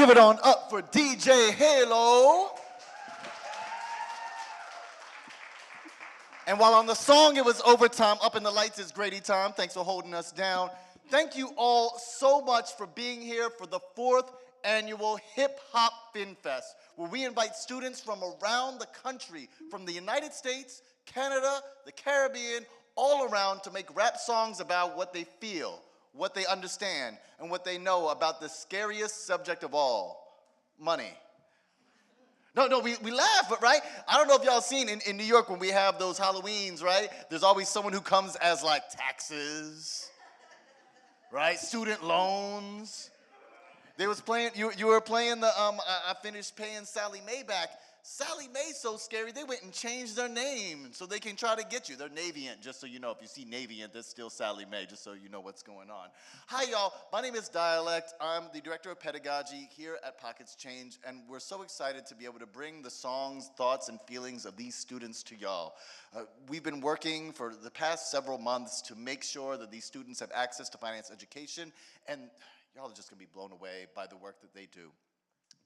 Give it on up for DJ Halo. And while on the song it was overtime, up in the lights is Grady time. Thanks for holding us down. Thank you all so much for being here for the 4th annual Hip Hop FinFest, where we invite students from around the country, from the United States, Canada, the Caribbean, all around to make rap songs about what they feel, what they understand, and what they know about the scariest subject of all, money. No, we laugh, but right? I don't know if y'all seen in New York when we have those Halloweens, right? There's always someone who comes as like taxes, right? Student loans. They was playing, you were playing the, I finished paying Sally Mae back. Sally Mae's so scary, they went and changed their name so they can try to get you. They're Navient, just so you know. If you see Navient, that's still Sally Mae, just so you know what's going on. Hi, y'all. My name is Dialect. I'm the Director of Pedagogy here at Pockets Change, and we're so excited to be able to bring the songs, thoughts, and feelings of these students to y'all. We've been working for the past several months to make sure that these students have access to finance education, and y'all are just gonna be blown away by the work that they do.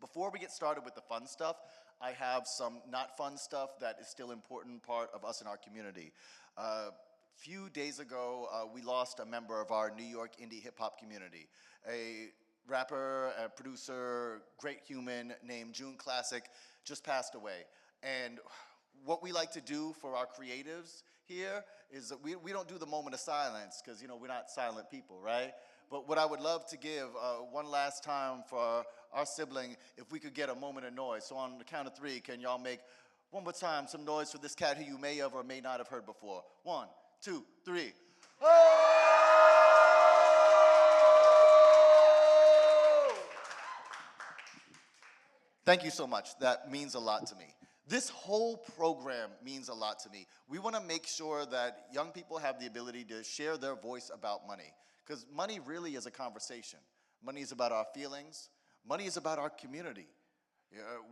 Before we get started with the fun stuff, I have some not fun stuff that is still an important part of us in our community. A few days ago, we lost a member of our New York indie hip hop community. A rapper, a producer, great human named June Classic just passed away. And what we like to do for our creatives here is that we don't do the moment of silence because, you know, we're not silent people, right? But what I would love to give one last time for our sibling, if we could get a moment of noise. So on the count of 3, can y'all make one more time some noise for this cat who you may have or may not have heard before? 1, 2, 3. Oh! Thank you so much. That means a lot to me. This whole program means a lot to me. We want to make sure that young people have the ability to share their voice about money. Because money really is a conversation. Money is about our feelings. Money is about our community.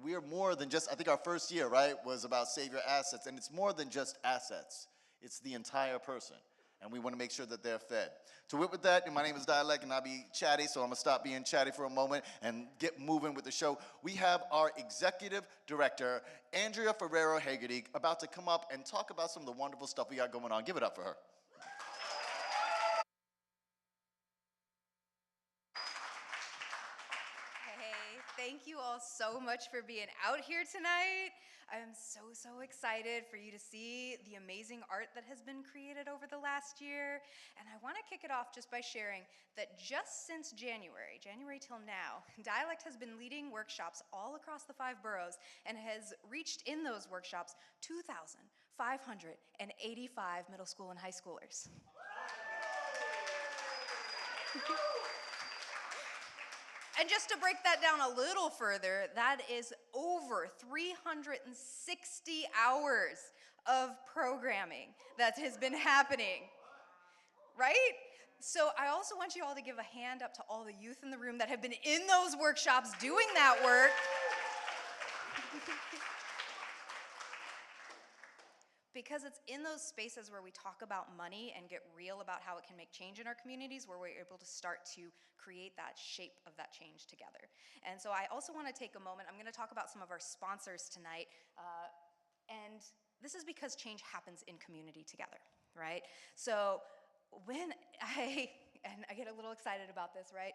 We are more than just, I think our first year, right, was about save your assets. And it's more than just assets. It's the entire person. And we want to make sure that they're fed. To wit with that, my name is Dialect and I'll be chatty, so I'm going to stop being chatty for a moment and get moving with the show. We have our executive director, Andrea Ferrero Haggerty, about to come up and talk about some of the wonderful stuff we got going on. Give it up for her. Thank you all so much for being out here tonight. I'm so excited for you to see the amazing art that has been created over the last year. And I want to kick it off just by sharing that just since January till now, Dialect has been leading workshops all across the 5 boroughs and has reached in those workshops 2,585 middle school and high schoolers. And just to break that down a little further, that is over 360 hours of programming that has been happening, right? So I also want you all to give a hand up to all the youth in the room that have been in those workshops doing that work. Because it's in those spaces where we talk about money and get real about how it can make change in our communities where we're able to start to create that shape of that change together. And so I also want to take a moment, I'm going to talk about some of our sponsors tonight, and this is because change happens in community together, right? So when and I get a little excited about this, right?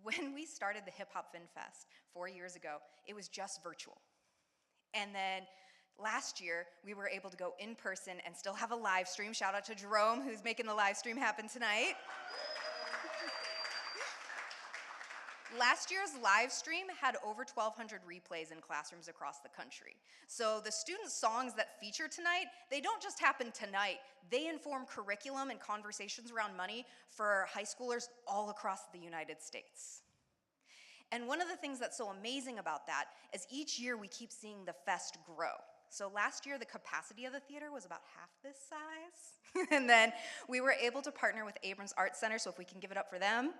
When we started the Hip Hop FinFest 4 years ago, it was just virtual. And then last year, we were able to go in person and still have a live stream. Shout out to Jerome, who's making the live stream happen tonight. Last year's live stream had over 1,200 replays in classrooms across the country. So the student songs that feature tonight, they don't just happen tonight. They inform curriculum and conversations around money for high schoolers all across the United States. And one of the things that's so amazing about that is each year we keep seeing the fest grow. So last year, the capacity of the theater was about half this size. And then we were able to partner with Abrams Art Center, so if we can give it up for them.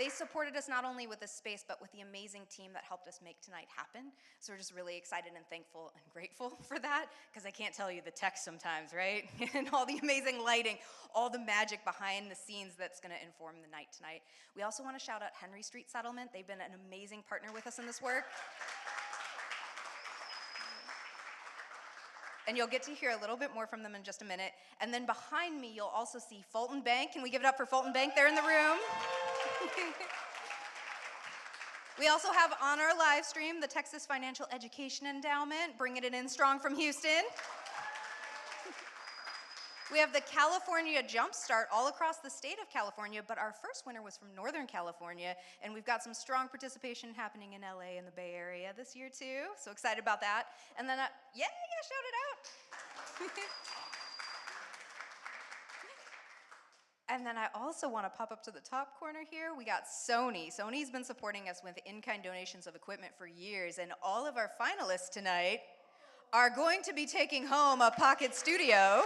They supported us not only with this space, but with the amazing team that helped us make tonight happen. So we're just really excited and thankful and grateful for that, because I can't tell you the text sometimes, right? And all the amazing lighting, all the magic behind the scenes that's gonna inform the night tonight. We also wanna shout out Henry Street Settlement. They've been an amazing partner with us in this work. And you'll get to hear a little bit more from them in just a minute. And then behind me, you'll also see Fulton Bank. Can we give it up for Fulton Bank? They're in the room. We also have on our live stream the Texas Financial Education Endowment, bringing it in strong from Houston. We have the California Jumpstart all across the state of California, but our first winner was from Northern California, and we've got some strong participation happening in LA and the Bay Area this year too, so excited about that. And then, yeah, shout it out. And then I also want to pop up to the top corner here. We got Sony. Sony's been supporting us with in-kind donations of equipment for years, and all of our finalists tonight are going to be taking home a Pocket Studio.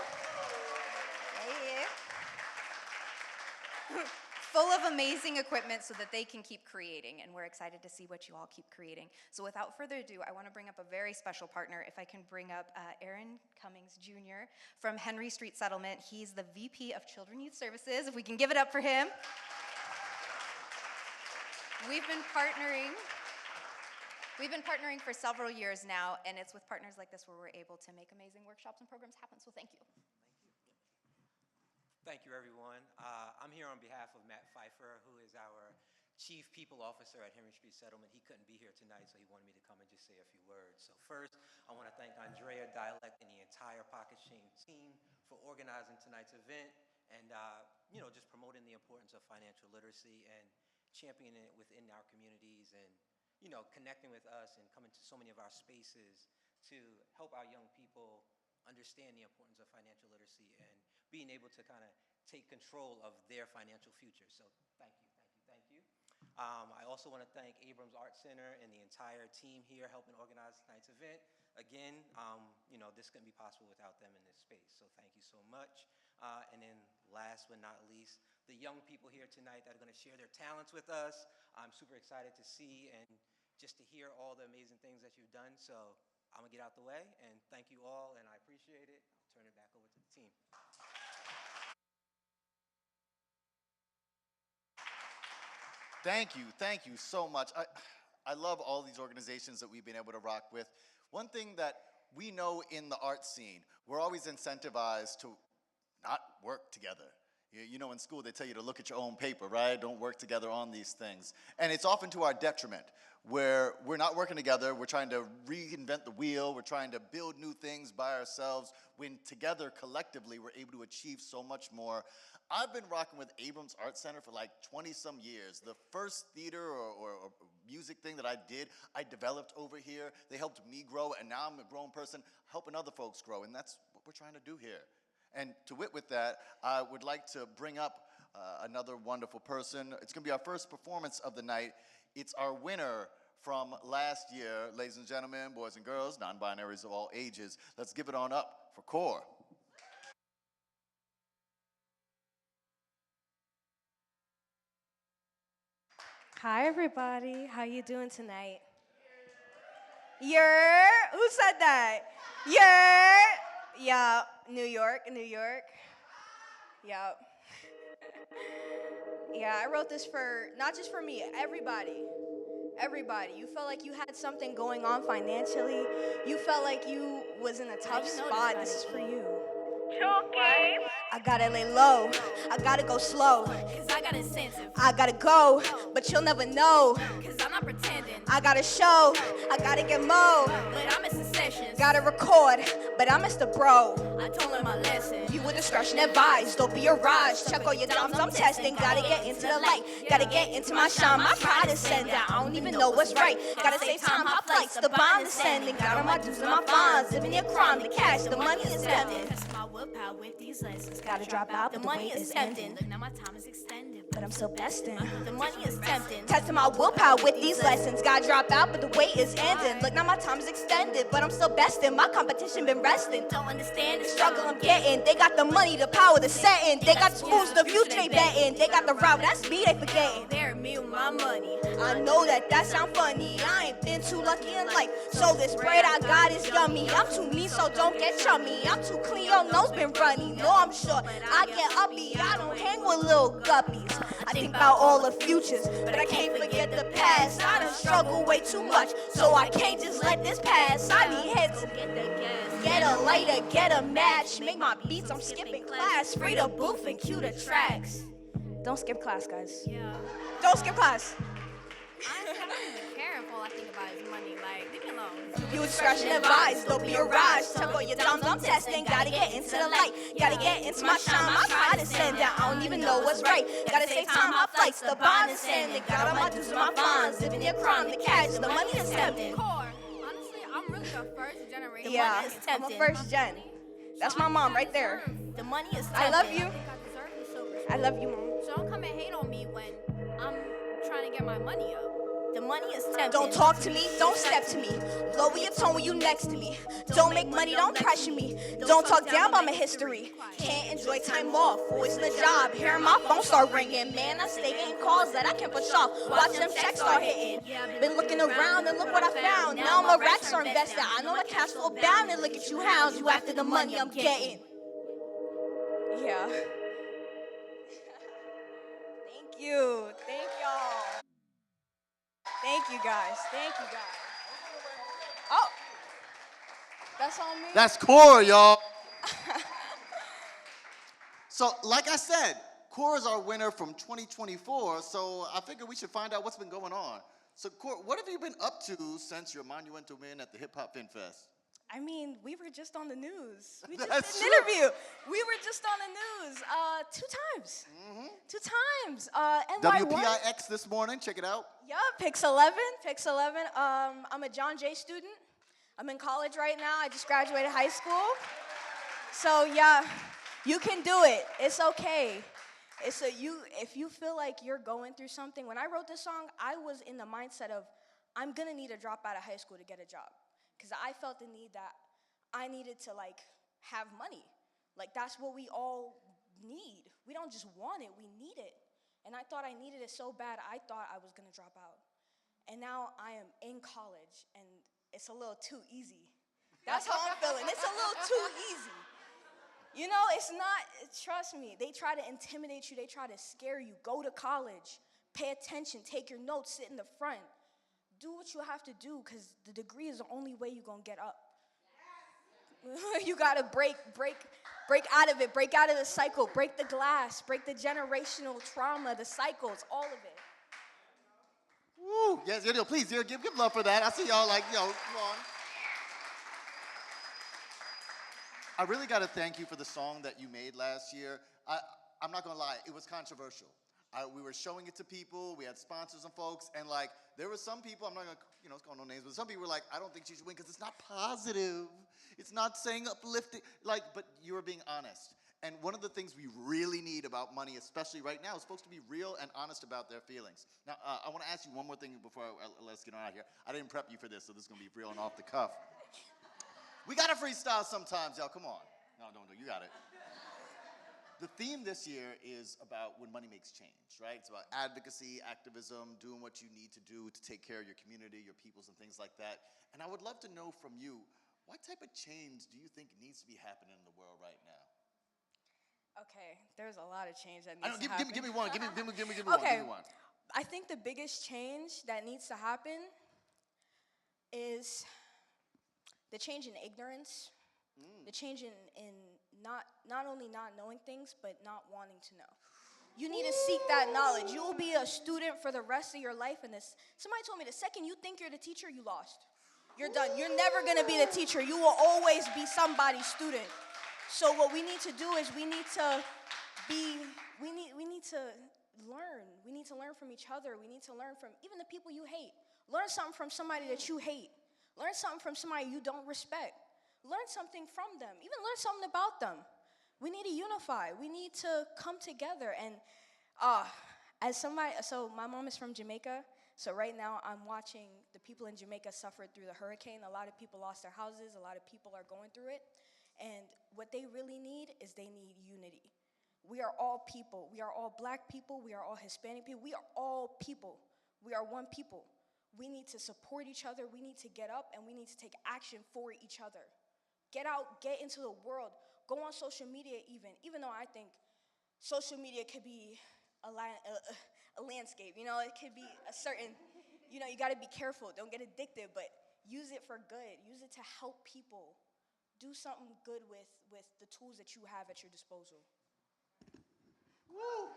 Full of amazing equipment so that they can keep creating, and we're excited to see what you all keep creating. So without further ado, I want to bring up a very special partner. If I can bring up Aaron Cummings Jr. from Henry Street Settlement. He's the VP of Children Youth Services. If we can give it up for him. We've been partnering for several years now, and it's with partners like this where we're able to make amazing workshops and programs happen, so thank you. Thank you, everyone. I'm here on behalf of Matt Pfeiffer, who is our Chief People Officer at Henry Street Settlement. He couldn't be here tonight, so he wanted me to come and just say a few words. So first, I want to thank Andrea, Dialect, and the entire Pocket Shame team for organizing tonight's event and just promoting the importance of financial literacy and championing it within our communities and connecting with us and coming to so many of our spaces to help our young people understand the importance of financial literacy and being able to kind of take control of their financial future. So thank you, thank you, thank you. I also want to thank Abrams Art Center and the entire team here helping organize tonight's event. Again, this couldn't be possible without them in this space, so thank you so much. And then last but not least, the young people here tonight that are going to share their talents with us. I'm super excited to see and just to hear all the amazing things that you've done. So I'm going to get out the way, and thank you all, and I appreciate it. I'll turn it back over to the team. Thank you so much. I love all these organizations that we've been able to rock with. One thing that we know in the art scene, we're always incentivized to not work together. You know, in school they tell you to look at your own paper, right? Don't work together on these things. And it's often to our detriment, where we're not working together, we're trying to reinvent the wheel, we're trying to build new things by ourselves, when together, collectively, we're able to achieve so much more. I've been rocking with Abrams Art Center for like 20-some years. The first theater or music thing that I did, I developed over here. They helped me grow, and now I'm a grown person helping other folks grow, and that's what we're trying to do here. And to wit with that, I would like to bring up another wonderful person. It's going to be our first performance of the night. It's our winner from last year. Ladies and gentlemen, boys and girls, non-binaries of all ages, let's give it on up for Core. Hi, everybody. How you doing tonight? Who said that? Yeah, New York. Yep. Yeah, I wrote this for, not just for me, everybody. You felt like you had something going on financially. You felt like you was in a tough spot. This is for you. I gotta lay low, I gotta go slow, cause I got incentive. I gotta go, but you'll never know, cause I'm not pretending. I gotta show, I gotta get mo, but I missed the sessions. Gotta record, but I missed the bro. I told him my lesson. You with discretion advised, don't be a raj. Check all your thumbs, I'm testing. Gotta get into the light, gotta get into my shine. My pride is sent down, I don't even know what's right. Gotta save time, hot flights, the bond is sending. Got all my dues and my fines, living your crime, the cash, the money is spending. My willpower with these lessons. gotta drop out, but the money is tempting. Look, now my time is extended, but I'm still besting. The money is tempting. Testing my willpower with these lessons. Gotta drop out, but the wait is ending. Look, now my time is extended, but I'm still besting. My competition been resting. Don't understand the struggle I'm getting. They got the money, the power, the setting. They got the schools, the future they betting. They got the route, that's me, they forgetting. They're me with my money. I know that sound funny. I ain't been too lucky in life, so this bread I got is yummy. I'm too mean, so don't get chummy. I'm too clean, your nose been runny. No, I'm sure I get uppy. I don't hang with little guppies. I think about all the futures, but I can't forget the past. I done struggle way too much, so I can't just let this pass. I need heads, get a lighter, get a match. Make my beats, I'm skipping class. Free the booth and cue the tracks. Don't skip class, guys. Yeah. Don't skip class. Honestly, I'm not even caring if all I think about is money. Like, leave me alone. You discretion advised, don't be a rise. Tuck all your thumbs, I'm testing. Gotta get into the light, gotta get into my shine. My pride is send down, I don't even know what's right. Gotta save time, my flights, the bond is sending. Got all my dues and my bonds, living near crime, the cash, the money is tempting. Core. Honestly, I'm really a first generation. Yeah, I'm a first gen. That's my mom right there. The money is tempting. I love you. I think I deserve the silver. I love you, mom. So don't come and hate on me when I'm trying to get my money up. The money is tempting. Don't talk to me, don't step to me. Lower your tone when you next to me. Don't make money, don't pressure me. Don't talk down about my history. Can't enjoy time off, voice the job. Hearing my phone start ringing. Man, I stay getting calls that I can't push off. Watch them checks start hitting. Been looking around and look what I found. Now my racks are invested. I know the cash flow bound and look at you hounds. You after the money I'm getting. Yeah. Thank you. Thank y'all. Thank you guys. Thank you guys. Oh, that's on me? That's core, y'all. So, like I said, core is our winner from 2024, so I figured we should find out what's been going on. So, Core, what have you been up to since your monumental win at the Hip Hop FinFest? I mean, we were just on the news. We just That's did an true. interview. We were just on the news 2 times. 2 times. NY1. WPIX this morning, check it out. Yeah, Pix 11. Pix 11. I'm a John Jay student. I'm in college right now. I just graduated high school. So yeah, you can do it. It's okay. If you feel like you're going through something. When I wrote this song, I was in the mindset of I'm gonna need to drop out of high school to get a job. Because I felt the need that I needed to, like, have money. Like, that's what we all need. We don't just want it, we need it. And I thought I needed it so bad, I thought I was going to drop out. And now I am in college, and it's a little too easy. That's how I'm feeling. It's a little too easy. You know, it's not, trust me, they try to intimidate you, they try to scare you. Go to college, pay attention, take your notes, sit in the front. Do what you have to do, because the degree is the only way you're going to get up. You got to break out of it, break out of the cycle, break the glass, break the generational trauma, the cycles, all of it. Woo! Yes, please, give love for that. I see y'all like, come on. I really got to thank you for the song that you made last year. I'm not going to lie, it was controversial. We were showing it to people. We had sponsors and folks, and like there were some people. I'm not gonna, call no names, but some people were like, "I don't think she should win because it's not positive. It's not saying uplifting." But you were being honest. And one of the things we really need about money, especially right now, is folks to be real and honest about their feelings. Now, I want to ask you one more thing before let's get on out of here. I didn't prep you for this, so this is gonna be real and off the cuff. We gotta freestyle sometimes, y'all. Come on. No, don't do. You got it. The theme this year is about when money makes change, right? It's about advocacy, activism, doing what you need to do to take care of your community, your peoples, and things like that. And I would love to know from you, what type of change do you think needs to be happening in the world right now? Okay, there's a lot of change that needs to happen. Give me one. Give me one. Give me one. I think the biggest change that needs to happen is the change in ignorance, the change in not only not knowing things, but not wanting to know. You need to seek that knowledge. You will be a student for the rest of your life. And somebody told me the second you think you're the teacher, you lost. You're done. You're never going to be the teacher. You will always be somebody's student. So what we need to do is we need to learn. We need to learn from each other. We need to learn from even the people you hate. Learn something from somebody that you hate. Learn something from somebody you don't respect. Learn something from them. Even learn something about them. We need to unify. We need to come together. And as somebody, so my mom is from Jamaica. So right now I'm watching the people in Jamaica suffer through the hurricane. A lot of people lost their houses. A lot of people are going through it. And what they really need is they need unity. We are all people. We are all black people. We are all Hispanic people. We are all people. We are one people. We need to support each other. We need to get up and we need to take action for each other. Get out, get into the world. Go on social media even though I think social media could be a landscape. You know, it could be a certain, you know, you got to be careful. Don't get addicted, but use it for good. Use it to help people. Do something good with the tools that you have at your disposal. Woo!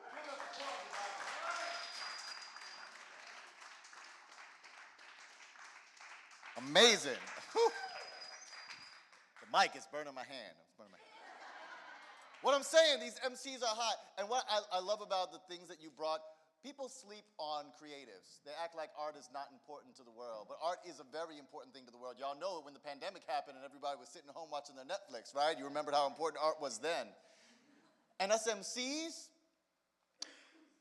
Amazing. Whew. The mic is burning my hand. It's burning my hand. What I'm saying, these MCs are hot. And what I love about the things that you brought, people sleep on creatives. They act like art is not important to the world. But art is a very important thing to the world. Y'all know when the pandemic happened and everybody was sitting home watching their Netflix, right? You remembered how important art was then. And us MCs,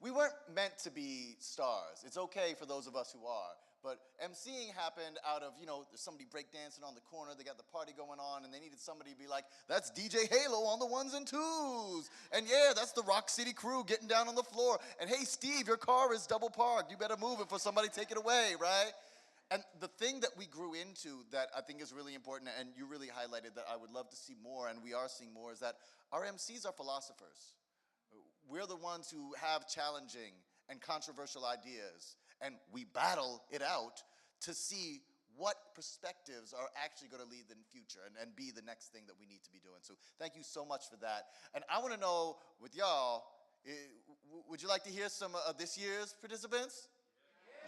we weren't meant to be stars. It's okay for those of us who are. But MCing happened out of, you know, there's somebody breakdancing on the corner, they got the party going on, and they needed somebody to be like, that's DJ Halo on the ones and twos. And yeah, that's the Rock City crew getting down on the floor. And hey, Steve, your car is double parked. You better move it before somebody take it away, right? And the thing that we grew into that I think is really important, and you really highlighted that I would love to see more, and we are seeing more, is that our MCs are philosophers. We're the ones who have challenging and controversial ideas, and we battle it out to see what perspectives are actually going to lead in the future and be the next thing that we need to be doing. So thank you so much for that. And I want to know with y'all, would you like to hear some of this year's participants?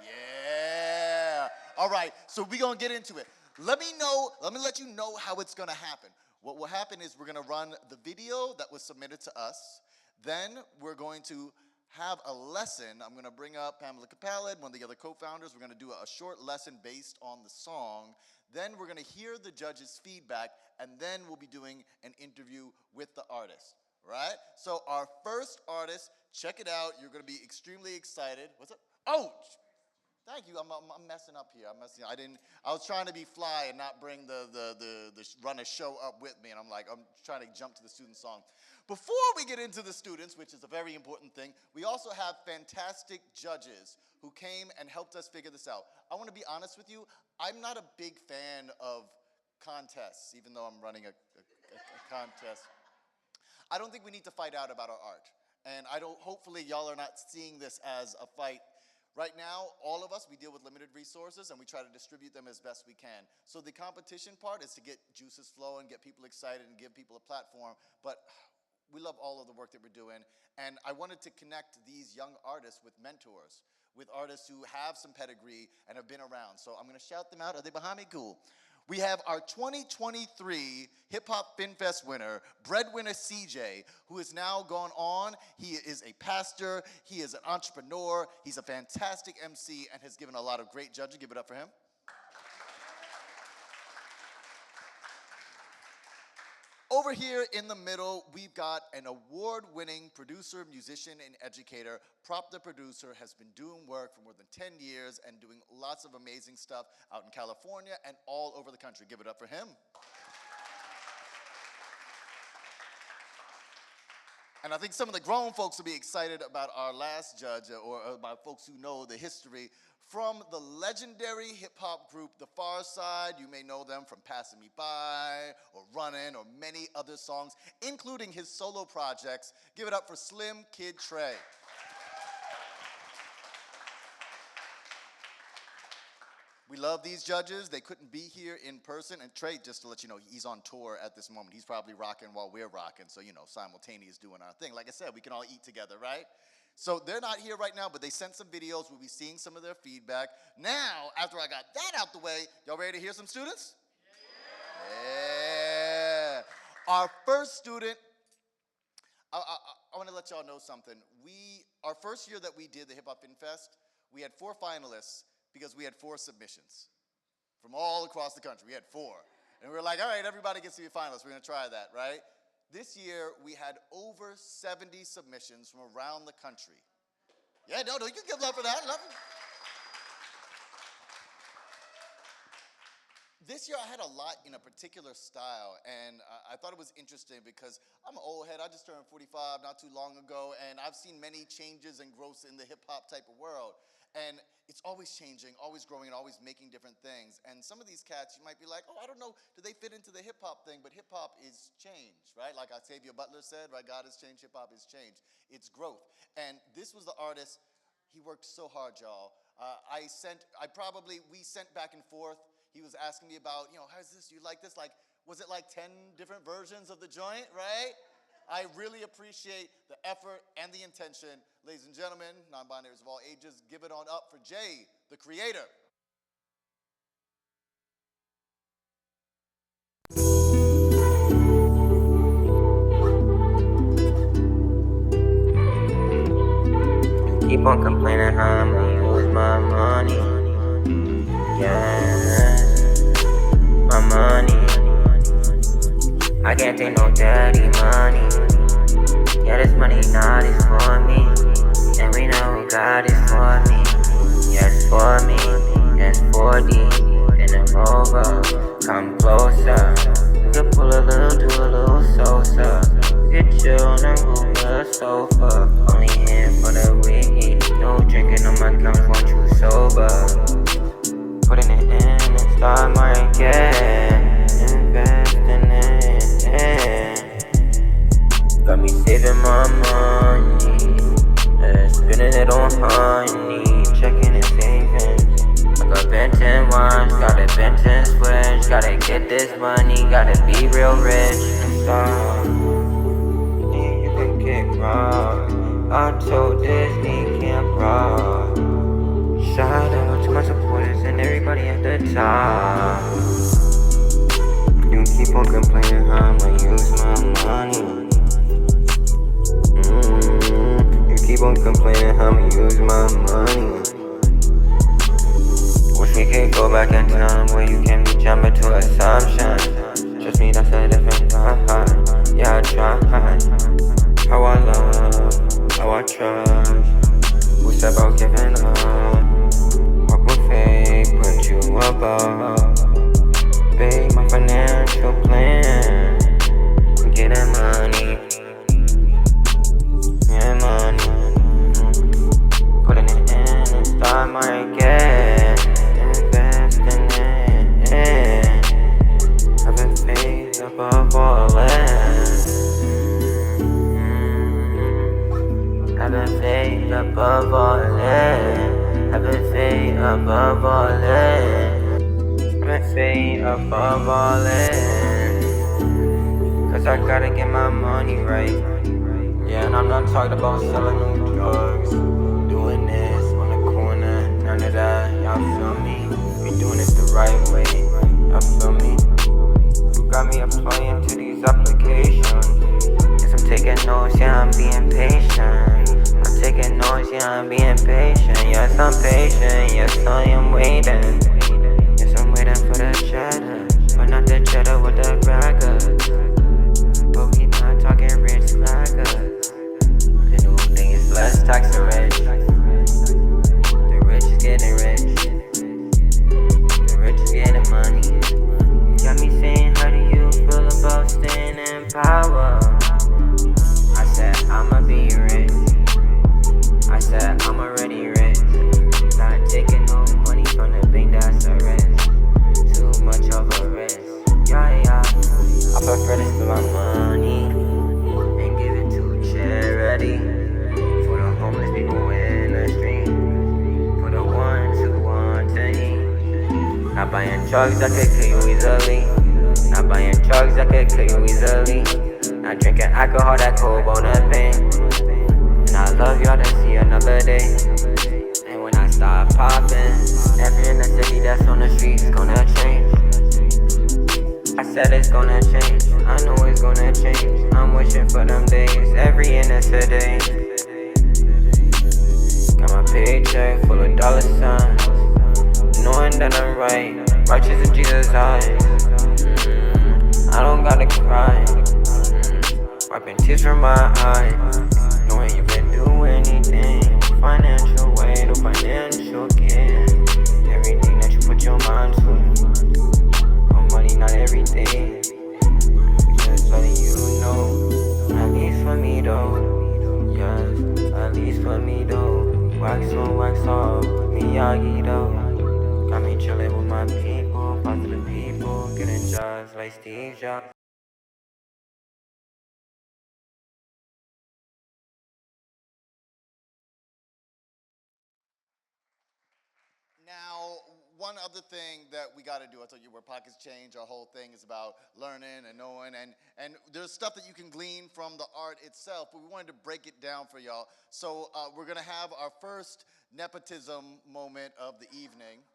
Yeah. All right, so we're going to get into it. Let me let you know how it's going to happen. What will happen is we're going to run the video that was submitted to us. Then we're going to have a lesson. I'm going to bring up Pamela Capalid, one of the other co-founders. We're going to do a short lesson based on the song. Then we're going to hear the judges' feedback, and then we'll be doing an interview with the artist, right? So our first artist, check it out. You're going to be extremely excited. What's up? Oh, thank you. I'm messing up here. I was trying to be fly and not bring the run a show up with me, and I'm trying to jump to the student song. Before we get into the students, which is a very important thing, we also have fantastic judges who came and helped us figure this out. I want to be honest with you. I'm not a big fan of contests, even though I'm running a contest. I don't think we need to fight out about our art. And hopefully y'all are not seeing this as a fight. Right now, all of us, we deal with limited resources and we try to distribute them as best we can. So the competition part is to get juices flowing, get people excited, and give people a platform. But we love all of the work that we're doing. And I wanted to connect these young artists with mentors, with artists who have some pedigree and have been around. So I'm going to shout them out. Are they behind me? Cool. We have our 2023 Hip Hop FinFest winner, breadwinner CJ, who has now gone on. He is a pastor. He is an entrepreneur. He's a fantastic MC and has given a lot of great judging. Give it up for him. Over here in the middle, we've got an award-winning producer, musician, and educator. Prop the Producer has been doing work for more than 10 years and doing lots of amazing stuff out in California and all over the country. Give it up for him. And I think some of the grown folks will be excited about our last judge, or about folks who know the history. From the legendary hip-hop group, The Far Side, you may know them from Passing Me By, or Runnin', or many other songs, including his solo projects. Give it up for Slim Kid Trey. We love these judges. They couldn't be here in person. And Trey, just to let you know, he's on tour at this moment. He's probably rocking while we're rocking, so, you know, simultaneous doing our thing. Like I said, we can all eat together, right? So they're not here right now, but they sent some videos. We'll be seeing some of their feedback. Now, after I got that out the way, y'all ready to hear some students? Yeah. Our first student, I want to let y'all know something. Our first year that we did the Hip Hop FinFest, we had 4 finalists because we had 4 submissions from all across the country. We had 4. And we were like, all right, everybody gets to be a finalist. We're going to try that, right? This year, we had over 70 submissions from around the country. Yeah, no, you can give love for that. Love it. This year, I had a lot in a particular style, and I thought it was interesting because I'm an old head. I just turned 45 not too long ago, and I've seen many changes and growths in the hip-hop type of world. And it's always changing, always growing, and always making different things. And some of these cats, you might be like, oh, I don't know, do they fit into the hip-hop thing? But hip-hop is change, right? Like Octavia Butler said, right? God has changed, hip-hop is change. It's growth. And this was the artist. He worked so hard, y'all. We sent back and forth. He was asking me about, how's this? You like this? Like, was it like 10 different versions of the joint, right? I really appreciate the effort and the intention. Ladies and gentlemen, non-binaries of all ages, give it on up for Jay, the creator. Keep on complaining how I'm gonna use my money. Yeah, my money. I can't take no daddy money. Yeah, this money not is for me. And we know God is for me. Yes, for me. Yes, 40 in a Rover. Come closer. You can pull a little, do a little salsa. You can chill on the roof of the sofa. Only here for the weekend. No drinking on my couch, want you sober. Putting it in the stock market. Investing it. Got me saving my money. Spending it on honey. Checking and saving. I got Benton watch, got a Benton switch. Gotta get this money, gotta be real rich and stuff. You can kick rock. I told Disney can't rock. Shout out to my supporters and everybody at the top. You keep on complaining how I'ma use my money. You keep on complaining how I'ma use my money. Wish we could go back in time where you can be jumping to assumptions. Trust me, that's a different vibe. Yeah, I try. How I love, how I trust. Who said about giving up? Walk with faith, put you above. Babe, my financial plan. I'm getting money. Yeah, money. Putting it in the stock market. Investing it. Having faith above all else. Having faith above all else. Having faith above all else. Having faith above all else. Cause I gotta get my money right. Yeah, and I'm not talking about selling no drugs. Doing this on the corner, none of that. Y'all feel me? We doing it the right way. Y'all feel me? You got me applying to these applications. Yes, I'm taking notes, yeah, I'm being patient. I'm taking notes, yeah, I'm being patient. Yes, I'm patient, yes, I am waiting. Yes, I'm waiting for the cheddar, but not the cheddar with the crackers. But we not talking rich crackers. The new thing is less tax the rich. The rich is getting rich. The rich is getting money. Got me saying, how do you feel about staying in power? I said, I'ma be rich. I said, I'm already rich. Not taking no money from the bank, that's a risk. Too much of a risk. Yeah. I prefer to spend my money and give it to charity. For the homeless people in the street. For the ones who want to eat. Not buying drugs that could kill you easily. Not buying drugs that could kill you easily. Not drinking alcohol that cold on the pain. And I love y'all to see another day. And when I start popping, every in the city that's on the streets is gonna change. I said it's gonna change, I know it's gonna change. I'm wishing for them days, every innocent today. Got my paycheck full of dollar signs, knowing that I'm right, righteous in Jesus' eyes. I don't gotta cry, Wiping tears from my eyes, knowing you can do anything. Financial way to financial gain. Everything that you put your mind to. But money not everything. Just letting you know. At least for me though. Yes, at least for me though. Wax on, wax off, Miyagi though. Got me chillin' with my people, positive people, getting jobs like Steve Jobs. Now, one other thing that we got to do, I told you, where pockets change, our whole thing is about learning and knowing, and there's stuff that you can glean from the art itself, but we wanted to break it down for y'all. So we're going to have our first nepotism moment of the evening.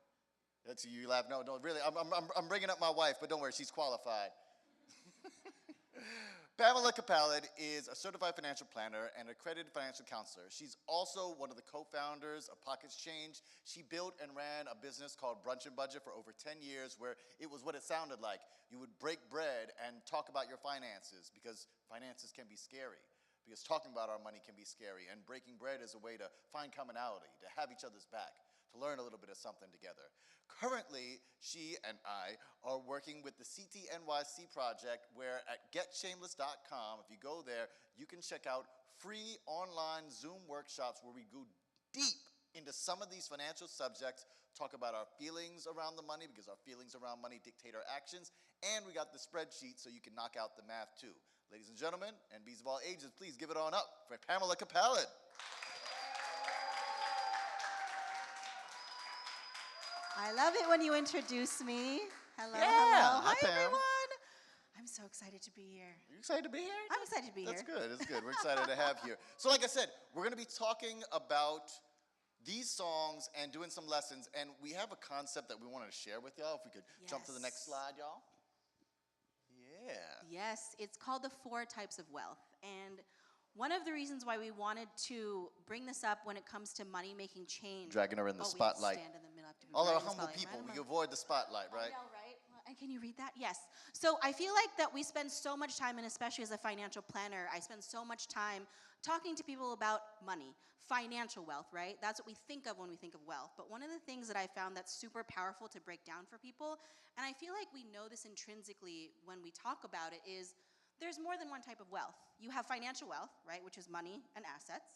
That's you laugh. No, really, I'm bringing up my wife, but don't worry, she's qualified. Pamela Capalid is a certified financial planner and accredited financial counselor. She's also one of the co-founders of Pockets Change. She built and ran a business called Brunch and Budget for over 10 years, where it was what it sounded like. You would break bread and talk about your finances, because finances can be scary. Because talking about our money can be scary, and breaking bread is a way to find commonality, to have each other's back, to learn a little bit of something together. Currently, she and I are working with the CTNYC project, where at getshameless.com, if you go there, you can check out free online Zoom workshops where we go deep into some of these financial subjects, talk about our feelings around the money, because our feelings around money dictate our actions, and we got the spreadsheet so you can knock out the math too. Ladies and gentlemen, and bees of all ages, please give it on up for Pamela Capalid. I love it when you introduce me. Hello, Yeah. hello. Hi, Hi, Pam. everyone. I'm so excited to be here. Are you excited to be here? I'm excited to be That's here. good. That's good. We're excited to have you. So, like I said, we're going to be talking about these songs and doing some lessons. And we have a concept that we wanted to share with y'all. If we could jump to the next slide, y'all. Yeah. Yes, it's called the 4 types of wealth. And one of the reasons why we wanted to bring this up when it comes to money making change. Dragging her in the We spotlight. stand in the middle, have to be All right our in the humble spotlight, people, right? we avoid the spotlight, right? I know, right? And can you read that? Yes. So I feel like that we spend so much time, and especially as a financial planner, I spend so much time talking to people about money, financial wealth, right? That's what we think of when we think of wealth. But one of the things that I found that's super powerful to break down for people, and I feel like we know this intrinsically when we talk about it, is there's more than one type of wealth. You have financial wealth, right, which is money and assets.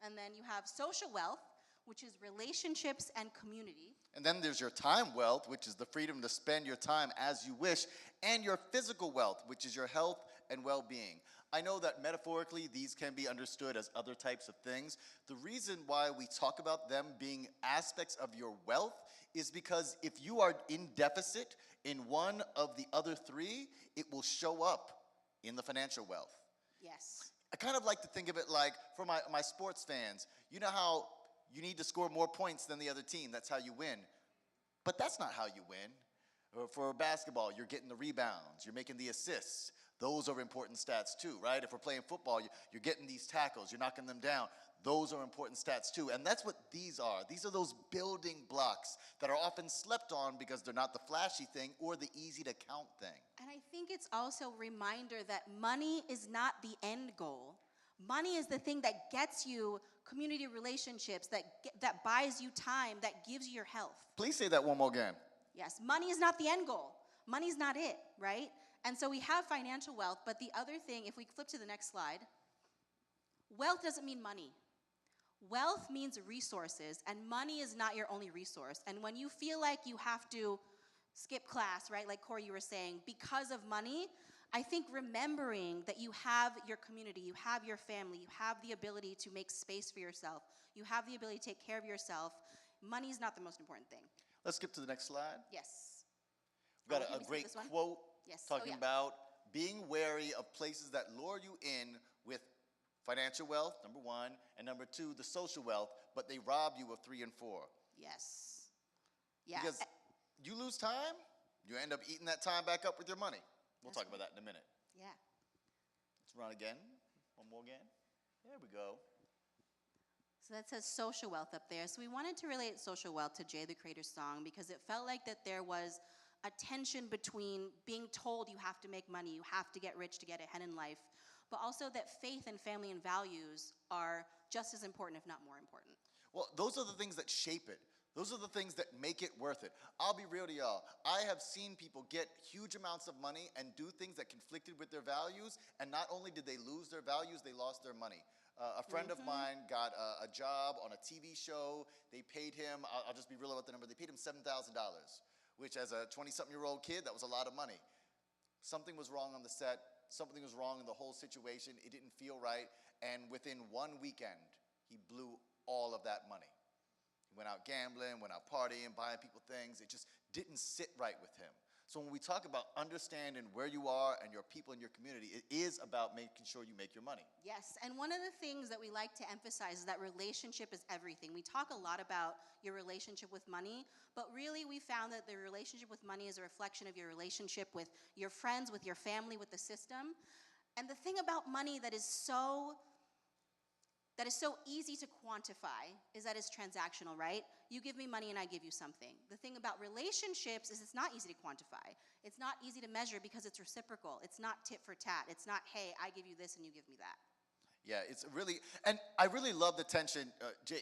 And then you have social wealth, which is relationships and community. And then there's your time wealth, which is the freedom to spend your time as you wish, and your physical wealth, which is your health and well-being. I know that metaphorically these can be understood as other types of things. The reason why we talk about them being aspects of your wealth is because if you are in deficit in one of the other 3, it will show up in the financial wealth. Yes. I kind of like to think of it like, for my sports fans, you know how you need to score more points than the other team. That's how you win. But that's not how you win. For basketball, you're getting the rebounds. You're making the assists. Those are important stats too, right? If we're playing football, you're getting these tackles. You're knocking them down. Those are important stats too. And that's what these are. These are those building blocks that are often slept on because they're not the flashy thing or the easy to count thing. And I think it's also a reminder that money is not the end goal. Money is the thing that gets you community relationships, that buys you time, that gives you your health. Please say that one more again. Yes, money is not the end goal. Money's not it, right? And so we have financial wealth, but the other thing, if we flip to the next slide, wealth doesn't mean money. Wealth means resources, and money is not your only resource. And when you feel like you have to skip class, right, like Corey, you were saying, because of money, I think remembering that you have your community, you have your family, you have the ability to make space for yourself, you have the ability to take care of yourself, money is not the most important thing. Let's skip to the next slide. Yes. We've got a great quote talking about being wary of places that lure you in with financial wealth, number 1, and number 2, the social wealth, but they rob you of 3 and 4. Yes. Yeah. Because you lose time, you end up eating that time back up with your money. We'll talk about that in a minute. Yeah. Let's run again. One more again. There we go. So that says social wealth up there. So we wanted to relate social wealth to Jay the Creator's song because it felt like that there was a tension between being told you have to make money, you have to get rich to get ahead in life, but also that faith and family and values are just as important, if not more important. Well, those are the things that shape it. Those are the things that make it worth it. I'll be real to y'all. I have seen people get huge amounts of money and do things that conflicted with their values, and not only did they lose their values, they lost their money. A friend of mine got a job on a TV show. They paid him, I'll just be real about the number, they paid him $7,000, which as a 20-something-year-old kid, that was a lot of money. Something was wrong on the set. Something was wrong in the whole situation. It didn't feel right, and within one weekend, he blew all of that money. He went out gambling, went out partying, buying people things. It just didn't sit right with him. So when we talk about understanding where you are and your people in your community, it is about making sure you make your money. Yes, and one of the things that we like to emphasize is that relationship is everything. We talk a lot about your relationship with money, but really we found that the relationship with money is a reflection of your relationship with your friends, with your family, with the system. And the thing about money that is so easy to quantify is that it's transactional, right? You give me money and I give you something. The thing about relationships is it's not easy to quantify. It's not easy to measure because it's reciprocal. It's not tit for tat. It's not, hey, I give you this and you give me that. Yeah, it's really, and I really love the tension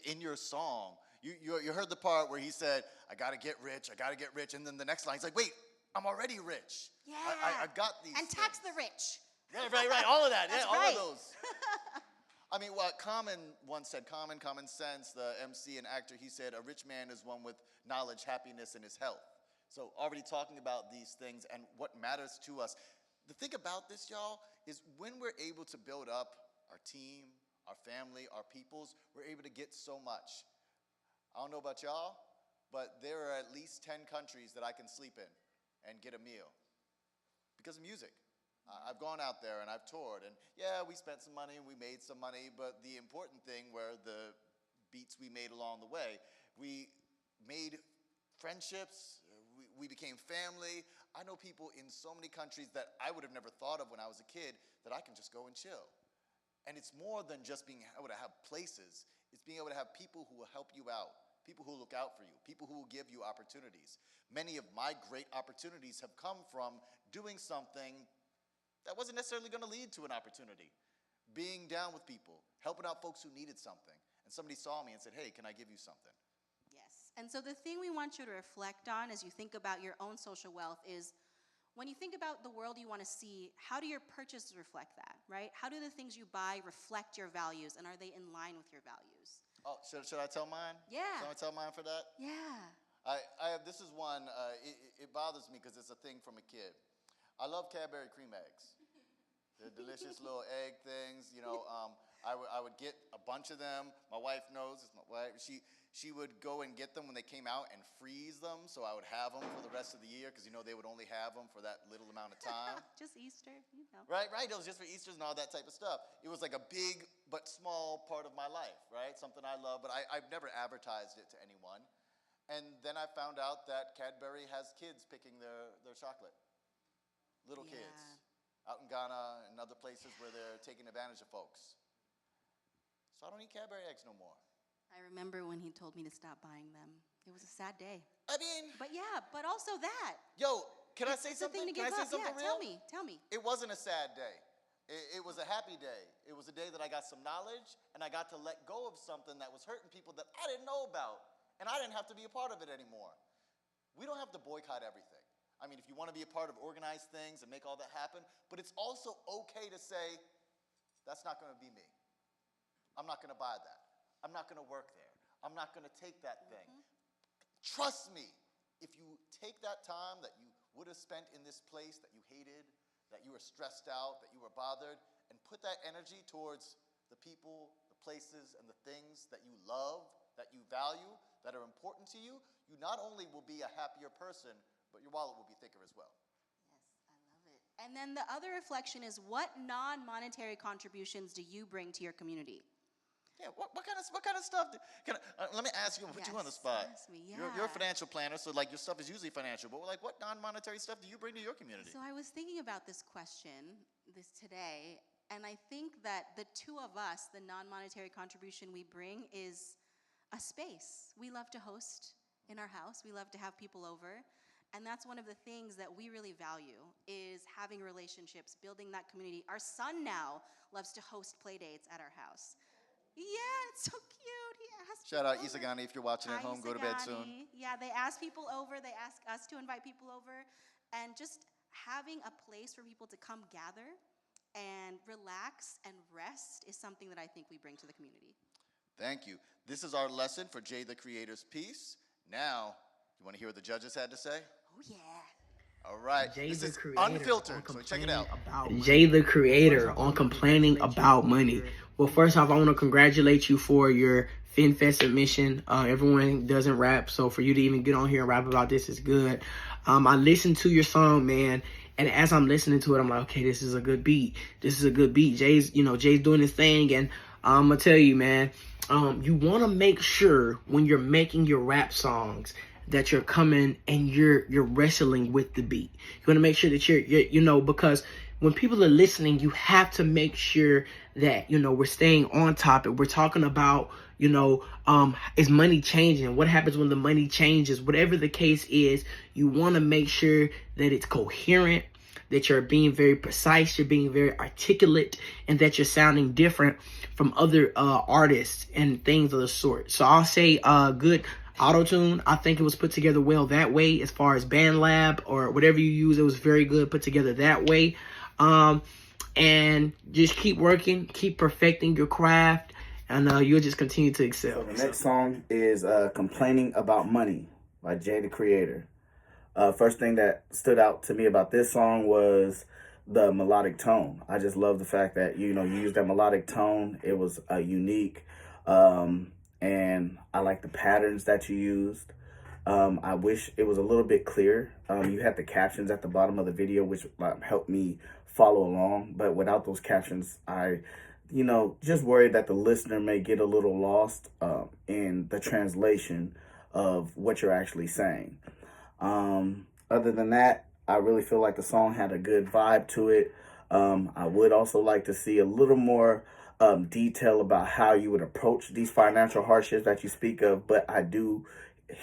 in your song. You heard the part where he said, I gotta get rich, and then the next line, he's like, wait, I'm already rich. Yeah. I've got these And tax things. the rich. Yeah, right, all of that, That's yeah, all right. of those. I mean, what Common once said, Common Sense, the MC and actor, he said, a rich man is one with knowledge, happiness, and his health. So already talking about these things and what matters to us. The thing about this, y'all, is when we're able to build up our team, our family, our peoples, we're able to get so much. I don't know about y'all, but there are at least 10 countries that I can sleep in and get a meal because of music. I've gone out there and I've toured, and yeah, we spent some money and we made some money, but the important thing were the beats we made along the way. We made friendships, we became family. I know people in so many countries that I would have never thought of when I was a kid that I can just go and chill. And it's more than just being able to have places, it's being able to have people who will help you out, people who look out for you, people who will give you opportunities. Many of my great opportunities have come from doing something that wasn't necessarily going to lead to an opportunity. Being down with people, helping out folks who needed something. And somebody saw me and said, hey, can I give you something? Yes, and so the thing we want you to reflect on as you think about your own social wealth is when you think about the world you want to see, how do your purchases reflect that, right? How do the things you buy reflect your values, and are they in line with your values? Oh, should I tell mine? Yeah. Should I tell mine for that? Yeah. I have, this is one, it bothers me because it's a thing from a kid. I love Cadbury cream eggs. They're delicious little egg things, you know. I would get a bunch of them. My wife knows, it's my wife. She would go and get them when they came out and freeze them, so I would have them for the rest of the year because, you know, they would only have them for that little amount of time. Just Easter, you know. Right, it was just for Easters and all that type of stuff. It was like a big but small part of my life, right? Something I love, but I've never advertised it to anyone. And then I found out that Cadbury has kids picking their chocolate. Little kids. Out in Ghana and other places where they're taking advantage of folks. So I don't eat Cadbury eggs no more. I remember when he told me to stop buying them. It was a sad day. I mean, But yeah, but also that. yo, can I say It's a something? thing to Can I give say up. something Yeah, real? tell me. It wasn't a sad day. It was a happy day. It was a day that I got some knowledge and I got to let go of something that was hurting people that I didn't know about. And I didn't have to be a part of it anymore. We don't have to boycott everything. I mean, if you want to be a part of organized things and make all that happen, but it's also okay to say, that's not going to be me. I'm not going to buy that. I'm not going to work there. I'm not going to take that thing. Trust me, if you take that time that you would have spent in this place that you hated, that you were stressed out, that you were bothered, and put that energy towards the people, the places, and the things that you love, that you value, that are important to you, you not only will be a happier person, but your wallet will be thicker as well. Yes, I love it. And then the other reflection is, what non-monetary contributions do you bring to your community? Yeah, what kind of stuff? Let me ask you, put you on the spot. Ask me, You're a financial planner, so like your stuff is usually financial, but like what non-monetary stuff do you bring to your community? So I was thinking about this question today, and I think that the two of us, the non-monetary contribution we bring is a space. We love to host in our house. We love to have people over. And that's one of the things that we really value is having relationships, building that community. Our son now loves to host play dates at our house. Yeah, it's so cute. He asked Shout out people over. Isagani if you're watching at Hi, home. Go to bed soon. Isagani. Yeah, they ask people over. They ask us to invite people over. And just having a place for people to come gather and relax and rest is something that I think we bring to the community. Thank you. This is our lesson for Jay the Creator's piece. Now, you want to hear what the judges had to say? Oh, yeah. All right. Jay This the is Creator unfiltered, so check it out. Jay the Creator on complaining about money. Well, first off, I want to congratulate you for your FinFest submission. Everyone doesn't rap, so for you to even get on here and rap about this is good. I listened to your song, man, and as I'm listening to it, I'm like, okay, this is a good beat. This is a good beat. Jay's doing his thing, and I'm gonna tell you, man, you want to make sure when you're making your rap songs that you're coming and you're wrestling with the beat. You want to make sure that you're because when people are listening, you have to make sure that, we're staying on topic. We're talking about, is money changing? What happens when the money changes? Whatever the case is, you want to make sure that it's coherent, that you're being very precise, you're being very articulate, and that you're sounding different from other artists and things of the sort. So I'll say good auto-tune. I think it was put together well that way. As far as BandLab or whatever you use, it was very good put together that way. And just keep working, keep perfecting your craft, and you'll just continue to excel. So the next song is Complaining About Money by Jay the Creator. First thing that stood out to me about this song was the melodic tone. I just love the fact that, you used that melodic tone. It was unique. And I like the patterns that you used. I wish it was a little bit clearer. You had the captions at the bottom of the video, which helped me follow along. But without those captions, I, just worried that the listener may get a little lost in the translation of what you're actually saying. Other than that, I really feel like the song had a good vibe to it. I would also like to see a little more detail about how you would approach these financial hardships that you speak of, but I do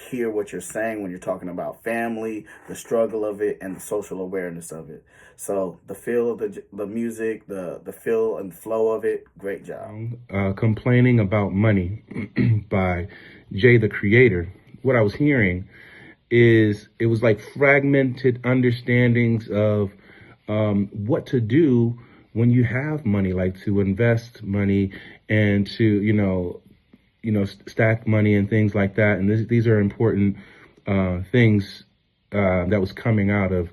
hear what you're saying when you're talking about family, the struggle of it, and the social awareness of it. So the feel of the music, the feel and flow of it, great job. Complaining About Money by Jay the Creator. What I was hearing is it was like fragmented understandings of what to do when you have money, like to invest money and to, stack money and things like that. And these are important things that was coming out of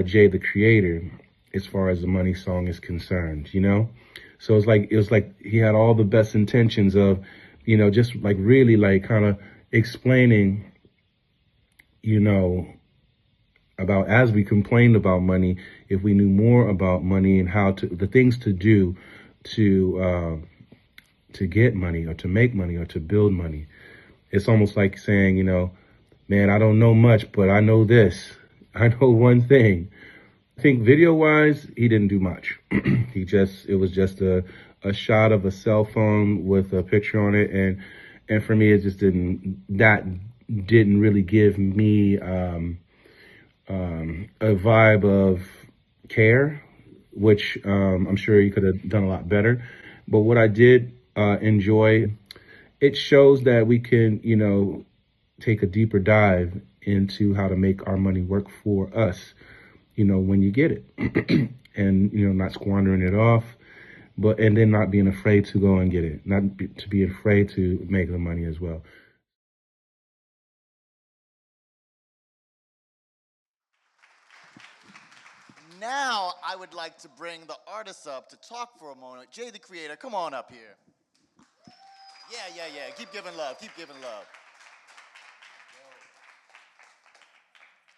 Jay the Creator as far as the money song is concerned, So it was like he had all the best intentions of, just like really like kind of explaining, about as we complained about money, if we knew more about money and the things to do to get money or to make money or to build money. It's almost like saying, man, I don't know much, but I know this. I know one thing. I think video wise, he didn't do much. It was just a shot of a cell phone with a picture on it. And for me, it just didn't really give me a vibe of care, which I'm sure he could have done a lot better. But what I did enjoy, it shows that we can, take a deeper dive into how to make our money work for us, when you get it. And, not squandering it off, and then not being afraid to go and get it, to be afraid to make the money as well. Now, I would like to bring the artists up to talk for a moment. Jay the Creator, come on up here. Yeah. Keep giving love.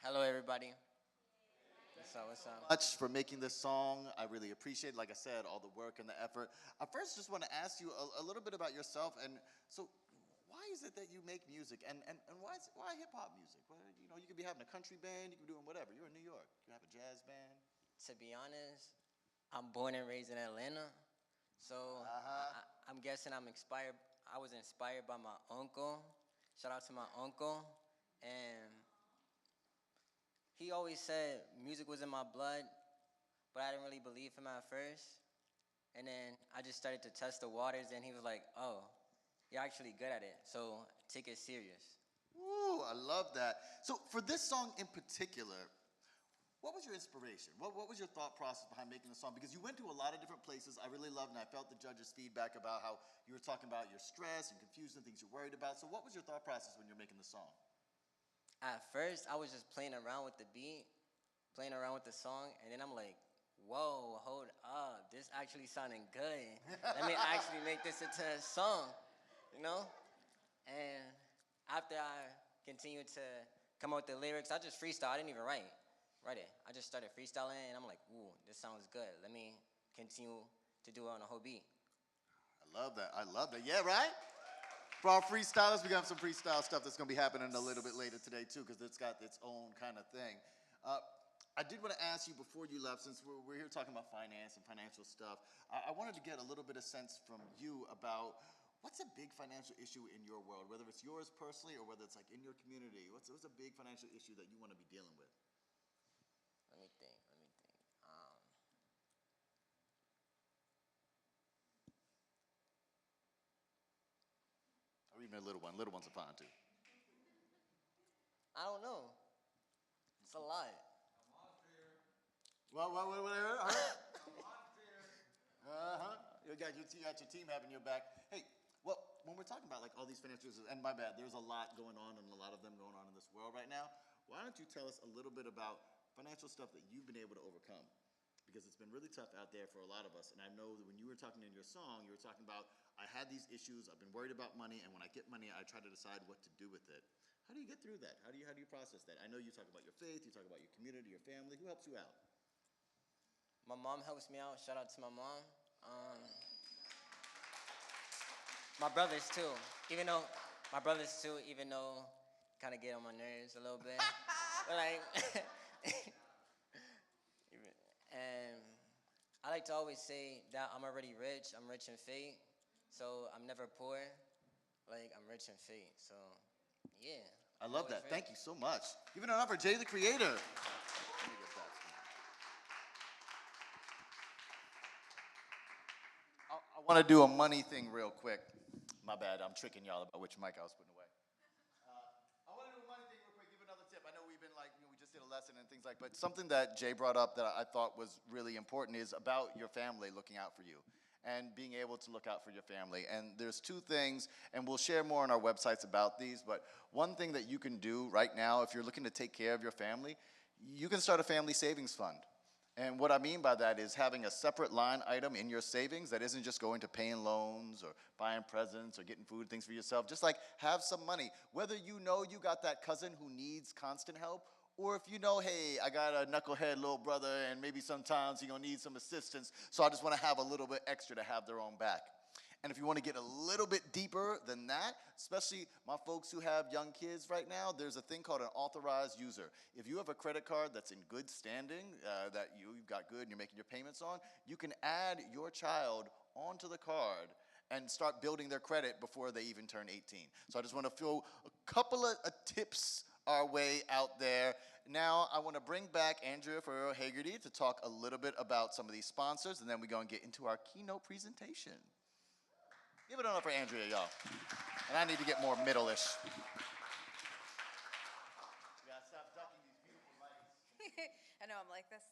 Hello, everybody. What's up? Much for making this song. I really appreciate, like I said, all the work and the effort. I first just want to ask you a little bit about yourself. And so, why is it that you make music? And why hip hop music? Well, you could be having a country band, you could be doing whatever. You're in New York. You have a jazz band. To be honest, I'm born and raised in Atlanta, so I'm guessing I'm inspired. I was inspired by my uncle. Shout out to my uncle, and he always said music was in my blood, but I didn't really believe him at first. And then I just started to test the waters, and he was like, oh, you're actually good at it, so take it serious. Ooh, I love that. So for this song in particular, what was your inspiration? What was your thought process behind making the song? Because you went to a lot of different places. I really loved, and I felt the judges' feedback about how you were talking about your stress and confusion, things you're worried about. So what was your thought process when you're making the song? At first, I was just playing around with the beat, playing around with the song, and then I'm like, whoa, hold up, this actually sounding good. Let me actually make this into a song, you know? And after I continued to come up with the lyrics, I just freestyle. I didn't even write it. I just started freestyling, and I'm like, ooh, this sounds good. Let me continue to do it on a whole beat. I love that. I love that. Yeah, right? For our freestylers, we got some freestyle stuff that's going to be happening a little bit later today, too, because it's got its own kind of thing. I did want to ask you before you left, since we're here talking about finance and financial stuff, I wanted to get a little bit of sense from you about what's a big financial issue in your world, whether it's yours personally or whether it's like in your community. What's a big financial issue that you want to be dealing with? Let me think. Or even a little one. Little ones are fine, too. I don't know. It's a lot. What? You got your team having your back. Hey, well, when we're talking about like all these financial issues, and my bad, there's a lot going on and a lot of them going on in this world right now. Why don't you tell us a little bit about financial stuff that you've been able to overcome? Because it's been really tough out there for a lot of us. And I know that when you were talking in your song, you were talking about, I had these issues, I've been worried about money, and when I get money, I try to decide what to do with it. How do you get through that? How do you process that? I know you talk about your faith, you talk about your community, your family. Who helps you out? My mom helps me out. Shout out to my mom. My brothers too. Even though kind of get on my nerves a little bit. But like, and I like to always say that I'm already rich. I'm rich in faith, so I'm never poor. Like, I'm rich in faith. So, yeah. I love that. Rich. Thank you so much. Give it up for Jay the Creator. I want to do a money thing real quick. My bad, I'm tricking y'all about which mic I was putting away. I want to do a money thing real quick, give another tip. I know we've been like, we just did a lesson and things like, but something that Jay brought up that I thought was really important is about your family looking out for you and being able to look out for your family. And there's two things, and we'll share more on our websites about these, but one thing that you can do right now if you're looking to take care of your family, you can start a family savings fund. And what I mean by that is having a separate line item in your savings that isn't just going to paying loans or buying presents or getting food, things for yourself. Just like have some money. Whether you know you got that cousin who needs constant help, or if you know, hey, I got a knucklehead little brother and maybe sometimes he's gonna need some assistance, so I just wanna have a little bit extra to have their own back. And if you want to get a little bit deeper than that, especially my folks who have young kids right now, there's a thing called an authorized user. If you have a credit card that's in good standing, that you've got good and you're making your payments on, you can add your child onto the card and start building their credit before they even turn 18. So I just want to throw a couple of tips our way out there. Now I want to bring back Andrea Ferrero-Hagerty to talk a little bit about some of these sponsors, and then we're going to get into our keynote presentation. Give it up for Andrea, y'all. And I need to get more middle-ish. You gotta stop ducking these beautiful lights. I know, I'm like this.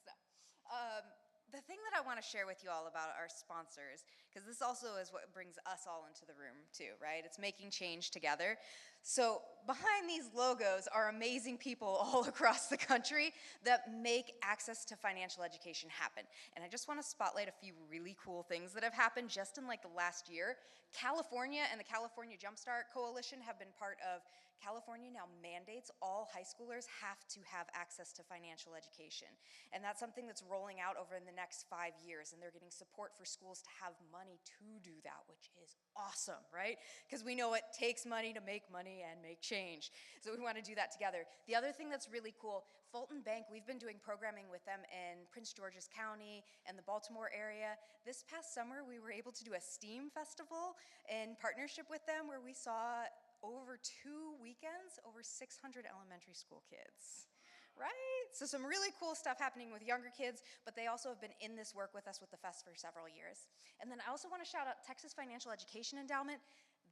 The thing that I want to share with you all about our sponsors, because this also is what brings us all into the room too, right? It's making change together. So behind these logos are amazing people all across the country that make access to financial education happen. And I just want to spotlight a few really cool things that have happened just in like the last year. California and the California Jumpstart Coalition have been part of California now mandates all high schoolers have to have access to financial education. And that's something that's rolling out over in the next 5 years, and they're getting support for schools to have money to do that, which is awesome, right? Because we know it takes money to make money and make change. So we want to do that together. The other thing that's really cool, Fulton Bank, we've been doing programming with them in Prince George's County and the Baltimore area. This past summer, we were able to do a STEAM festival in partnership with them where we saw over 2 weekends, over 600 elementary school kids, Right? So some really cool stuff happening with younger kids, but they also have been in this work with us with the fest for several years. And then I also want to shout out Texas Financial Education Endowment.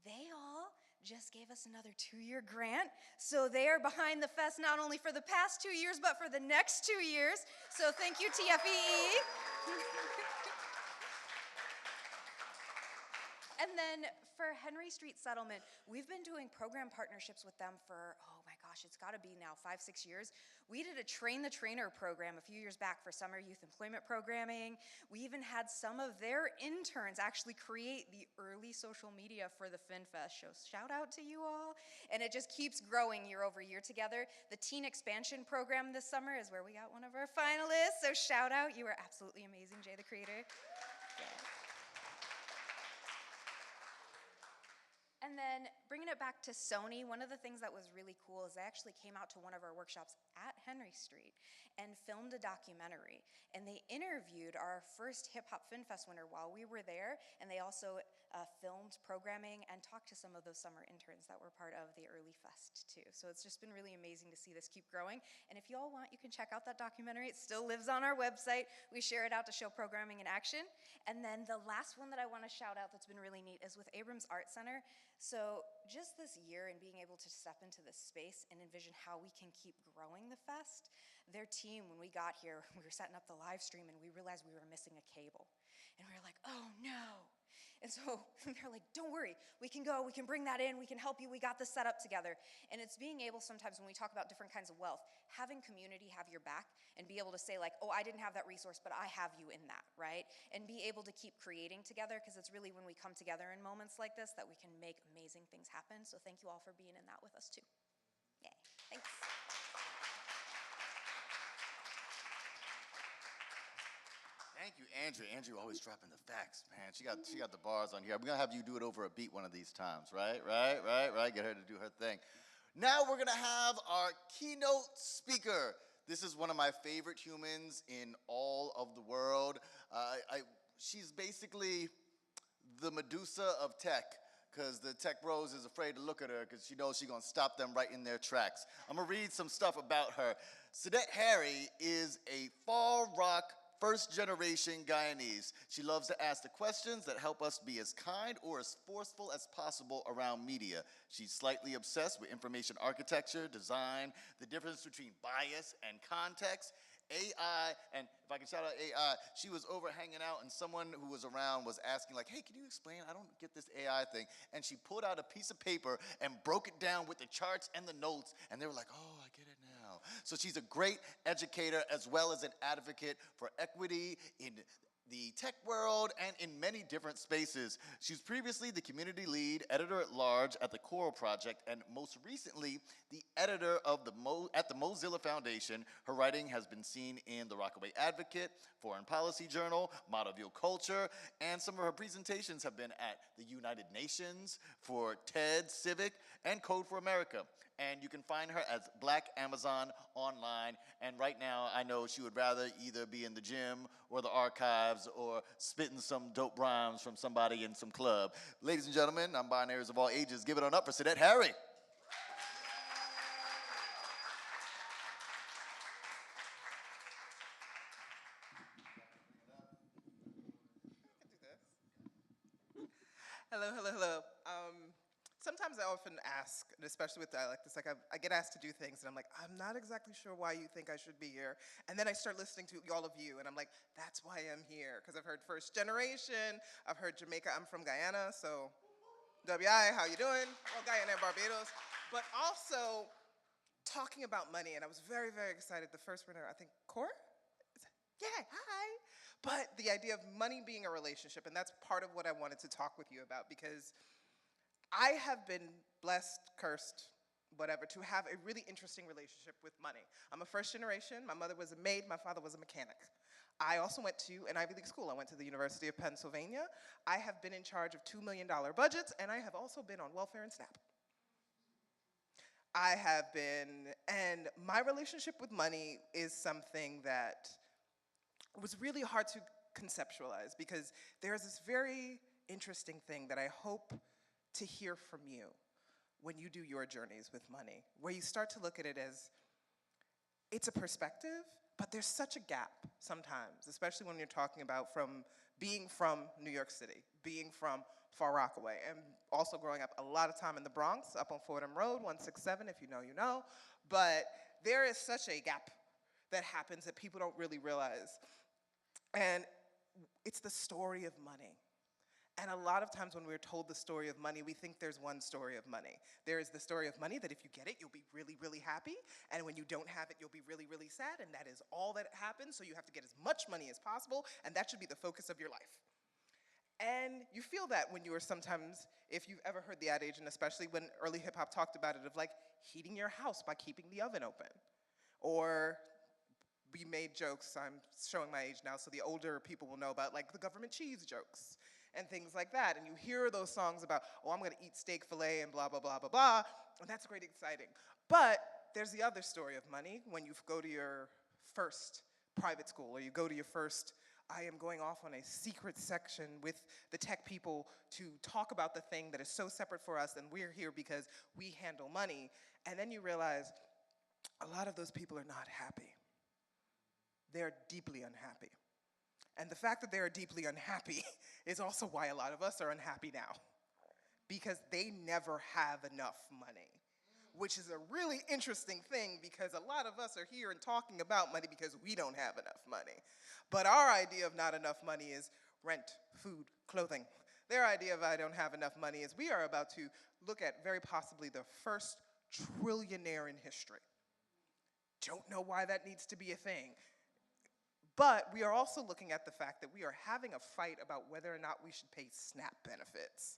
They all just gave us another 2-year grant. So they are behind the fest not only for the past 2 years, but for the next 2 years. So thank you, TFEE. And then for Henry Street Settlement, we've been doing program partnerships with them for, oh my gosh, it's gotta be now 5-6 years. We did a Train the Trainer program a few years back for summer youth employment programming. We even had some of their interns actually create the early social media for the FinFest show. Shout out to you all. And it just keeps growing year over year together. The Teen Expansion program this summer is where we got one of our finalists. So shout out, you were absolutely amazing, Jay the Creator. Yeah. And then bringing it back to Sony, one of the things that was really cool is they actually came out to one of our workshops at Henry Street and filmed a documentary. And they interviewed our first Hip Hop FinFest winner while we were there, and they also filmed programming and talked to some of those summer interns that were part of the early fest too. So it's just been really amazing to see this keep growing. And if you all want, you can check out that documentary. It still lives on our website. We share it out to show programming in action. And then the last one that I want to shout out that's been really neat is with Abrams Art Center. So just this year and being able to step into this space and envision how we can keep growing the fest, their team, when we got here, we were setting up the live stream and we realized we were missing a cable. And we were like, oh no. And so they're like, don't worry, we can go, we can bring that in, we can help you, we got this set up together. And it's being able sometimes when we talk about different kinds of wealth, having community have your back and be able to say like, oh, I didn't have that resource, but I have you in that, right? And be able to keep creating together, because it's really when we come together in moments like this that we can make amazing things happen. So thank you all for being in that with us too. Yay, thanks. Thank you, Andrew. Andrew always dropping the facts, man. She got the bars on here. I'm gonna have you do it over a beat one of these times, right? Get her to do her thing. Now we're gonna have our keynote speaker. This is one of my favorite humans in all of the world. She's basically the Medusa of tech, because the tech bros is afraid to look at her because she knows she's gonna stop them right in their tracks. I'm gonna read some stuff about her. Sadette Harry is a fall rock first-generation Guyanese. She loves to ask the questions that help us be as kind or as forceful as possible around media. She's slightly obsessed with information architecture, design, the difference between bias and context, AI, and if I can shout out AI, she was over hanging out and someone who was around was asking like, hey, can you explain? I don't get this AI thing. And she pulled out a piece of paper and broke it down with the charts and the notes, and they were like, oh, I get it now. So she's a great educator as well as an advocate for equity in the tech world and in many different spaces. She was previously the community lead editor at large at the Coral Project, and most recently the editor of at the Mozilla Foundation. Her writing has been seen in the Rockaway Advocate, Foreign Policy Journal, Model Culture, and some of her presentations have been at the United Nations, for TED, Civic, and Code for America. And you can find her as Black Amazon online. And right now, I know she would rather either be in the gym or the archives or spitting some dope rhymes from somebody in some club. Ladies and gentlemen, non-binaries of all ages, give it on up for Sadette Harry. Hello. Sometimes I often ask, and especially with dialectics, like I get asked to do things, and I'm like, I'm not exactly sure why you think I should be here. And then I start listening to all of you, and I'm like, that's why I'm here. Because I've heard first generation, I've heard Jamaica, I'm from Guyana, so WI, how you doing? Well, Guyana and Barbados. But also talking about money, and I was very, very excited. The first winner, I think, Cor? Yeah, hi. But the idea of money being a relationship, and that's part of what I wanted to talk with you about, because I have been blessed, cursed, whatever, to have a really interesting relationship with money. I'm a first generation. My mother was a maid. My father was a mechanic. I also went to an Ivy League school. I went to the University of Pennsylvania. I have been in charge of $2 million budgets, and I have also been on welfare and SNAP. I have been, and my relationship with money is something that was really hard to conceptualize, because there's this very interesting thing that I hope to hear from you when you do your journeys with money, where you start to look at it as it's a perspective, but there's such a gap sometimes, especially when you're talking about being from New York City, being from Far Rockaway, and also growing up a lot of time in the Bronx, up on Fordham Road, 167, if you know, you know. But there is such a gap that happens that people don't really realize. And it's the story of money. And a lot of times when we're told the story of money, we think there's one story of money. There is the story of money that if you get it, you'll be really, really happy. And when you don't have it, you'll be really, really sad. And that is all that happens. So you have to get as much money as possible. And that should be the focus of your life. And you feel that when you are sometimes, if you've ever heard the adage, and especially when early hip hop talked about it, of like heating your house by keeping the oven open. Or we made jokes, I'm showing my age now, so the older people will know about like the government cheese jokes and things like that. And you hear those songs about, oh, I'm gonna eat steak filet and blah, blah, blah, blah, blah. And that's great, exciting. But there's the other story of money when you go to your first private school, or you go to your first, I am going off on a secret section with the tech people to talk about the thing that is so separate for us, and we're here because we handle money. And then you realize a lot of those people are not happy. They're deeply unhappy. And the fact that they are deeply unhappy is also why a lot of us are unhappy now. Because they never have enough money. Which is a really interesting thing, because a lot of us are here and talking about money because we don't have enough money. But our idea of not enough money is rent, food, clothing. Their idea of I don't have enough money is we are about to look at very possibly the first trillionaire in history. Don't know why that needs to be a thing. But we are also looking at the fact that we are having a fight about whether or not we should pay SNAP benefits.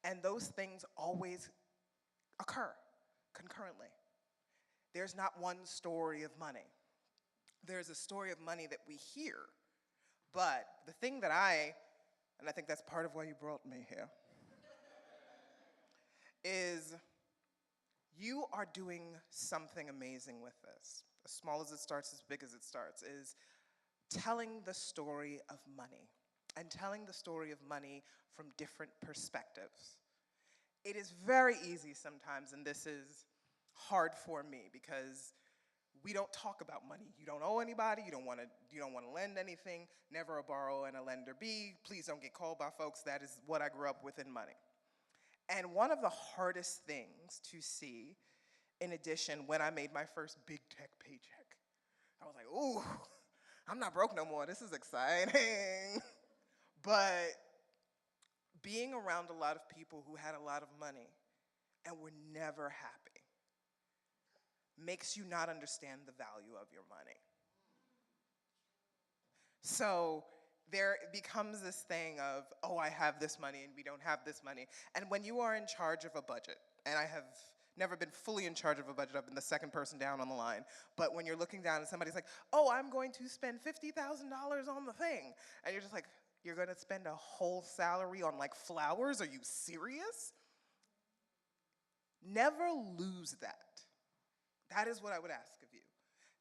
And those things always occur concurrently. There's not one story of money. There's a story of money that we hear. But the thing that and I think that's part of why you brought me here, is you are doing something amazing with this. As small as it starts, as big as it starts, is telling the story of money, and telling the story of money from different perspectives. It is very easy sometimes, and this is hard for me, because we don't talk about money. You don't owe anybody, you don't want to lend anything, never a borrower and a lender be. Please don't get called by folks. That is what I grew up with in money. And one of the hardest things to see, in addition, when I made my first big tech paycheck, I was like, ooh, I'm not broke no more. This is exciting. But being around a lot of people who had a lot of money and were never happy makes you not understand the value of your money. So there becomes this thing of, oh, I have this money and we don't have this money. And when you are in charge of a budget, and I have never been fully in charge of a budget, I've been the second person down on the line, but when you're looking down and somebody's like, oh, I'm going to spend $50,000 on the thing, and you're just like, you're gonna spend a whole salary on like flowers? Are you serious? Never lose that. That is what I would ask of you.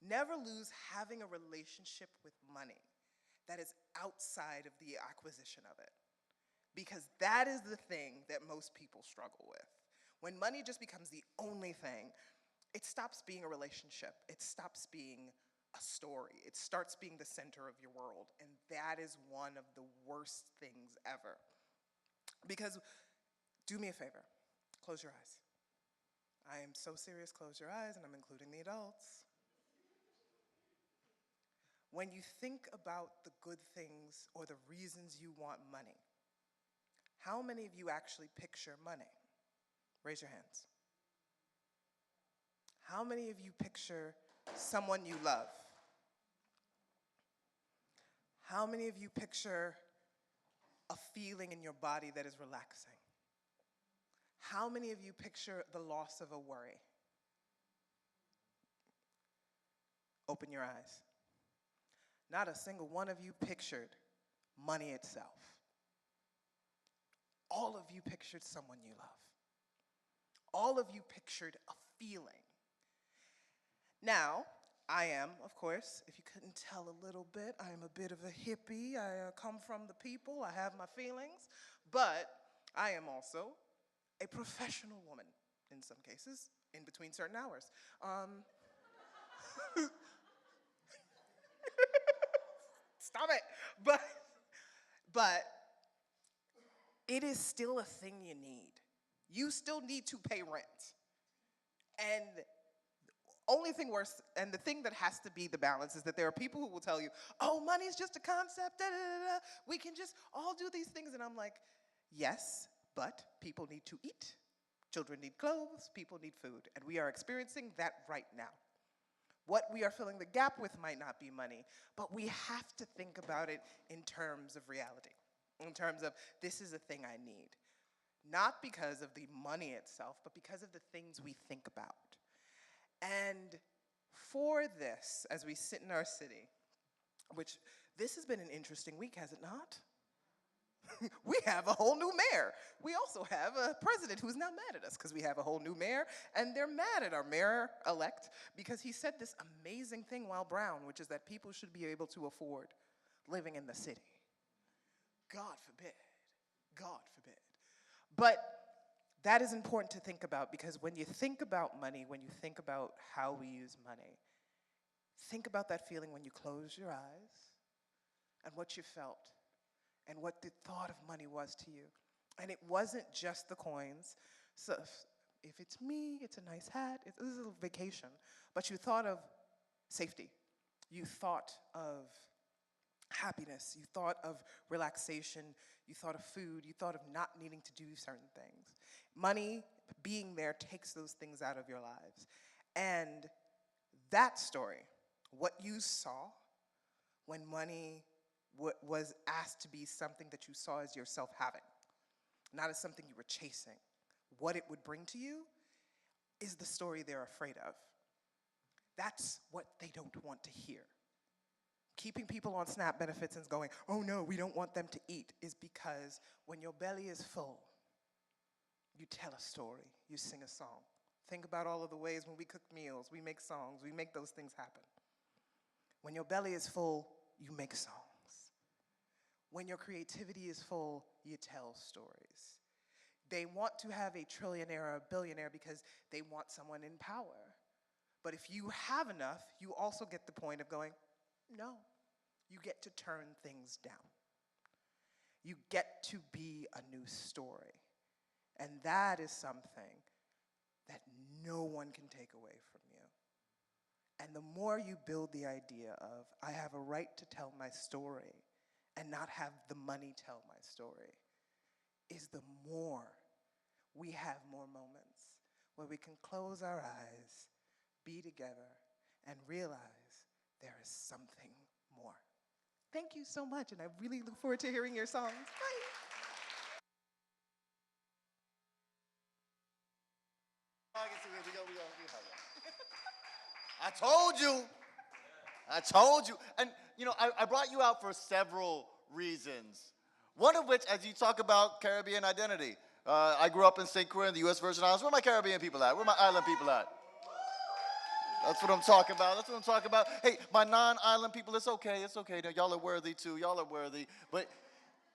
Never lose having a relationship with money that is outside of the acquisition of it. Because that is the thing that most people struggle with. When money just becomes the only thing, it stops being a relationship. It stops being a story. It starts being the center of your world. And that is one of the worst things ever. Because, do me a favor, close your eyes. I am so serious, close your eyes, and I'm including the adults. When you think about the good things or the reasons you want money, how many of you actually picture money? Raise your hands. How many of you picture someone you love? How many of you picture a feeling in your body that is relaxing? How many of you picture the loss of a worry? Open your eyes. Not a single one of you pictured money itself. All of you pictured someone you love. All of you pictured a feeling. Now, I am, of course, if you couldn't tell a little bit, I am a bit of a hippie. I come from the people. I have my feelings. But I am also a professional woman, in some cases, in between certain hours. Stop it. But it is still a thing you need. You still need to pay rent. And only thing worse, and the thing that has to be the balance is that there are people who will tell you, oh, money's just a concept, da, da, da, da. We can just all do these things. And I'm like, yes, but people need to eat. Children need clothes, people need food. And we are experiencing that right now. What we are filling the gap with might not be money, but we have to think about it in terms of reality, in terms of this is a thing I need. Not because of the money itself, but because of the things we think about. And for this, as we sit in our city, which this has been an interesting week, has it not? We have a whole new mayor. We also have a president who's now mad at us because we have a whole new mayor, and they're mad at our mayor-elect because he said this amazing thing while Brown, which is that people should be able to afford living in the city. God forbid. God forbid. But that is important to think about because when you think about money, when you think about how we use money, think about that feeling when you closed your eyes and what you felt and what the thought of money was to you. And it wasn't just the coins. So if it's me, it's a nice hat, this is a vacation. But you thought of safety. You thought of happiness. You thought of relaxation. You thought of food. You thought of not needing to do certain things. Money, being there, takes those things out of your lives. And that story, what you saw when money was asked to be something that you saw as yourself having, not as something you were chasing, what it would bring to you, is the story they're afraid of. That's what they don't want to hear. Keeping people on SNAP benefits and going, oh no, we don't want them to eat, is because when your belly is full, you tell a story, you sing a song. Think about all of the ways when we cook meals, we make songs, we make those things happen. When your belly is full, you make songs. When your creativity is full, you tell stories. They want to have a trillionaire or a billionaire because they want someone in power. But if you have enough, you also get the point of going, no, you get to turn things down. You get to be a new story. And that is something that no one can take away from you. And the more you build the idea of, I have a right to tell my story and not have the money tell my story, is the more we have more moments where we can close our eyes, be together, and realize there is something more. Thank you so much, and I really look forward to hearing your songs. Bye. I told you. I told you. And, you know, I brought you out for several reasons. One of which, as you talk about Caribbean identity, I grew up in St. Croix in the U.S. Virgin Islands. Where are my Caribbean people at? Where are my island people at? That's what I'm talking about. That's what I'm talking about. Hey, my non-island people, it's okay. It's okay. Y'all are worthy, too. Y'all are worthy. But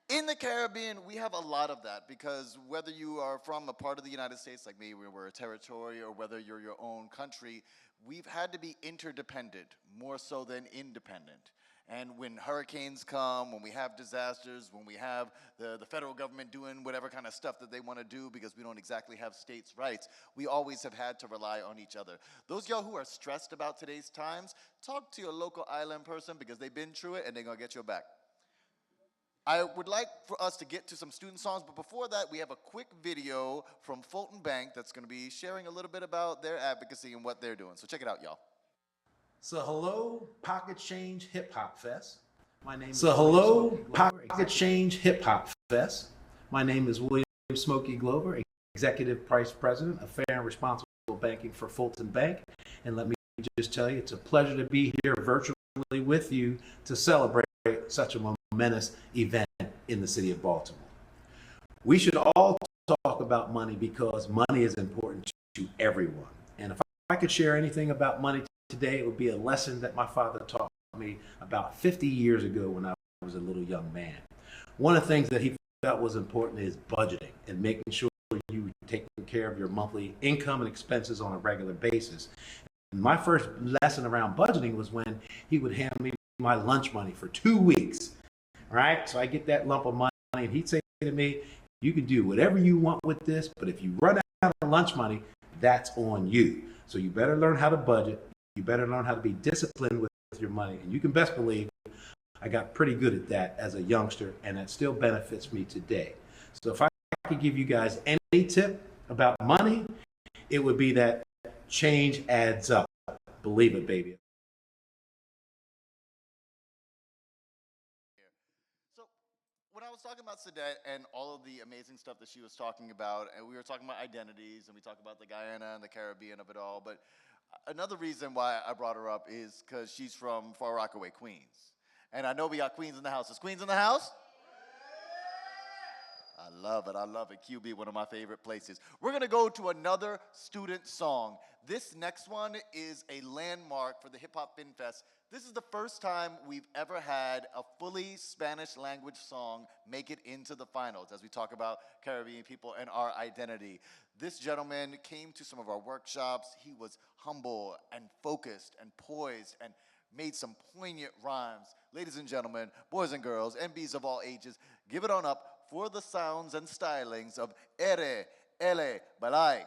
in the Caribbean, we have a lot of that because whether you are from a part of the United States like me, where we're a territory, or whether you're your own country, we've had to be interdependent more so than independent. And when hurricanes come, when we have disasters, when we have the federal government doing whatever kind of stuff that they want to do because we don't exactly have states' rights, we always have had to rely on each other. Those of y'all who are stressed about today's times, talk to your local island person because they've been through it and they're going to get your back. I would like for us to get to some student songs, but before that, we have a quick video from Fulton Bank that's going to be sharing a little bit about their advocacy and what they're doing. So check it out, y'all. So hello, Pocket Change Hip Hop Fest. My name is William Smokey Glover, Executive Vice President of Fair and Responsible Banking for Fulton Bank. And let me just tell you, it's a pleasure to be here virtually with you to celebrate such a momentous event in the city of Baltimore. We should all talk about money because money is important to everyone. And if I could share anything about money today, it would be a lesson that my father taught me about 50 years ago when I was a little young man. One of the things that he felt was important is budgeting and making sure you were taking care of your monthly income and expenses on a regular basis. my first lesson around budgeting was when he would hand me my lunch money for 2 weeks, right? So I get that lump of money, and he'd say to me, you can do whatever you want with this, but if you run out of lunch money, that's on you. So you better learn how to budget. You better learn how to be disciplined with your money. And you can best believe I got pretty good at that as a youngster, and it still benefits me today. So if I could give you guys any tip about money, it would be that change adds up. Believe it, baby. So when I was talking about Sadette and all of the amazing stuff that she was talking about, and we were talking about identities, and we talked about the Guyana and the Caribbean of it all, but another reason why I brought her up is because she's from Far Rockaway, Queens. And I know we got Queens in the house. Is Queens in the house? I love it. I love it. QB, one of my favorite places. We're going to go to another student song. This next one is a landmark for the Hip Hop FinFest. This is the first time we've ever had a fully Spanish language song make it into the finals as we talk about Caribbean people and our identity. This gentleman came to some of our workshops. He was humble and focused and poised and made some poignant rhymes. Ladies and gentlemen, boys and girls, MBs of all ages, give it on up for the sounds and stylings of Ere Ele Balai.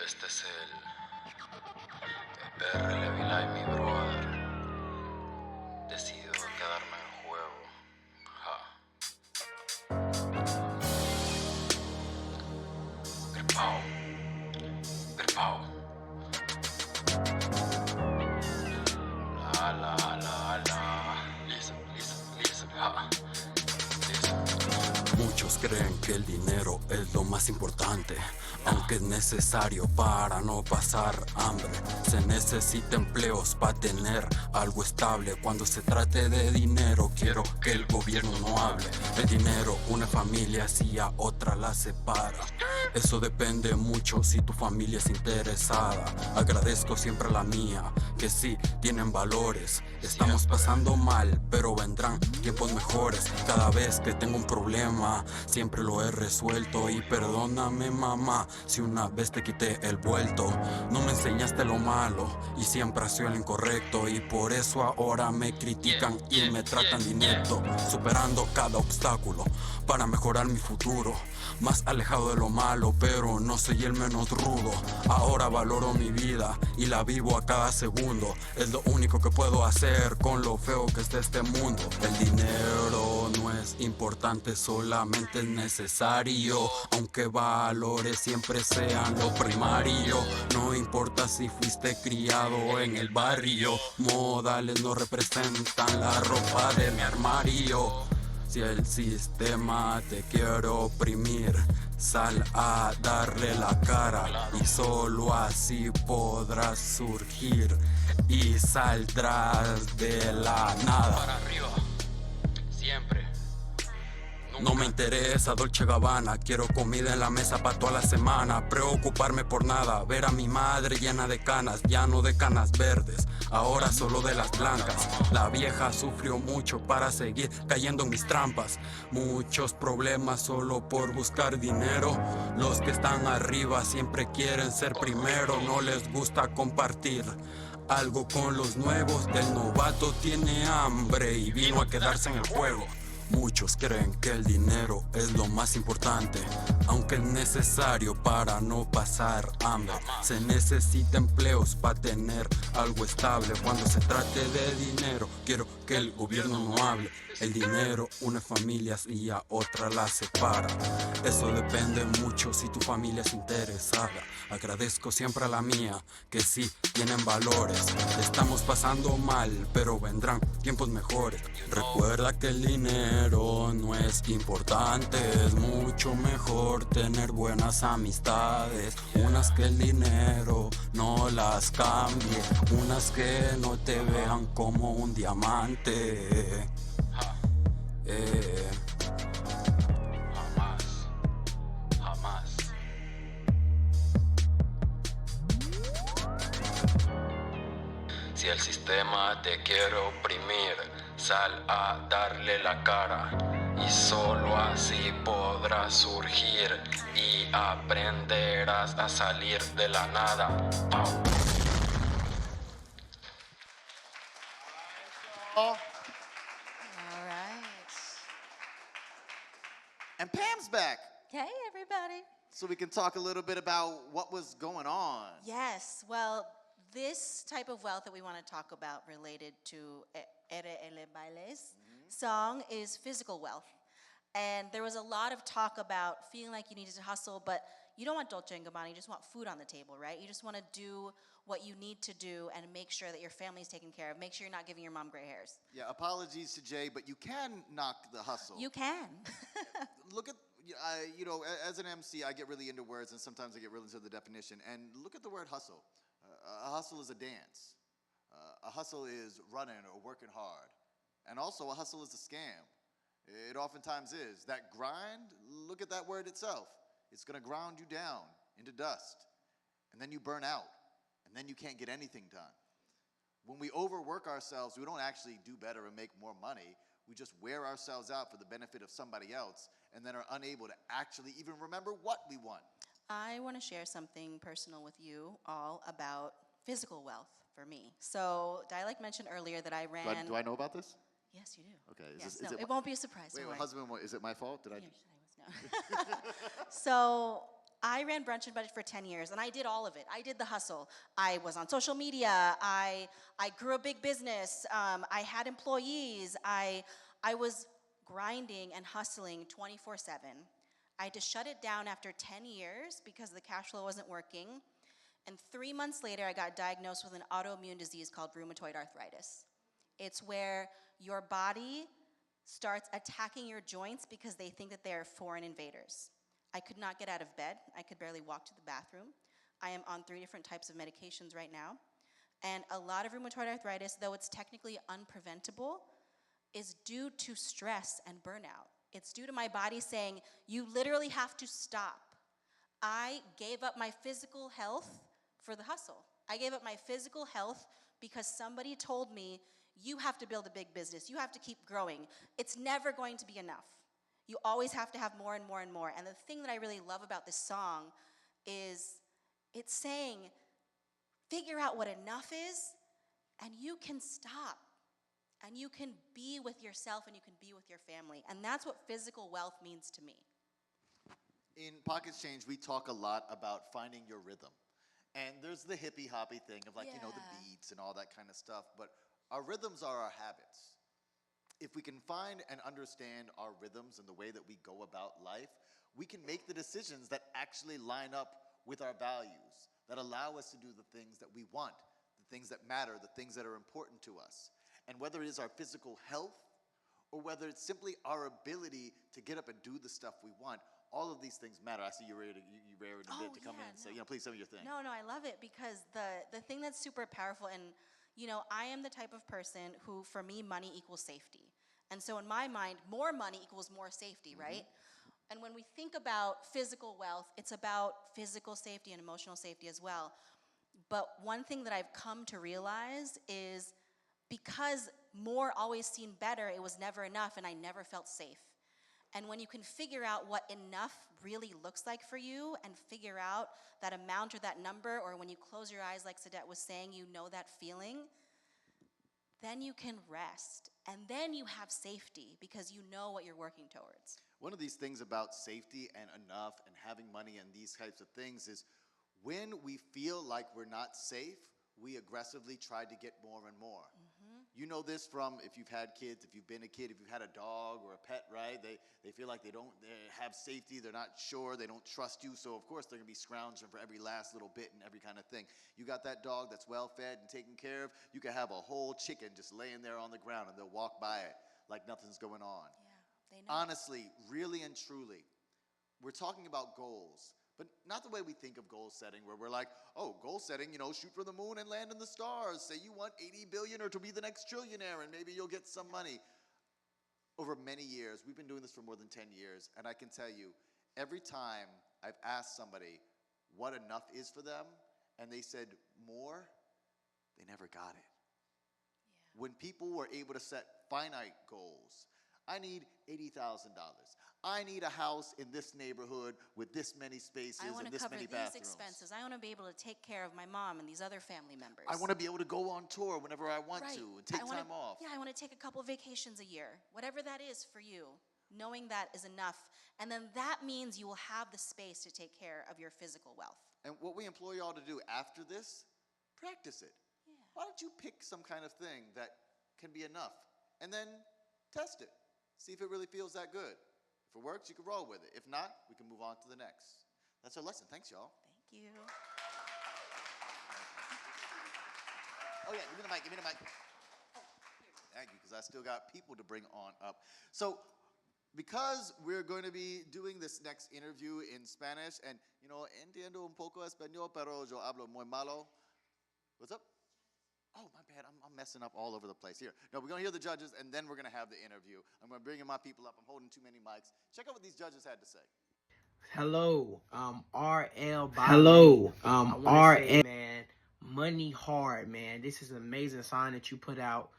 Este es el RL Vilay, mi brother. Decido quedarme en el juego. Gripao. Gripao. La la la la. Listen, listen, listen. Listen. Muchos creen que el dinero es lo más importante, aunque es necesario para no pasar hambre. Se necesita empleos para tener algo estable. Cuando se trate de dinero, quiero que el gobierno no hable. El dinero une familias y a otra la separa. Eso depende mucho si tu familia es interesada. Agradezco siempre a la mía, que sí, tienen valores. Estamos pasando mal, pero vendrán tiempos mejores. Cada vez que tengo un problema, siempre lo he resuelto. Y perdóname, mamá, si una vez te quité el vuelto. No me enseñaste lo malo y siempre has sido el incorrecto. Y por eso ahora me critican y me tratan de inepto. Superando cada obstáculo para mejorar mi futuro. Más alejado de lo malo, pero no soy el menos rudo. Ahora valoro mi vida y la vivo a cada segundo. Es lo único que puedo hacer con lo feo que está este mundo. El dinero no es importante, solamente es necesario. Aunque valores siempre sean lo primario. No importa si fuiste criado en el barrio. Modales no representan la ropa de mi armario. Si el sistema te quiere oprimir, sal a darle la cara y solo así podrás surgir y saldrás de la nada. Para arriba, siempre. No me interesa Dolce Gabbana, quiero comida en la mesa para toda la semana. Preocuparme por nada, ver a mi madre llena de canas, ya no de canas verdes, ahora solo de las blancas. La vieja sufrió mucho para seguir cayendo en mis trampas. Muchos problemas solo por buscar dinero. Los que están arriba siempre quieren ser primero, no les gusta compartir algo con los nuevos. Del novato tiene hambre y vino a quedarse en el juego. Muchos creen que el dinero es lo más importante, aunque es necesario para no pasar hambre. Se necesita empleos para tener algo estable. Cuando se trate de dinero, quiero que el gobierno no hable. El dinero une familias y a otra las separa. Eso depende mucho si tu familia es interesada. Agradezco siempre a la mía, que sí, tienen valores. Estamos pasando mal, pero vendrán tiempos mejores. Recuerda que el dinero no es importante. Es mucho mejor tener buenas amistades. Unas que el dinero no las cambie. Unas que no te vean como un diamante. Jamás, jamás. Si el sistema te quiere oprimir, sal a darle la cara y solo así podrás surgir y aprenderás a salir de la nada. All right. And Pam's back, Hey, everybody. so we can talk a little bit about what was going on. Yes, well, this type of wealth that we want to talk about related to RL Bailes song is physical wealth. And there was a lot of talk about feeling like you needed to hustle, but you don't want Dolce & Gabbana, you just want food on the table, right? You just want to do what you need to do and make sure that your family's taken care of. Make sure you're not giving your mom gray hairs. Yeah, apologies to Jay, but you can knock the hustle. You can. Look at, you know, as an MC, I get really into words, and sometimes I get really into the definition. And look at the word hustle. A hustle is a dance. A hustle is running or working hard. And also, a hustle is a scam. It oftentimes is. That grind, look at that word itself. It's going to ground you down into dust. And then you burn out. And then you can't get anything done. When we overwork ourselves, we don't actually do better and make more money. We just wear ourselves out for the benefit of somebody else and then are unable to actually even remember what we want. I want to share something personal with you all about physical wealth for me. So, Dialect mentioned earlier that I ran... Do I know about this? Yes, you do. Okay. Yes, it won't be a surprise. Wait, husband, is it my fault? Did I? No. So I ran Brunch and Budget for 10 years, and I did all of it. I did the hustle. I was on social media. I grew a big business. I had employees. I was grinding and hustling 24/7. I had to shut it down after 10 years because the cash flow wasn't working. And 3 months later, I got diagnosed with an autoimmune disease called rheumatoid arthritis. It's where your body starts attacking your joints because they think that they are foreign invaders. I could not get out of bed. I could barely walk to the bathroom. I am on 3 different types of medications right now. And a lot of rheumatoid arthritis, though it's technically unpreventable, is due to stress and burnout. It's due to my body saying, you literally have to stop. I gave up my physical health for the hustle. I gave up my physical health because somebody told me, you have to build a big business. You have to keep growing. It's never going to be enough. You always have to have more and more and more. And the thing that I really love about this song is it's saying, figure out what enough is, and you can stop. And you can be with yourself, and you can be with your family. And that's what physical wealth means to me. In Pockets Change, we talk a lot about finding your rhythm. And there's the hippie-hoppy thing of you know, the beats and all that kind of stuff. But our rhythms are our habits. If we can find and understand our rhythms and the way that we go about life, we can make the decisions that actually line up with our values, that allow us to do the things that we want, the things that matter, the things that are important to us. And whether it is our physical health or whether it's simply our ability to get up and do the stuff we want, all of these things matter. I see you're ready to come in and say, please tell me your thing. No, I love it because the thing that's super powerful, and you know, I am the type of person who, for me, money equals safety. And so in my mind, more money equals more safety, right? And when we think about physical wealth, it's about physical safety and emotional safety as well. But one thing that I've come to realize is because more always seemed better, it was never enough, and I never felt safe. And when you can figure out what enough really looks like for you and figure out that amount or that number, or when you close your eyes, like Sadet was saying, you know that feeling, then you can rest. And then you have safety because you know what you're working towards. One of these things about safety and enough and having money and these types of things is when we feel like we're not safe, we aggressively try to get more and more. You know this from if you've had kids, if you've been a kid, if you've had a dog or a pet, right? They feel like they have safety, they're not sure, they don't trust you, so of course they're gonna be scrounging for every last little bit and every kind of thing. You got that dog that's well fed and taken care of, you can have a whole chicken just laying there on the ground and they'll walk by it like nothing's going on. Yeah, they know. Honestly, really and truly, we're talking about goals. But not the way we think of goal setting, where we're like, oh, goal setting, you know, shoot for the moon and land in the stars. Say you want 80 billion or to be the next trillionaire, and maybe you'll get some money. Over many years, we've been doing this for more than 10 years, and I can tell you, every time I've asked somebody what enough is for them, and they said more, they never got it. Yeah. When people were able to set finite goals, I need $80,000. I need a house in this neighborhood with this many spaces I want and to this cover many these bathrooms. expenses. I want to be able to take care of my mom and these other family members. I want to be able to go on tour whenever I want to and take time off. Yeah, I want to take a couple vacations a year. Whatever that is for you, knowing that is enough. And then that means you will have the space to take care of your physical wealth. And what we implore y'all to do after this, practice it. Yeah. Why don't you pick some kind of thing that can be enough and then test it. See if it really feels that good. If it works, you can roll with it. If not, we can move on to the next. That's our lesson. Thanks, y'all. Thank you. Oh, yeah, give me the mic, give me the mic. Thank you, because I still got people to bring on up. So, because we're going to be doing this next interview in Spanish, and, entiendo un poco español, pero yo hablo muy malo. What's up? Oh, my bad. I'm messing up all over the place here. No, we're going to hear the judges, and then we're going to have the interview. I'm going to bring in my people up. I'm holding too many mics. Check out what these judges had to say. Hello, RL. Hello, RL. Man, money hard, man. This is an amazing sign that you put out.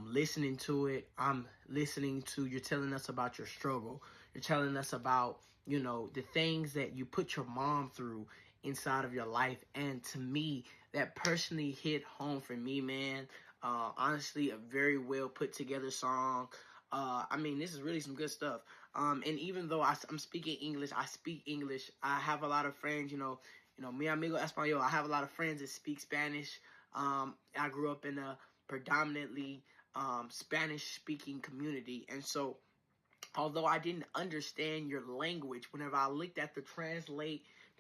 Listening to it, I'm listening to. You're telling us about your struggle. You're telling us about the things that you put your mom through inside of your life, and to me, that personally hit home for me, man. Honestly, a very well put together song. This is really some good stuff. And even though I'm speaking English, I speak English. I have a lot of friends, mi amigo español. I have a lot of friends that speak Spanish. I grew up in a predominantly Spanish-speaking community, and so although I didn't understand your language, whenever I looked at the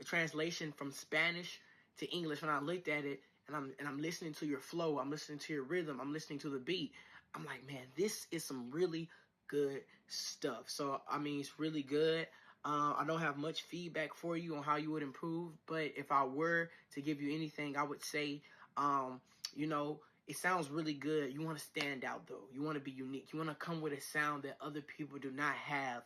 translation from Spanish to English, when I looked at it and I'm listening to your flow, I'm listening to your rhythm, I'm listening to the beat, I'm like, man, this is some really good stuff. So it's really good. I don't have much feedback for you on how you would improve, but if I were to give you anything, I would say, it sounds really good. You want to stand out, though. You want to be unique. You want to come with a sound that other people do not have.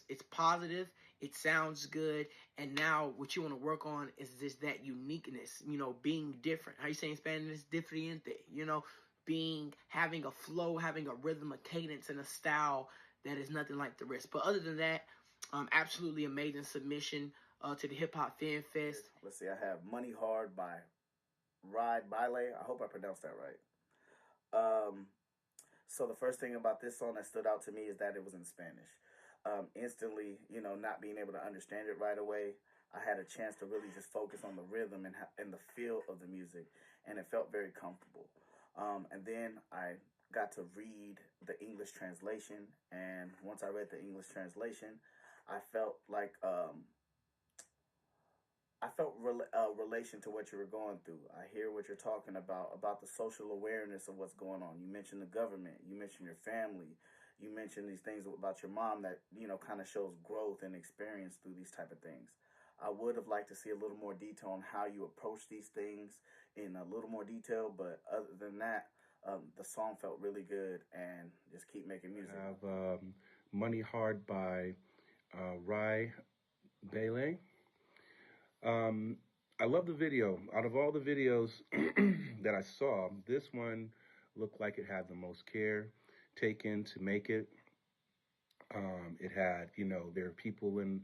It's positive. It sounds good. And now what you want to work on is just that uniqueness, being different. How you say in Spanish? Diferente. Having a flow, having a rhythm, a cadence, and a style that is nothing like the rest. But other than that, absolutely amazing submission to the Hip Hop Fan Fest. Let's see, I have Money Hard by Ride Baile. I hope I pronounced that right. So the first thing about this song that stood out to me is that it was in Spanish. Instantly, not being able to understand it right away, I had a chance to really just focus on the rhythm and the feel of the music, and it felt very comfortable. And then I got to read the English translation, and once I read the English translation, I felt like relation to what you were going through. I hear what you're talking about the social awareness of what's going on. You mentioned the government, you mentioned your family, you mentioned these things about your mom that, kind of shows growth and experience through these type of things. I would have liked to see a little more detail on how you approach these things in a little more detail, but other than that, the song felt really good, and just keep making music. I have Money Hard by Rai Bailey. I love the video. Out of all the videos that I saw, this one looked like it had the most care taken to make it. It had, there are people in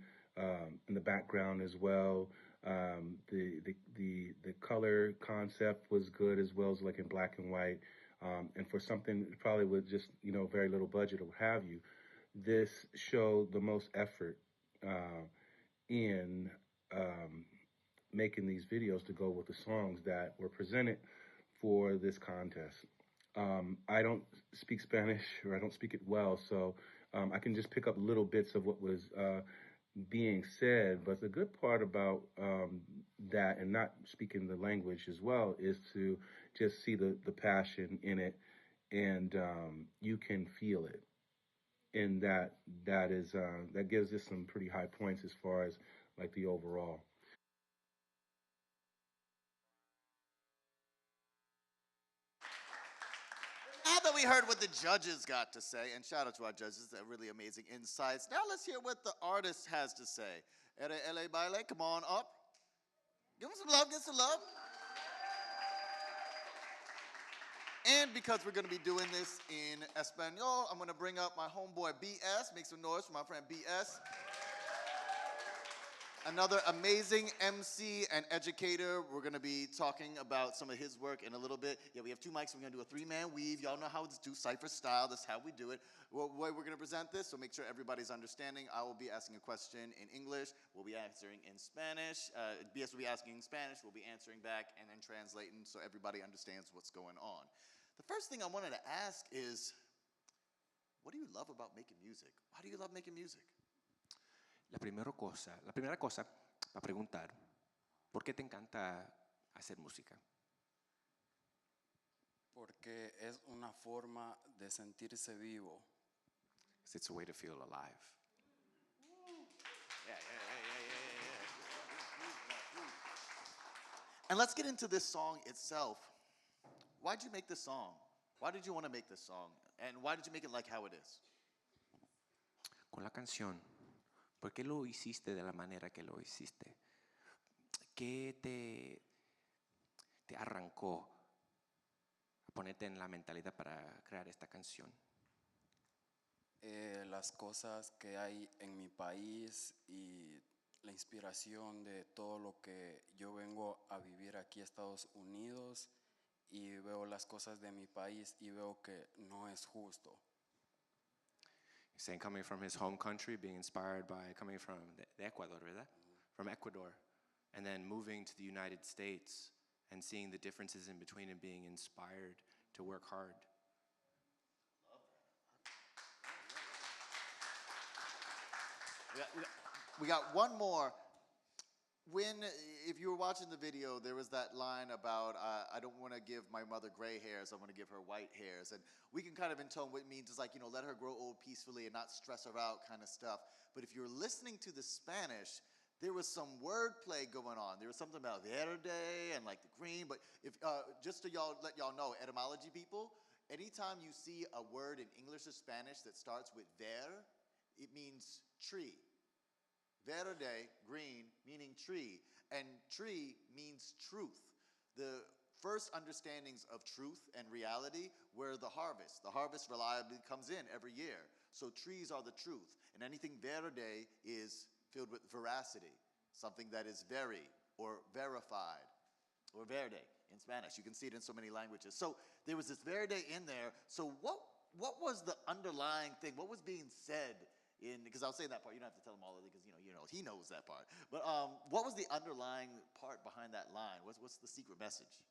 the background as well. The color concept was good as well as like in black and white. And for something probably with just, very little budget or what have you, this showed the most effort in making these videos to go with the songs that were presented for this contest. I don't speak Spanish, or I don't speak it well, so I can just pick up little bits of what was being said. But the good part about that, and not speaking the language as well, is to just see the passion in it, and you can feel it. And that gives us some pretty high points as far as like the overall. Now that we heard what the judges got to say, and shout out to our judges, they're really amazing insights. Now let's hear what the artist has to say. LA Baile, come on up. Give him some love, get some love. And because we're going to be doing this in Espanol, I'm going to bring up my homeboy BS. Make some noise for my friend BS. Another amazing MC and educator. We're going to be talking about some of his work in a little bit. Yeah, we have two mics. We're going to do a three-man weave. Y'all know how to do Cypher style. That's how we do it. Well, we're going to present this, so make sure everybody's understanding. I will be asking a question in English. We'll be answering in Spanish. BS will be asking in Spanish. We'll be answering back and then translating so everybody understands what's going on. The first thing I wanted to ask is, what do you love about making music? Why do you love making music? La primera cosa para preguntar, ¿por qué te encanta hacer música? Porque es una forma de sentirse vivo. It's a way to feel alive. And let's get into this song itself. Why'd you make this song? Why did you want to make this song? And why did you make it like how it is? Con la canción, ¿por qué lo hiciste de la manera que lo hiciste? ¿Qué te arrancó a ponerte en la mentalidad para crear esta canción? Las cosas que hay en mi país y la inspiración de todo lo que yo vengo a vivir aquí a Estados Unidos y veo las cosas de mi país y veo que no es justo. He's saying coming from his home country, being inspired by coming from the Ecuador, ¿verdad? From Ecuador, and then moving to the United States and seeing the differences in between and being inspired to work hard. We got one more. If you were watching the video, there was that line about, I don't want to give my mother gray hairs, I want to give her white hairs. And we can kind of intone what it means is like, let her grow old peacefully and not stress her out kind of stuff. But if you're listening to the Spanish, there was some wordplay going on. There was something about verde and like the green. But if just to let y'all know, etymology people, anytime you see a word in English or Spanish that starts with ver, it means tree. Verde, green, meaning tree. And tree means truth. The first understandings of truth and reality were the harvest. The harvest reliably comes in every year. So trees are the truth. And anything verde is filled with veracity, something that is very or verified, or verde in Spanish. You can see it in so many languages. So there was this verde in there. So what was the underlying thing? What was being said? Because I was saying that part, you don't have to tell him all of it because he knows that part. But what was the underlying part behind that line? What's the secret message?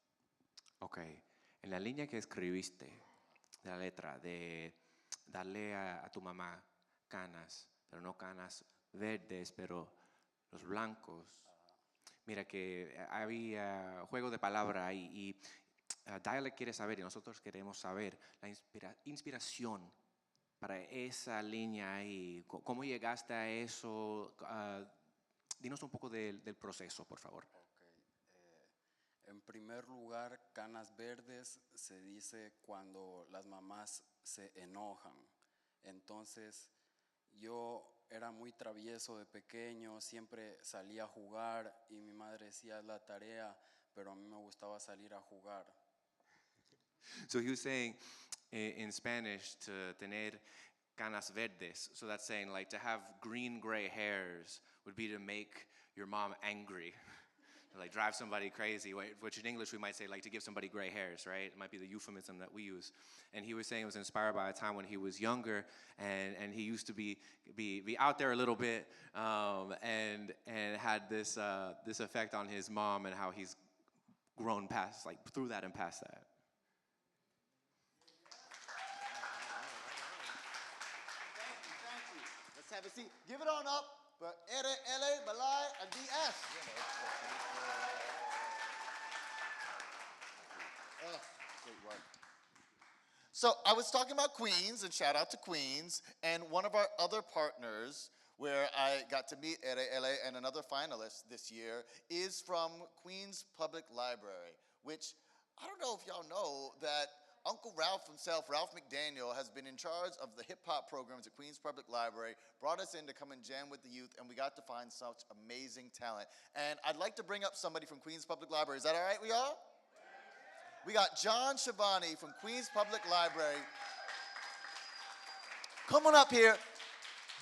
Okay, en la línea que escribiste de la letra de darle a tu mamá canas, pero no canas verdes, pero los blancos. Mira que había juego de palabra ahí y Dialect quiere saber y nosotros queremos saber la inspiración para esa línea ahí. ¿Cómo llegaste a eso? Dinos un poco del proceso, por favor. En primer lugar, canas verdes se dice cuando las mamás se enojan. Entonces, yo era muy travieso de pequeño, siempre salía a jugar y mi madre decía la tarea, pero a mí me gustaba salir a jugar. So he was saying in Spanish to tener canas verdes. So that's saying like to have green gray hairs would be to make your mom angry. To like drive somebody crazy, which in English we might say like to give somebody gray hairs, right? It might be the euphemism that we use. And he was saying it was inspired by a time when he was younger and he used to be out there a little bit and had this effect on his mom and how he's grown past, like through that and past that. Let's have a seat. Give it on up for L.A., Malai, and DS. Great work. So I was talking about Queens, and shout out to Queens, and one of our other partners where I got to meet L.A. and another finalist this year is from Queens Public Library, which I don't know if y'all know that Uncle Ralph himself, Ralph McDaniel, has been in charge of the hip-hop programs at Queens Public Library, brought us in to come and jam with the youth, and we got to find such amazing talent. And I'd like to bring up somebody from Queens Public Library. Is that all right with y'all? We got John Schiavone from Queens Public Library. Come on up here.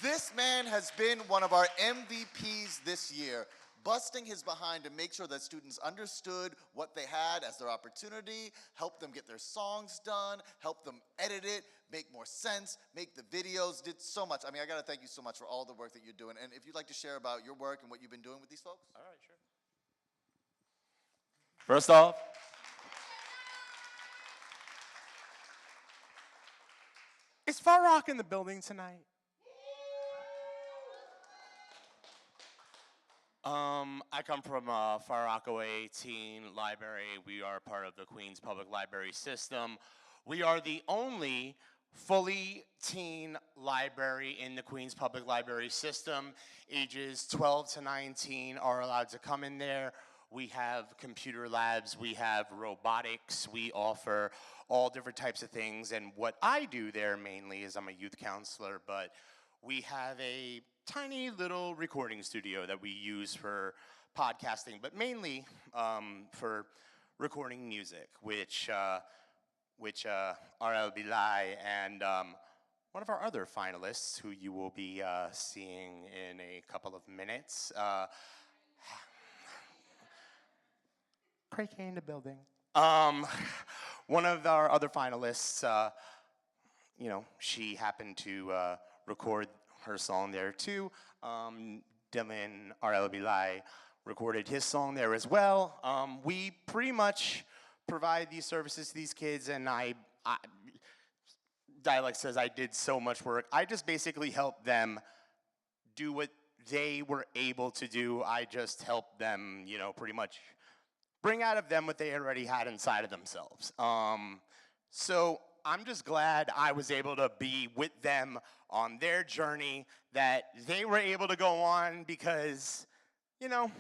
This man has been one of our MVPs this year, busting his behind to make sure that students understood what they had as their opportunity, help them get their songs done, help them edit it, make more sense, make the videos, did so much. I mean, I gotta thank you so much for all the work that you're doing. And if you'd like to share about your work and what you've been doing with these folks. All right, sure. First off, is Far Rock in the building tonight? I come from Far Rockaway Teen Library. We are part of the Queens Public Library system. We are the only fully teen library in the Queens Public Library system. Ages 12 to 19 are allowed to come in there. We have computer labs, we have robotics, we offer all different types of things. And what I do there mainly is I'm a youth counselor, but we have a tiny little recording studio that we use for podcasting, but mainly for recording music, which RL Bilai and one of our other finalists, who you will be seeing in a couple of minutes. Cray in the building. One of our other finalists, you know, she happened to record her song there too. Dylan RL Bilai recorded his song there as well. We pretty much provide these services to these kids, and Dialect says I did so much work. I just basically helped them do what they were able to do. I just helped them, you know, pretty much bring out of them what they already had inside of themselves. So I'm just glad I was able to be with them on their journey that they were able to go on because, you know,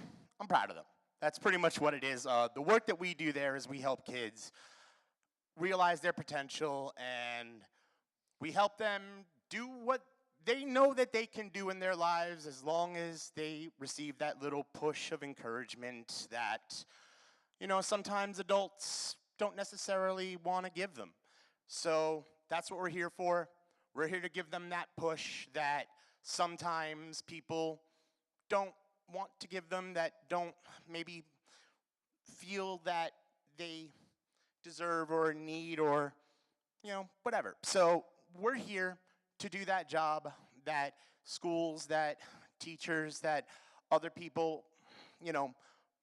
I'm proud of them. That's pretty much what it is. The work that we do there is we help kids realize their potential, and we help them do what they know that they can do in their lives as long as they receive that little push of encouragement that, you know, sometimes adults don't necessarily want to give them. So that's what we're here for. We're here to give them that push that sometimes people don't want to give them, that don't maybe feel that they deserve or need, or, you know, whatever. So we're here to do that job that schools, that teachers, that other people, you know,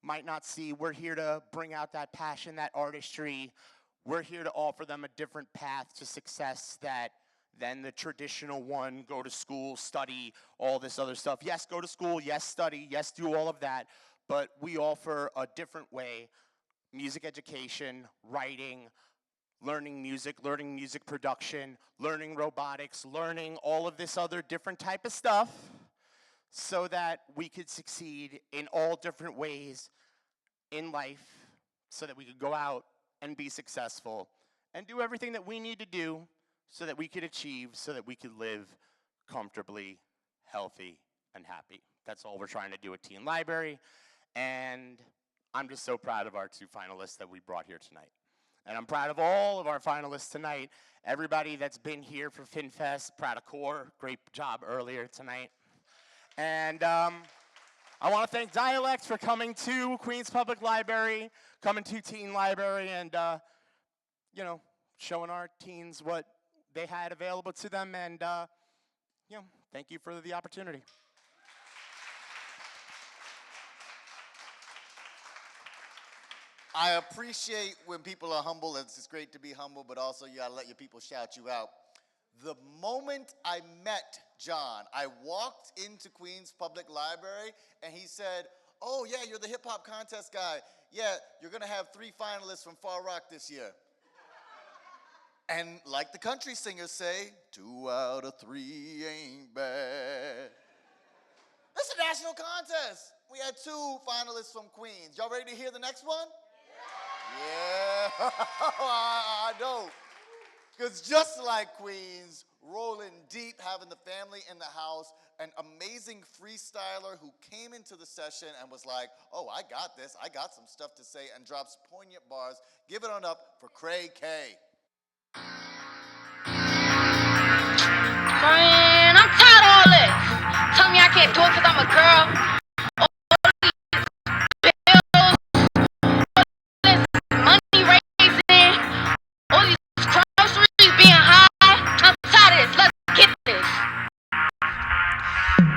might not see. We're here to bring out that passion, that artistry. We're here to offer them a different path to success than the traditional one: go to school, study, all this other stuff. Yes, go to school, yes, study, yes, do all of that, but we offer a different way: music education, writing, learning music production, learning robotics, learning all of this other different type of stuff, so that we could succeed in all different ways in life, so that we could go out and be successful and do everything that we need to do so that we could achieve, so that we could live comfortably, healthy, and happy. That's all we're trying to do at Teen Library, and I'm just so proud of our two finalists that we brought here tonight. And I'm proud of all of our finalists tonight. Everybody that's been here for FinFest, proud of Core, great job earlier tonight. And I want to thank Dialect for coming to Queens Public Library, coming to Teen Library, and you know, showing our teens what they had available to them. And you know, thank you for the opportunity. I appreciate when people are humble. It's great to be humble, but also you gotta let your people shout you out. The moment I met John, I walked into Queens Public Library and he said, "Oh yeah, you're the hip hop contest guy. Yeah, you're gonna have 3 finalists from Far Rock this year." And like the country singers say, 2 out of 3 ain't bad. It's a national contest. We had 2 finalists from Queens. Y'all ready to hear the next one? Yeah, I know. Because just like Queens, rolling deep, have having the family in the house, an amazing freestyler who came into the session and was like, oh, I got this, I got some stuff to say, and drops poignant bars. Give it on up for Craig K. Man, I'm tired of all this. Tell me I can't do it because I'm a girl. Money raising, all these groceries being high. I'm tired of this. Let's get this.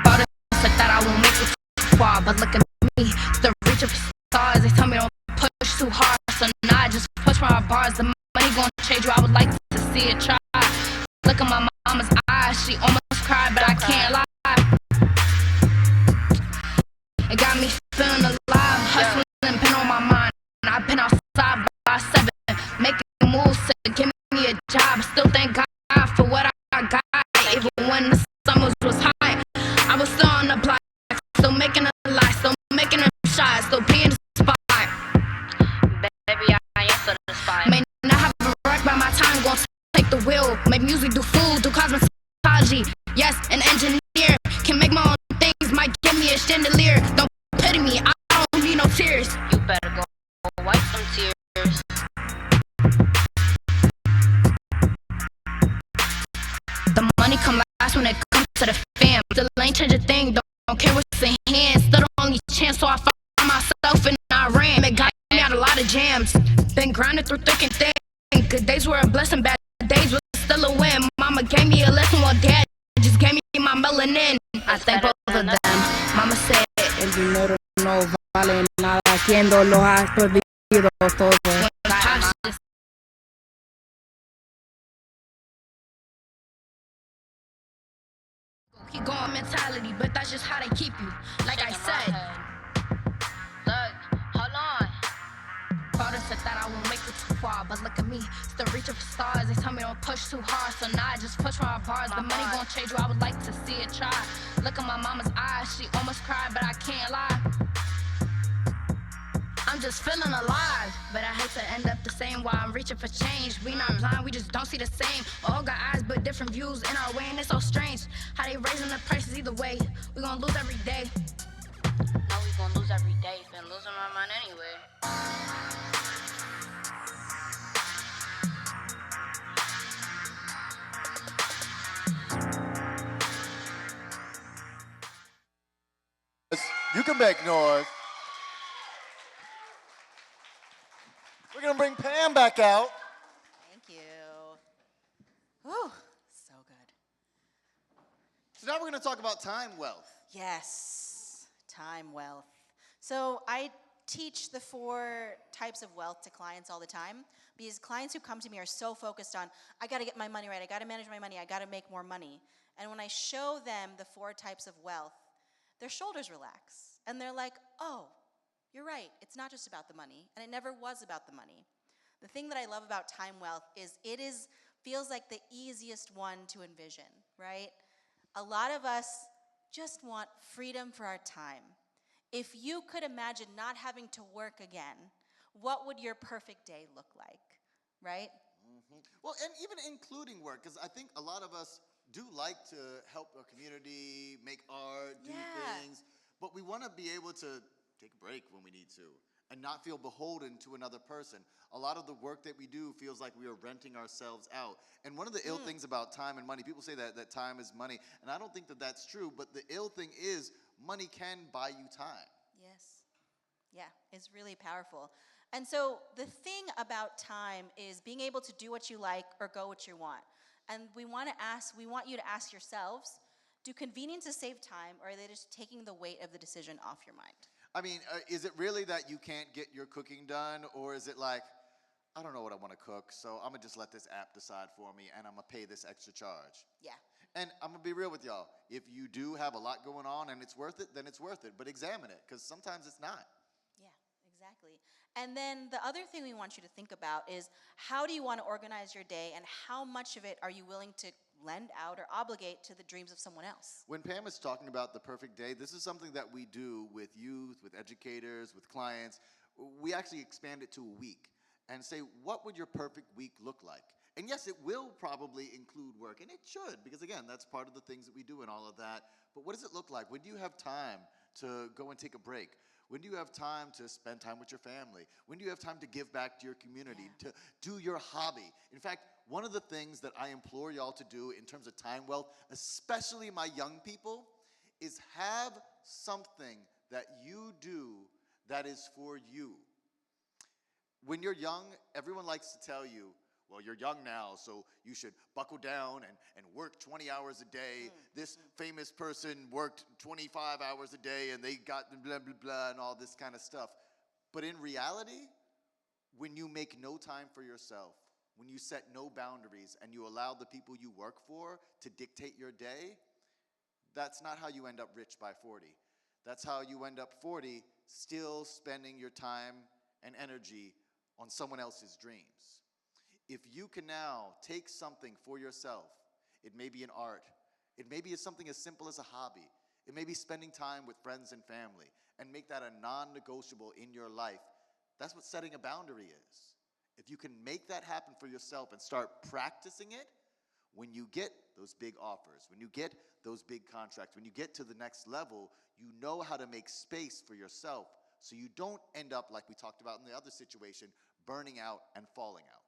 Thought it said that I won't make it too far, but look at me, the reach of stars. They tell me don't push too hard, so now I just push my bars. The money gon' change you. I would like to see it try. Look at my mama's eyes, she almost cried, but I can't lie. It got me feeling alive, hustling and pen on my mind. I've been outside by 7, making moves to give me a job. Still thank God for what I got. Even when the summers was hot, I was still on the block, still making a lie, still making a shot, still being the spot. Baby, I am satisfied. May not have a wreck by my time, gon' take the wheel, make music, do food, do cosmetology. Yes, an engineer can make my own things, might give me a chandelier. Don't pity me, I don't need no tears. You better go wipe some tears. The money come last when it comes to the fam. Still ain't change a thing, don't care what's in hand. Still the only chance, so I found myself and I ran. It got me out a lot of jams. Been grinding through thick and thin. Good days were a blessing, bad days were still a win. Mama gave me a lesson while dad just gave me my melanin. I thank both of them. Mama said, el dinero no vale nada, haciendo lo has perdido todo. Keep going mentality, but that's just how they keep you. Like I said, look, hold on. Thought it said that I won't make it too far, but look at me, still reaching for stars. They tell me don't push too hard, so now I just push my bars. The money gon' change you, I would like to see it try. Look at my mama's eyes, she almost cried, but I can't lie. I'm just feeling alive, but I hate to end up the same while I'm reaching for change. We not blind, we just don't see the same. All got eyes, but different views in our way, and it's so strange how they raising the prices either way. We gon' lose every day. No, we gon' lose every day. Been losing my mind anyway. You can make noise. We're gonna bring Pam back out. Thank you. Whew, so good. So now we're gonna talk about time wealth. Yes, time wealth. So I teach the 4 types of wealth to clients all the time because clients who come to me are so focused on, I gotta get my money right, I gotta manage my money, I gotta make more money. And when I show them the 4 types of wealth, their shoulders relax. And they're like, oh, you're right, it's not just about the money, and it never was about the money. The thing that I love about time wealth is it feels like the easiest one to envision, right? A lot of us just want freedom for our time. If you could imagine not having to work again, what would your perfect day look like, right? Mm-hmm. Well, and even including work, because I think a lot of us do like to help our community, make art, do things, but we want to be able to take a break when we need to and not feel beholden to another person. A lot of the work that we do feels like we are renting ourselves out. And one of the ill things about time and money, people say that time is money, and I don't think that that's true, but the ill thing is money can buy you time. Yes. Yeah, it's really powerful. And so the thing about time is being able to do what you like or go what you want. And we want you to ask yourselves, do conveniences save time, or are they just taking the weight of the decision off your mind? I mean, is it really that you can't get your cooking done, or is it like, I don't know what I want to cook, so I'm going to just let this app decide for me, and I'm going to pay this extra charge? Yeah. And I'm going to be real with y'all. If you do have a lot going on and it's worth it, then it's worth it. But examine it, because sometimes it's not. Yeah, exactly. And then the other thing we want you to think about is, how do you want to organize your day, and how much of it are you willing to lend out or obligate to the dreams of someone else? When Pam is talking about the perfect day, this is something that we do with youth, with educators, with clients. We actually expand it to a week and say, what would your perfect week look like? And yes, it will probably include work, and it should, because again, that's part of the things that we do and all of that. But what does it look like? When do you have time to go and take a break? When do you have time to spend time with your family? When do you have time to give back to your community, to do your hobby? In fact, one of the things that I implore y'all to do in terms of time wealth, especially my young people, is have something that you do that is for you. When you're young, everyone likes to tell you, well, you're young now, so you should buckle down and work 20 hours a day. This famous person worked 25 hours a day and they got blah, blah, blah, and all this kind of stuff. But in reality, when you make no time for yourself, when you set no boundaries and you allow the people you work for to dictate your day, that's not how you end up rich by 40. That's how you end up 40 still spending your time and energy on someone else's dreams. If you can now take something for yourself, it may be an art, it may be something as simple as a hobby, it may be spending time with friends and family, and make that a non-negotiable in your life, that's what setting a boundary is. If you can make that happen for yourself and start practicing it, when you get those big offers, when you get those big contracts, when you get to the next level, you know how to make space for yourself so you don't end up, like we talked about in the other situation, burning out and falling out.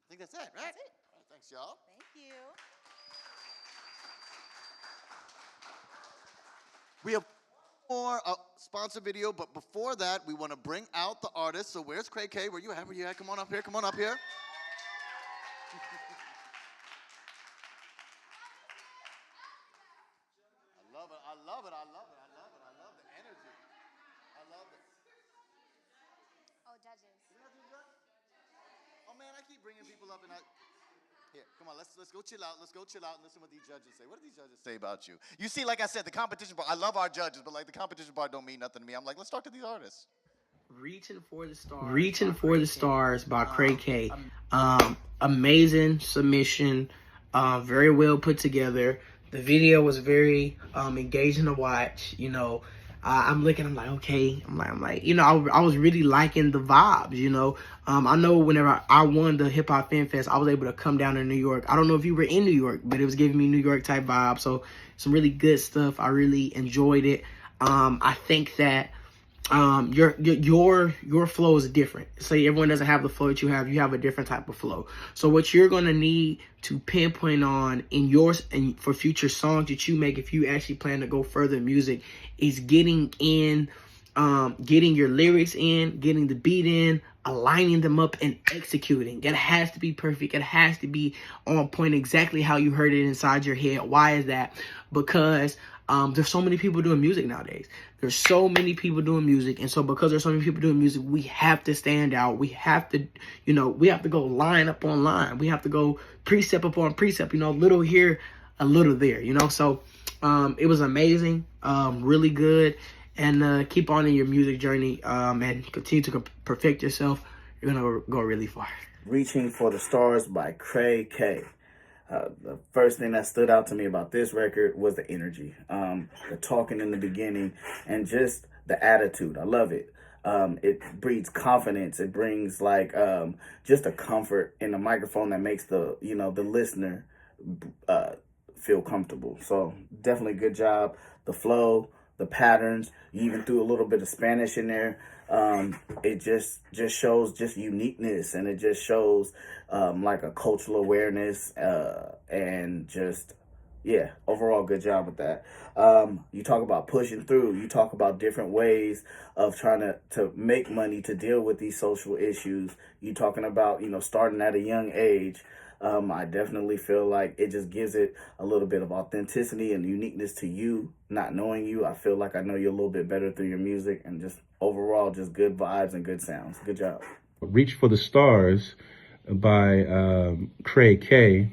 I think that's it, right? That's it. All right, thanks, y'all. Thank you. We have one more sponsor video, but before that, we want to bring out the artist. So where's Craig K? Where you at? Where you at? Come on up here. Come on up here. I love it. I love it. I love it. I love it. I love the energy. I love it. Oh, judges. Oh man, I keep bringing people up and here, come on, let's go chill out. Let's go chill out and listen to what these judges say. What do these judges say about you? You see, like I said, the competition part, I love our judges, but like the competition part don't mean nothing to me. I'm like, let's talk to these artists. Reaching for the Stars by Craig K. Amazing submission, very well put together. The video was very engaging to watch. You know, I'm looking, I'm like, okay, I'm like, you know, I was really liking the vibes, you know. I know whenever I won the Hip Hop FinFest, I was able to come down to New York. I don't know if you were in New York, but it was giving me New York type vibe. So some really good stuff. I really enjoyed it. I think that your flow is different. Say everyone doesn't have the flow that you have a different type of flow. So what you're gonna need to pinpoint on in yours and for future songs that you make, if you actually plan to go further in music, is getting your lyrics in, getting the beat in, aligning them up and executing. It has to be perfect. It has to be on point, exactly how you heard it inside your head. Why is that? Because there's so many people doing music nowadays. There's so many people doing music. And so because there's so many people doing music, we have to stand out. We have to, we have to go line up on line. We have to go precept upon precept, a little here, a little there, So it was amazing, really good. And keep on in your music journey and continue to perfect yourself. You're going to go really far. Reaching for the Stars by Craig K. The first thing that stood out to me about this record was the energy, the talking in the beginning, and just the attitude. I love it. It breeds confidence. It brings just a comfort in the microphone that makes the listener feel comfortable. So definitely good job. The flow, the patterns. You even threw a little bit of Spanish in there. It just shows just uniqueness, and it just shows a cultural awareness, and just, overall good job with that. You talk about pushing through. You talk about different ways of trying to make money to deal with these social issues. You talking about, starting at a young age. I definitely feel like it just gives it a little bit of authenticity and uniqueness to you. Not knowing you, I feel like I know you a little bit better through your music, and just overall just good vibes and good sounds. Good job. Reach for the Stars by Craig K.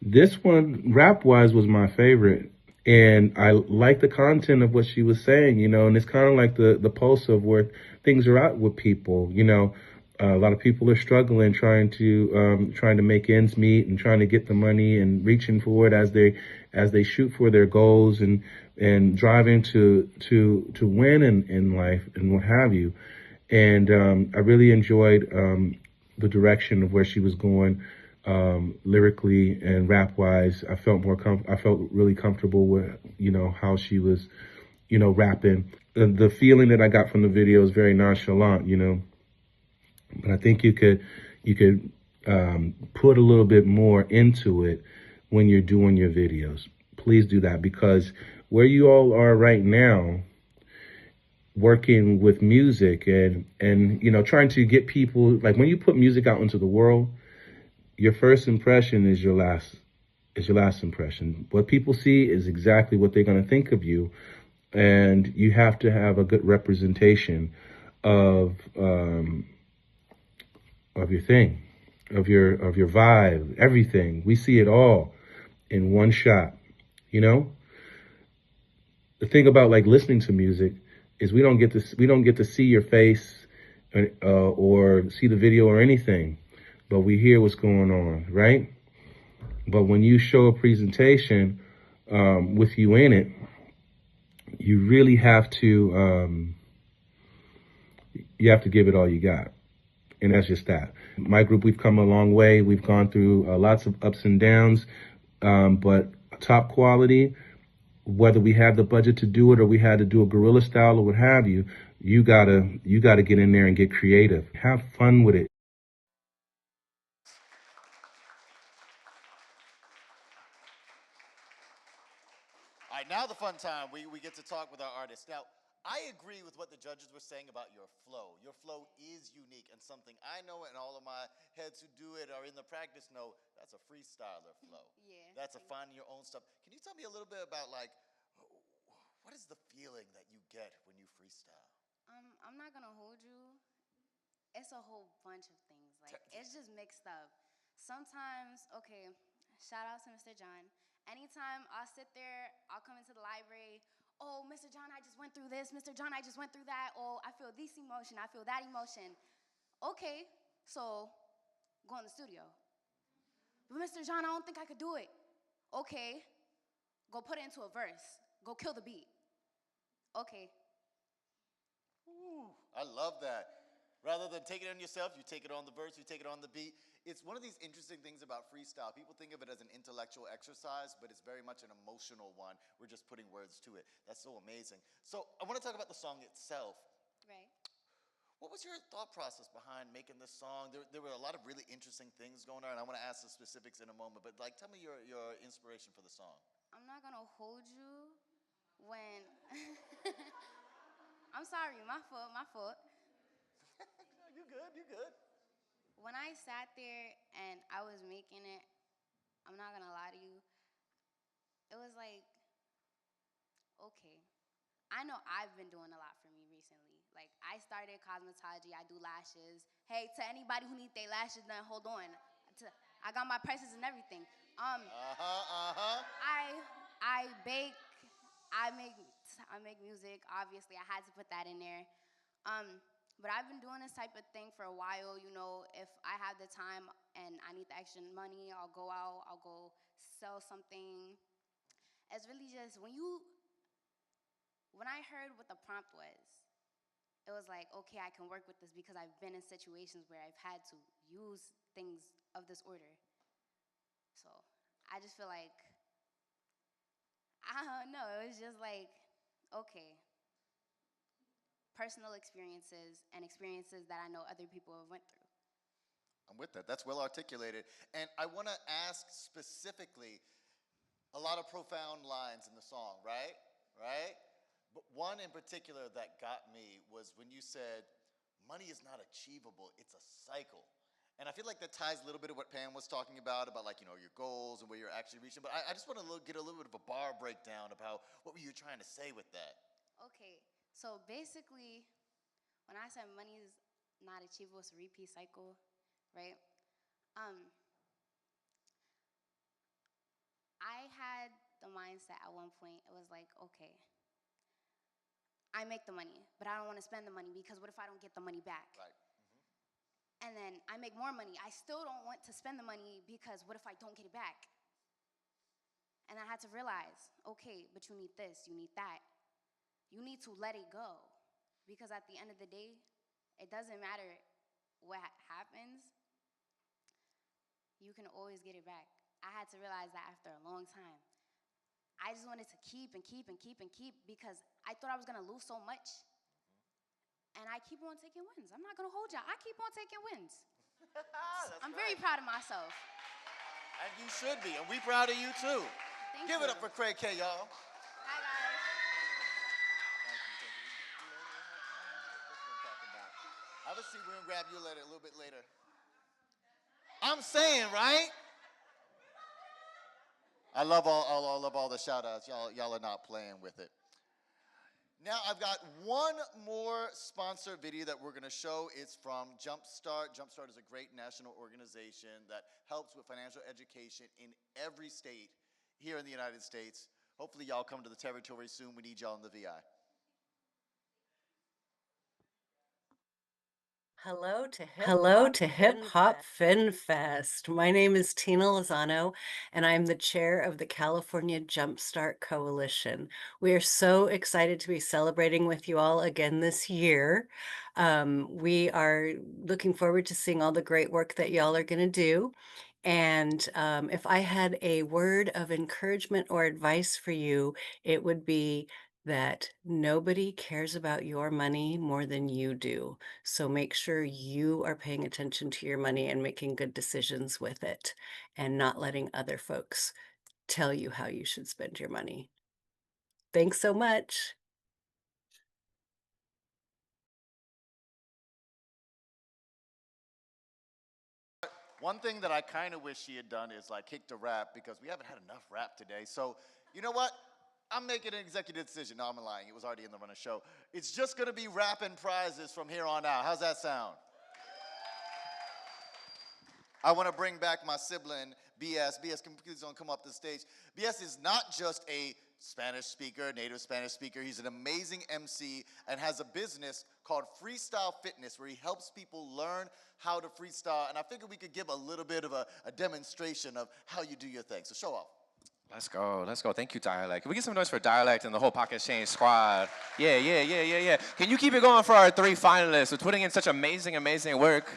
This one, rap-wise, was my favorite. And I like the content of what she was saying, and it's kind of like the pulse of where things are at with people, A lot of people are struggling, trying to make ends meet and trying to get the money and reaching for it as they shoot for their goals and driving to win in life and what have you. And I really enjoyed the direction of where she was going, lyrically and rap wise. I felt I felt really comfortable with, how she was, rapping. The feeling that I got from the video is very nonchalant, but I think you could put a little bit more into it when you're doing your videos. Please do that, because where you all are right now, working with music and trying to get people, like when you put music out into the world, your first impression is your last impression. What people see is exactly what they're going to think of you, and you have to have a good representation of your thing, of your vibe, everything. We see it all in one shot. The thing about like listening to music is we don't get to see your face or see the video or anything, but we hear what's going on, right? But when you show a presentation with you in it, you really have to give it all you got. And that's just that. My group, we've come a long way. We've gone through lots of ups and downs, but top quality, whether we had the budget to do it or we had to do a guerrilla style or what have you, you gotta get in there and get creative. Have fun with it. All right, now the fun time. We get to talk with our artists. Now, I agree with what the judges were saying about your flow. Your flow is unique and something I know, and all of my heads who do it or in the practice know that's a freestyler flow. Yeah. That's a finding your own stuff. Can you tell me a little bit about like what is the feeling that you get when you freestyle? I'm not gonna hold you. It's a whole bunch of things. Like it's just mixed up. Sometimes, okay, shout out to Mr. John. Anytime I'll sit there, I'll come into the library. Oh, Mr. John, I just went through this. Mr. John, I just went through that. Oh, I feel this emotion. I feel that emotion. Okay, so go in the studio. But Mr. John, I don't think I could do it. Okay, go put it into a verse. Go kill the beat. Okay. Ooh, I love that. Rather than take it on yourself, you take it on the verse, you take it on the beat. It's one of these interesting things about freestyle. People think of it as an intellectual exercise, but it's very much an emotional one. We're just putting words to it. That's so amazing. So I want to talk about the song itself. Right. What was your thought process behind making this song? There were a lot of really interesting things going on, and I want to ask the specifics in a moment, but like tell me your inspiration for the song. I'm not gonna hold you when I'm sorry, my fault. You good. When I sat there and I was making it, I'm not gonna lie to you, it was like, okay. I know I've been doing a lot for me recently. Like, I started cosmetology, I do lashes. Hey, to anybody who need their lashes done, hold on. I got my prices and everything. I bake, I make music, obviously, I had to put that in there. But I've been doing this type of thing for a while, if I have the time and I need the extra money, I'll go out, I'll go sell something. It's really just, when I heard what the prompt was, it was like, okay, I can work with this because I've been in situations where I've had to use things of this order. So I just feel like, I don't know, it was just like, okay. Personal experiences and experiences that I know other people have went through. I'm with that. That's well articulated. And I want to ask specifically a lot of profound lines in the song, right? Right? But one in particular that got me was when you said, money is not achievable, it's a cycle. And I feel like that ties a little bit of what Pam was talking about like, your goals and where you're actually reaching. But I just want to get a little bit of a bar breakdown about what were you trying to say with that? Okay, so basically, when I said money is not achievable, it's a repeat cycle, right? I had the mindset at one point, it was like, okay, I make the money, but I don't want to spend the money because what if I don't get the money back? Right. And then I make more money. I still don't want to spend the money because what if I don't get it back? And I had to realize, okay, but you need this, you need that. You need to let it go. Because at the end of the day, it doesn't matter what happens. you can always get it back. I had to realize that after a long time. I just wanted to keep and keep and keep and keep because I thought I was gonna lose so much. And I keep on taking wins. I'm not gonna hold y'all. I keep on taking wins. I'm very proud of myself. And you should be, and we proud of you too. Thank Give you. it up for Craig K, y'all. Hi, guys. Have a seat. We're gonna grab you later, a little bit later. I'm saying, right? I love all the shout outs. Y'all are not playing with it. Now I've got one more sponsor video that we're going to show. It's from Jumpstart. Jumpstart is a great national organization that helps with financial education in every state here in the United States. Hopefully y'all come to the territory soon. We need y'all in the VI. Hello to Hip Hop FinFest. My name is Tina Lozano, and I'm the chair of the California Jumpstart Coalition. We are so excited to be celebrating with you all again this year. We are looking forward to seeing all the great work that y'all are going to do. And if I had a word of encouragement or advice for you, it would be that nobody cares about your money more than you do. So make sure you are paying attention to your money and making good decisions with it and not letting other folks tell you how you should spend your money. Thanks so much. One thing that I kind of wish she had done is like kicked a rap because we haven't had enough rap today. So, you know what? I'm making an executive decision. No, I'm lying. It was already in the run of show. It's just going to be rap and prizes from here on out. How's that sound? I want to bring back my sibling, BS. BS, please don't come up the stage. BS is not just a Spanish speaker, native Spanish speaker. He's an amazing MC and has a business called Freestyle Fitness where he helps people learn how to freestyle. And I figured we could give a little bit of a demonstration of how you do your thing. So show off. Let's go, let's go. Thank you, Dialect. Can we get some noise for Dialect and the whole Pocket Exchange squad? Yeah. Can you keep it going for our 3 finalists who're putting in such amazing, amazing work?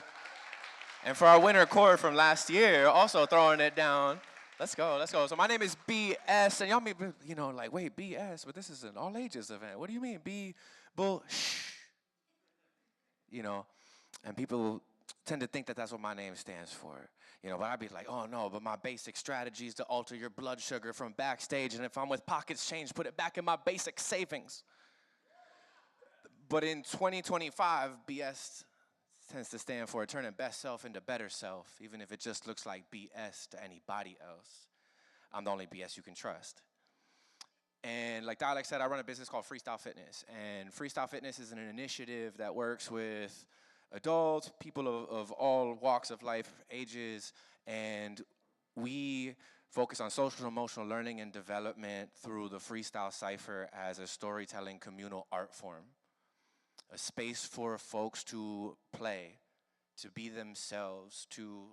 And for our winner, Cord, from last year, also throwing it down. Let's go. So my name is BS, and y'all may be, like, wait, BS, but this is an all-ages event. What do you mean, bull-shh? And people tend to think that that's what my name stands for. But I'd be like, oh no, but my basic strategy is to alter your blood sugar from backstage, and if I'm with Pockets Change, put it back in my basic savings. But in 2025, BS tends to stand for turning best self into better self, even if it just looks like BS to anybody else. I'm the only BS you can trust. And like Dialect said, I run a business called Freestyle Fitness, and Freestyle Fitness is an initiative that works with adults, people of all walks of life, ages, and we focus on social and emotional learning and development through the freestyle cipher as a storytelling communal art form. A space for folks to play, to be themselves, to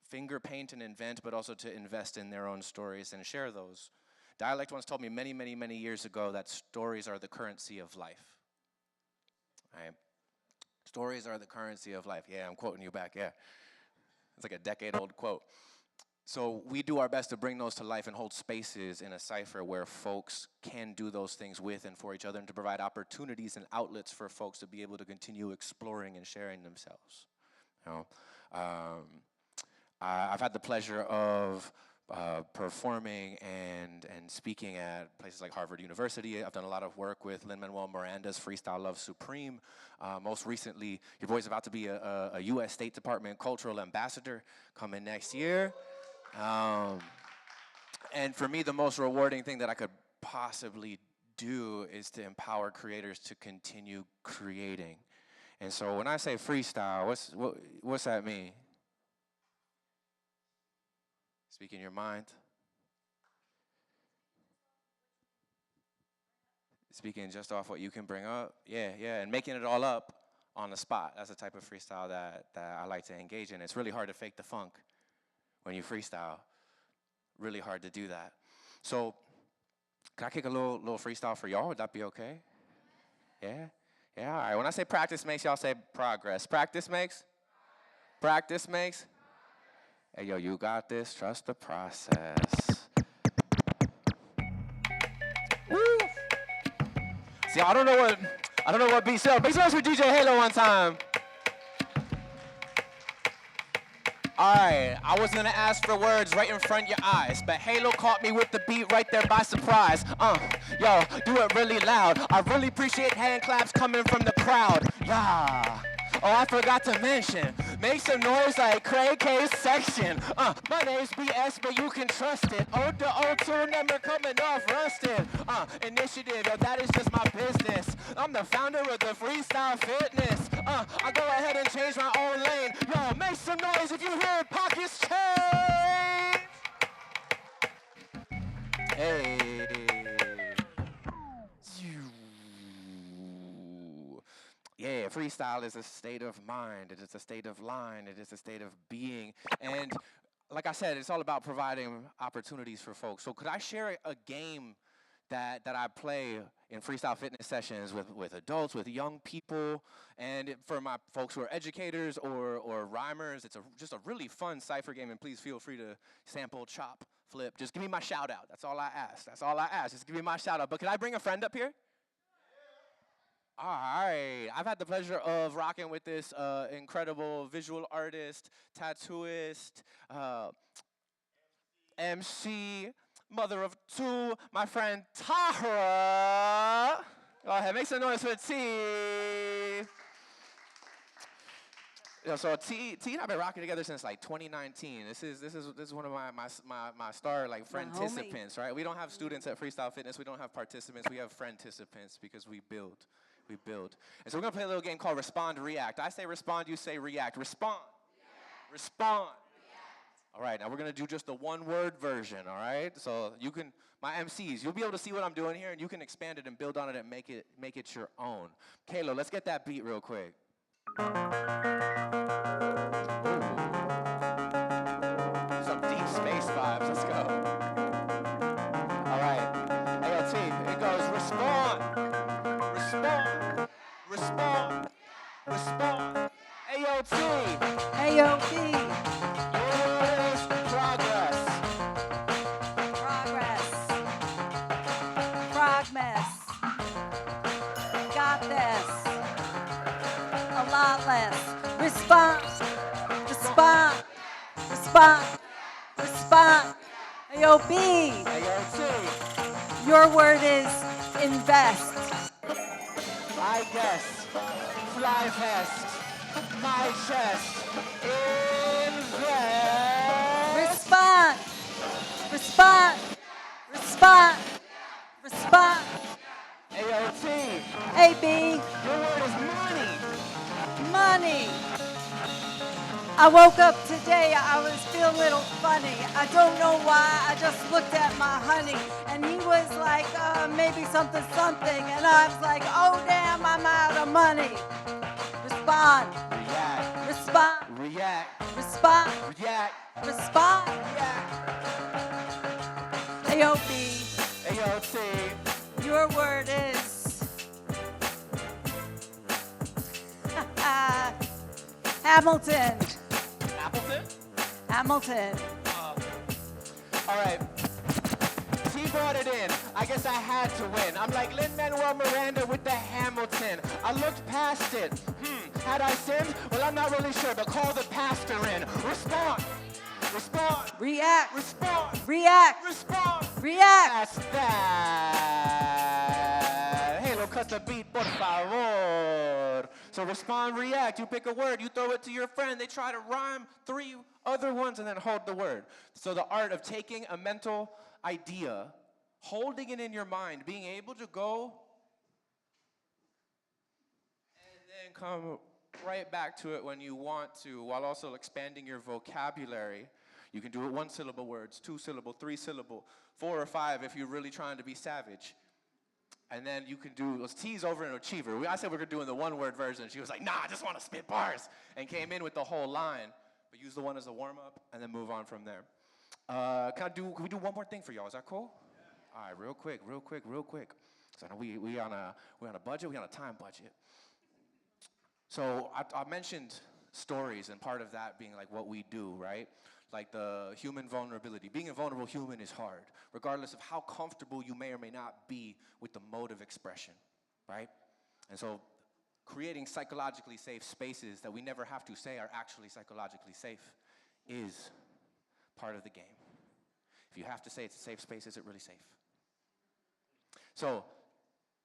finger paint and invent, but also to invest in their own stories and share those. Dialect once told me many, many, many years ago that stories are the currency of life. Right? Stories are the currency of life. Yeah, I'm quoting you back, yeah. It's like a decade-old quote. So we do our best to bring those to life and hold spaces in a cipher where folks can do those things with and for each other, and to provide opportunities and outlets for folks to be able to continue exploring and sharing themselves. I've had the pleasure of performing and speaking at places like Harvard University. I've done a lot of work with Lin-Manuel Miranda's Freestyle Love Supreme. Most recently, your boy's about to be a U.S. State Department Cultural Ambassador coming next year. And for me, the most rewarding thing that I could possibly do is to empower creators to continue creating. And so when I say freestyle, what's that mean? Speaking your mind. Speaking just off what you can bring up. Yeah, and making it all up on the spot. That's the type of freestyle that I like to engage in. It's really hard to fake the funk when you freestyle. Really hard to do that. So, can I kick a little freestyle for y'all? Would that be okay? Yeah, all right. When I say practice makes, y'all say progress. Practice makes? Practice makes? Hey, yo, you got this. Trust the process. Woo! See, I don't know what beat sells. Make some noise for DJ Halo one time. All right, I was gonna ask for words right in front of your eyes, but Halo caught me with the beat right there by surprise. Yo, do it really loud. I really appreciate hand claps coming from the crowd. Yeah. Oh, I forgot to mention, make some noise like Craig K's section. My name's BS, but you can trust it. Ode to O2, never coming off rusted. Initiative, yo, that is just my business. I'm the founder of the Freestyle Fitness. I go ahead and change my own lane. Yo, make some noise if you hear pockets change. Hey. Yeah, freestyle is a state of mind. It is a state of line. It is a state of being. And like I said, it's all about providing opportunities for folks. So could I share a game that I play in freestyle fitness sessions with adults, with young people, and for my folks who are educators or rhymers? It's just a really fun cipher game, and please feel free to sample, chop, flip. Just give me my shout out. That's all I ask. That's all I ask. Just give me my shout out. But can I bring a friend up here? All right, I've had the pleasure of rocking with this incredible visual artist, tattooist, MC, mother of two, my friend Tahara. Go ahead, make some noise for T. So T and I've been rocking together since like 2019. This is one of my star like friend participants, right? We don't have students at Freestyle Fitness. We don't have participants. We have friend participants because we build. We build. And so we're gonna play a little game called Respond React. I say respond, you say react. Respond. React. Respond. React. All right, now we're gonna do just the one-word version, all right? So you can, my MCs, you'll be able to see what I'm doing here and you can expand it and build on it and make it your own. Kayla, let's get that beat real quick. Ooh. Some deep space vibes, let's go. All right, ALT, it goes respond. Respond, respond, respond. AOT. AOT. Your is progress. Progress. Progress. Got this. A lot less. Respond. Respond. Respond. Respond. AOB. AOT. Your word is invest. I guess, fly past my chest, invest. Respond, respond, respond, respond. AOT. AB. Your word is money. Money. I woke up today, I was feeling a little funny. I don't know why, I just looked at my honey and he was like, maybe something, and I was like, oh damn, I'm out of money. Respond. React. Respond. React. Respond. React. Respond. React. AOB. AOT. Your word is Hamilton. Appleton? Hamilton. All right. He brought it in. I guess I had to win. I'm like Lin-Manuel Miranda with the Hamilton. I looked past it. Had I sinned? Well, I'm not really sure, but call the pastor in. Respond. Respond. React. Respond. React. Respond. React. That's that. Halo, cut the beat, por favor. So respond, react. You pick a word, you throw it to your friend. They try to rhyme 3 other ones and then hold the word. So the art of taking a mental idea, holding it in your mind, being able to go and then come right back to it when you want to, while also expanding your vocabulary. You can do it 1-syllable words, 2-syllable, 3-syllable, 4 or 5 if you're really trying to be savage. And then you can do, T's over an achiever. I said we were doing the one-word version. She was like, nah, I just want to spit bars. And came in with the whole line. But use the one as a warm-up and then move on from there. Can we do one more thing for y'all? Is that cool? Yeah. All right, real quick. So I know we're on a budget, we're on a time budget. So I mentioned stories and part of that being like what we do, right? like the human vulnerability. Being a vulnerable human is hard, regardless of how comfortable you may or may not be with the mode of expression, right? And so creating psychologically safe spaces that we never have to say are actually psychologically safe is part of the game. If you have to say it's a safe space, is it really safe? So,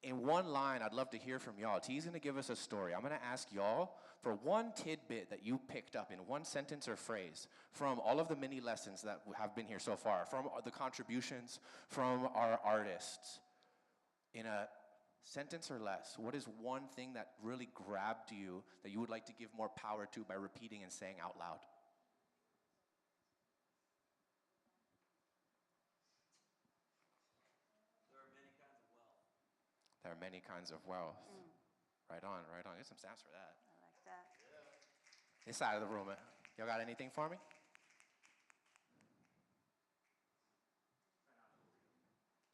in one line, I'd love to hear from y'all. T's gonna give us a story. I'm gonna ask y'all for one tidbit that you picked up in one sentence or phrase from all of the mini lessons that have been here so far, from the contributions from our artists. In a sentence or less, what is one thing that really grabbed you that you would like to give more power to by repeating and saying out loud? There are many kinds of wealth. Right on, right on. Get some snaps for that. I like that. This side of the room, y'all got anything for me?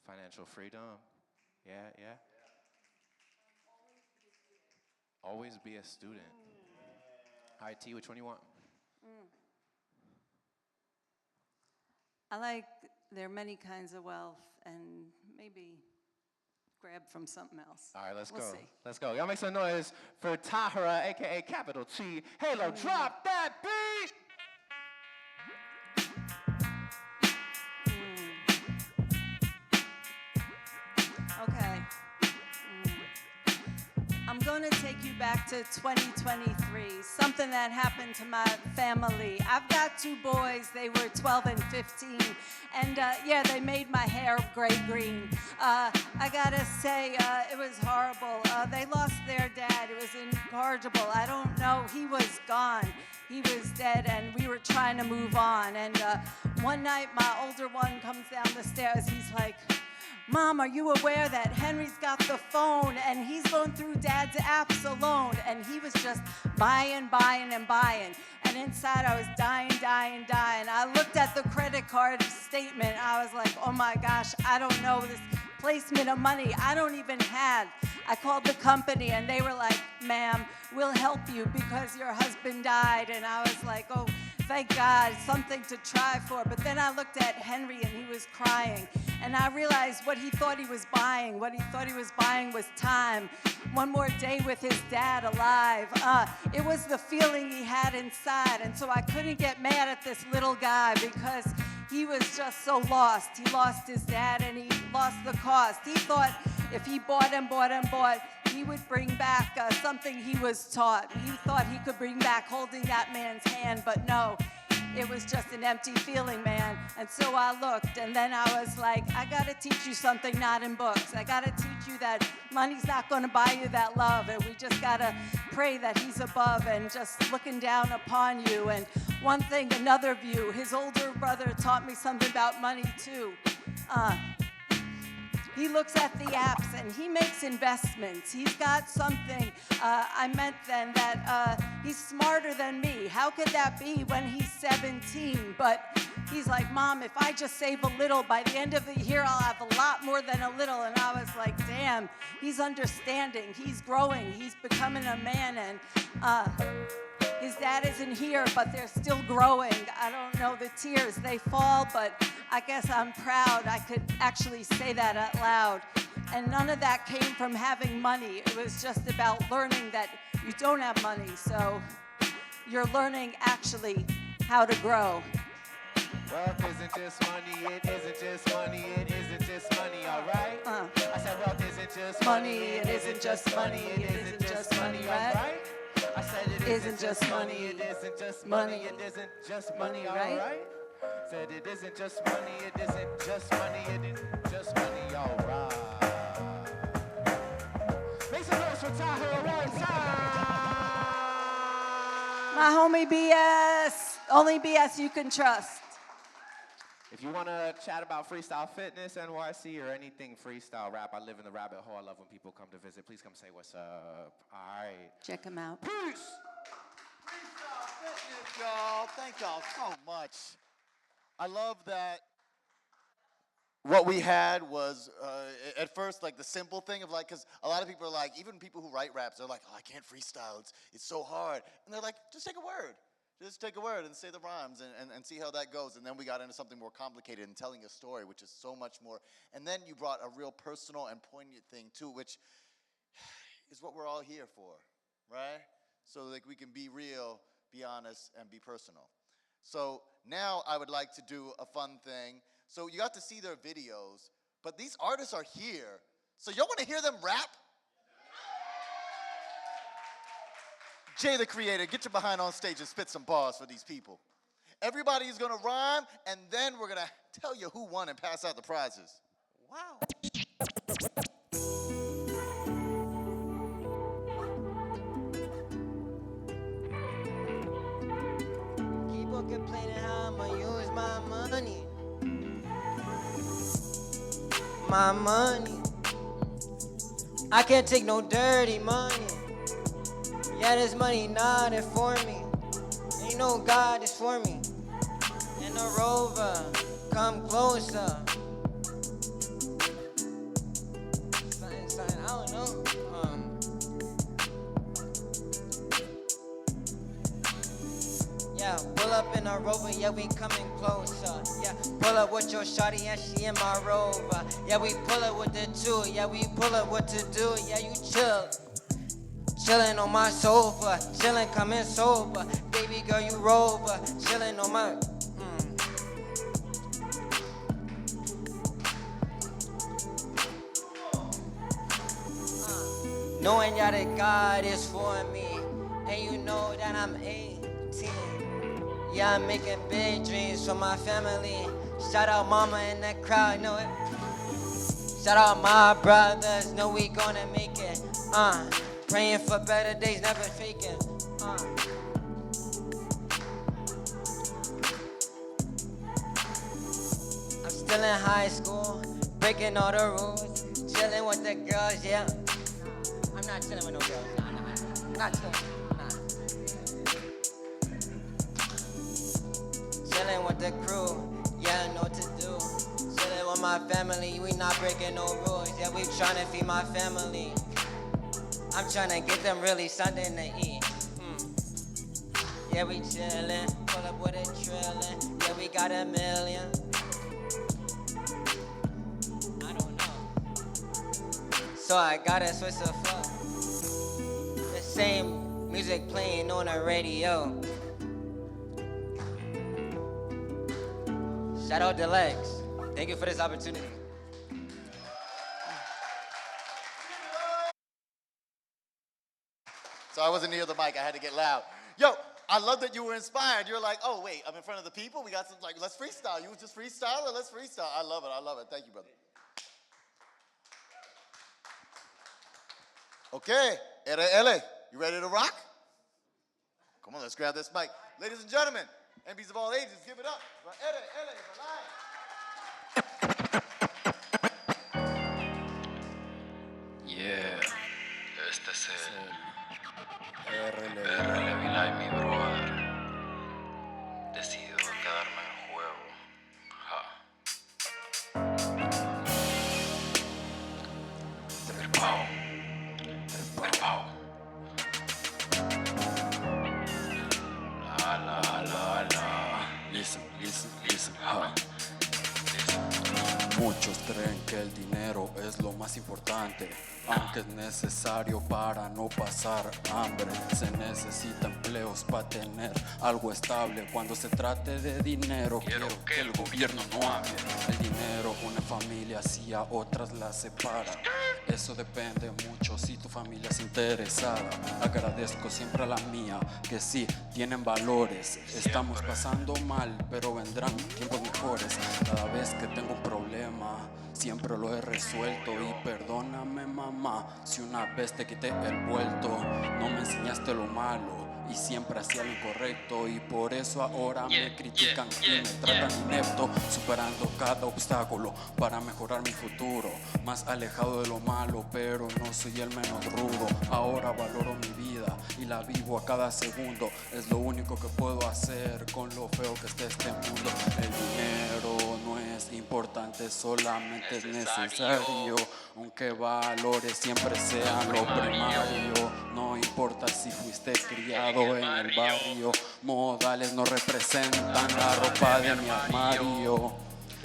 Financial freedom. Yeah, yeah. Always be a student. All right, T, which one you want? I like there are many kinds of wealth, and maybe grab from something else. All right, let's We'll go. see. Let's go. Y'all make some noise for Tahara, a.k.a. Capital T. Halo, drop that beat! Okay. I'm going to take you back to 2023, something that happened to my family. I've got two boys. They were 12 and 15. And yeah, they made my hair gray-green. I got to say, it was horrible. They lost their dad. It was incorrigible. I don't know. He was gone. He was dead, and we were trying to move on. And one night, my older one comes down the stairs. He's like, Mom, are you aware that Henry's got the phone and he's going through Dad's apps alone? And he was just buying. And inside I was dying. I looked at the credit card statement. I was like, oh my gosh, I don't know this placement of money I don't even have. I called the company and they were like, ma'am, we'll help you because your husband died. And I was like, oh, thank God, something to try for. But then I looked at Henry and he was crying. And I realized what he thought he was buying. What he thought he was buying was time. One more day with his dad alive. It was the feeling he had inside. And so I couldn't get mad at this little guy because he was just so lost. He lost his dad and he lost the cost. He thought if he bought, he would bring back something he was taught. He thought he could bring back holding that man's hand, but no. It was just an empty feeling, man. And so I looked, and then I was like, I gotta teach you something not in books. I gotta teach you that money's not gonna buy you that love, and we just gotta pray that he's above and just looking down upon you. And one thing, another view. His older brother taught me something about money, too. He looks at the apps and he makes investments. He's got something. I meant then that he's smarter than me. How could that be when he's 17? But he's like, Mom, if I just save a little, by the end of the year, I'll have a lot more than a little. And I was like, damn, he's understanding. He's growing. He's becoming a man. And his dad isn't here, but they're still growing. I don't know, the tears, they fall, but I guess I'm proud I could actually say that out loud. And none of that came from having money. It was just about learning that you don't have money, so you're learning actually how to grow. Wealth isn't just money, it isn't just money, it isn't just money, all right? I said wealth isn't just money, it isn't just money, it isn't just money, all right? I said it isn't just money, it isn't just money, it isn't just money, all right? Said it isn't just money, it isn't just money, it isn't just money, all right? Make some noise for Tahara one time! My homie BS, only BS you can trust. If you want to chat about freestyle fitness, NYC, or anything freestyle rap, I live in the rabbit hole. I love when people come to visit. Please come say what's up. All right. Check him out. Peace. Freestyle fitness, y'all. Thank y'all so much. I love that what we had was, at first, like the simple thing of like, because a lot of people are like, even people who write raps, they're like, oh, I can't freestyle. It's so hard. And they're like, just take a word. Just take a word and say the rhymes and see how that goes. And then we got into something more complicated and telling a story, which is so much more. And then you brought a real personal and poignant thing too, which is what we're all here for, right? So like we can be real, be honest, and be personal. So now I would like to do a fun thing. So you got to see their videos, but these artists are here. So y'all want to hear them rap? Jay the Creator, get your behind on stage and spit some bars for these people. Everybody's gonna rhyme, and then we're gonna tell you who won and pass out the prizes. Wow. Keep on complaining how I'ma use my money. My money. I can't take no dirty money. Yeah, this money not it for me. Ain't no God is for me. And the rover, come closer. Something, I don't know. Yeah, pull up in a rover, yeah, we coming closer. Yeah, pull up with your shawty and she in my rover. Yeah, we pull up with the two, yeah, we pull up what to do. Yeah, you chill. Chillin' on my sofa, chillin' coming sober. Baby girl, you rover, chillin' on my. Knowing y'all that God is for me, and you know that I'm 18. Yeah, I'm making big dreams for my family. Shout out mama in the crowd, know it. Shout out my brothers, know we gonna make it. Praying for better days, never faking. I'm still in high school, breaking all the rules, chilling with the girls, yeah. I'm not chilling with no girls, nah. Not chilling, nah. Chilling with the crew, yeah, I know what to do. Chilling with my family, we not breaking no rules, yeah, we trying to feed my family. I'm tryna get them really something to eat. Yeah, we chillin', pull up with a trillin'. Yeah, we got $1 million. I don't know. So I gotta switch the flow. The same music playing on the radio. Shout out to Lex. Thank you for this opportunity. So I wasn't near the mic, I had to get loud. Yo, I love that you were inspired. You're like, oh wait, I'm in front of the people, we got some, like, let's freestyle. You just freestyle or let's freestyle? I love it. Thank you, brother. Okay, RL, you ready to rock? Come on, let's grab this mic. Ladies and gentlemen, MPs of all ages, give it up for RL for live. Yeah, este es el RL Vilay, mi brother. Decido quedarme en el juego. El pao. La. Listen, ha. Muchos creen que el dinero es lo más importante, aunque es necesario para no pasar hambre. Se necesitan empleos para tener algo estable. Cuando se trate de dinero, quiero que el gobierno no hable. El dinero une familias y a otras las separa. Eso depende mucho si tu familia es interesada. Agradezco siempre a la mía, que sí, tienen valores. Estamos pasando mal, pero vendrán tiempos mejores. Cada vez que tengo un problema, siempre lo he resuelto. Y perdóname, mamá, si una vez te quité el vuelto. No me enseñaste lo malo y siempre hacía lo incorrecto, y por eso ahora me critican y me tratan inepto, superando cada obstáculo para mejorar mi futuro, más alejado de lo malo, pero no soy el menos rudo. Ahora valoro mi vida y la vivo a cada segundo, es lo único que puedo hacer con lo feo que está este mundo. El dinero no es importante, solamente es necesario, aunque valores siempre sean lo primario. No importa si fuiste criado en el barrio. Modales no representan la ropa de mi armario.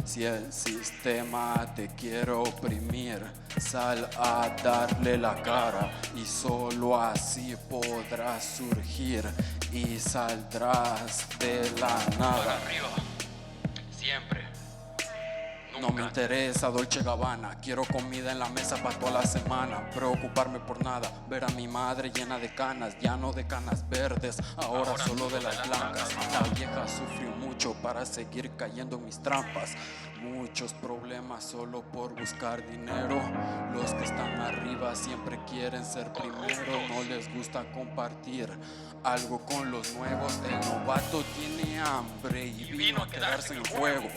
Si el sistema te quiere oprimir, sal a darle la cara y solo así podrás surgir y saldrás de la nada. Siempre. No me interesa Dolce Gabbana, quiero comida en la mesa para toda la semana. Preocuparme por nada, ver a mi madre llena de canas, ya no de canas verdes, ahora solo de las blancas. La vieja sufrió mucho para seguir cayendo en mis trampas. Muchos problemas solo por buscar dinero. Los que están arriba siempre quieren ser primero, no les gusta compartir algo con los nuevos. El novato tiene hambre y vino a quedarse en el juego.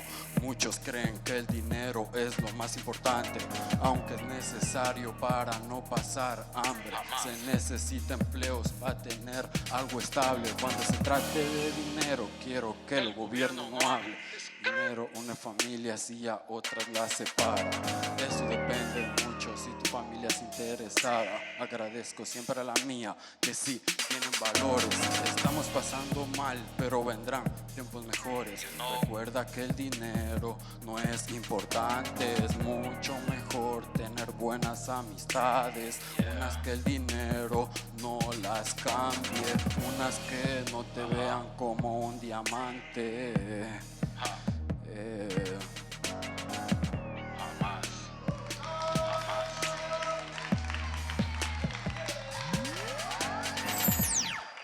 Muchos creen que el dinero es lo más importante, aunque es necesario para no pasar hambre. Se necesita empleos para tener algo estable. Cuando se trate de dinero, quiero que el gobierno no hable. Dinero une familias y a otras las separa. Eso depende mucho si tu familia es interesada. Agradezco siempre a la mía que sí tienen valores. Estamos pasando mal, pero vendrán tiempos mejores. Recuerda que el dinero no es importante, es mucho mejor tener buenas amistades. Unas que el dinero no las cambie, unas que no te vean como un diamante.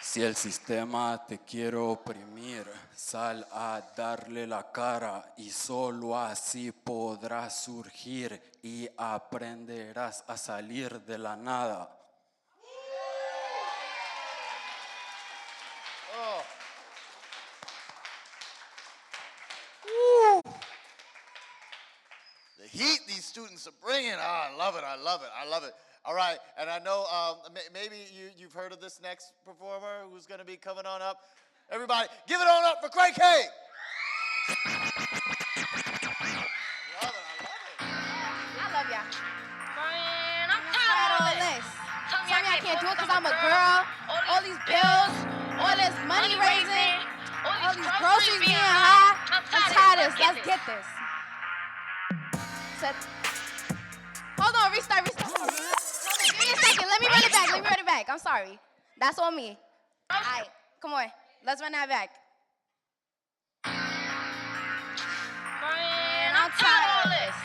Si el sistema te quiere oprimir, sal a darle la cara y solo así podrás surgir y aprenderás a salir de la nada. The heat these students are bringing. I love it. I love it. I love it. All right, and I know maybe you've heard of this next performer who's going to be coming on up. Everybody, give it on up for Craig Hay. I love y'all. Man, I'm tired of all this. Tell me I can't do it because I'm a girl. All these bills, all this money raising, all these groceries being high. I'm tired of this. Let's get this. Hold on, restart. Give me a second. Let me run it back. I'm sorry. That's on me. All right, come on. Let's run that back. Man, I'm tired of all this.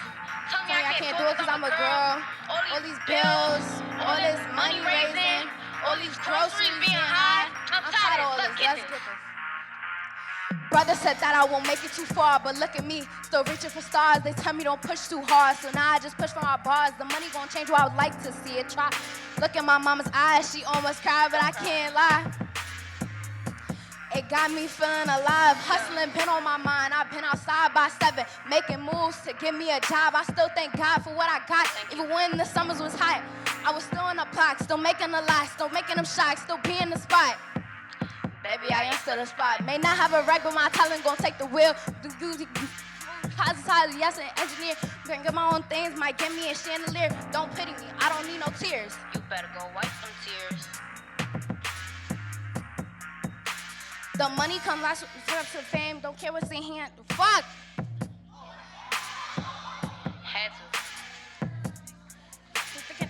Tell me I can't do it because I'm a girl. All these bills, all this money raising, all these groceries being high. I'm tired of all this. Let's get this. Brother said that I won't make it too far, but look at me, still reaching for stars. They tell me don't push too hard, so now I just push for my bars. The money gon' change what I would like to see it try. Look at my mama's eyes, she almost cried, but I can't lie. It got me feeling alive, hustling, been on my mind. I've been outside by 7, making moves to get me a job. I still thank God for what I got, even when the summers was hot. I was still in the block, still making the lights, still making them shots, still be in the spot. Baby, I am still the spot. May not have a right, but my talent gon' take the wheel. Positive, yes, an engineer. Gonna get my own things, might get me a chandelier. Don't pity me, I don't need no tears. You better go wipe some tears. The money come last for the fame. Don't care what's in hand. Fuck. Had to.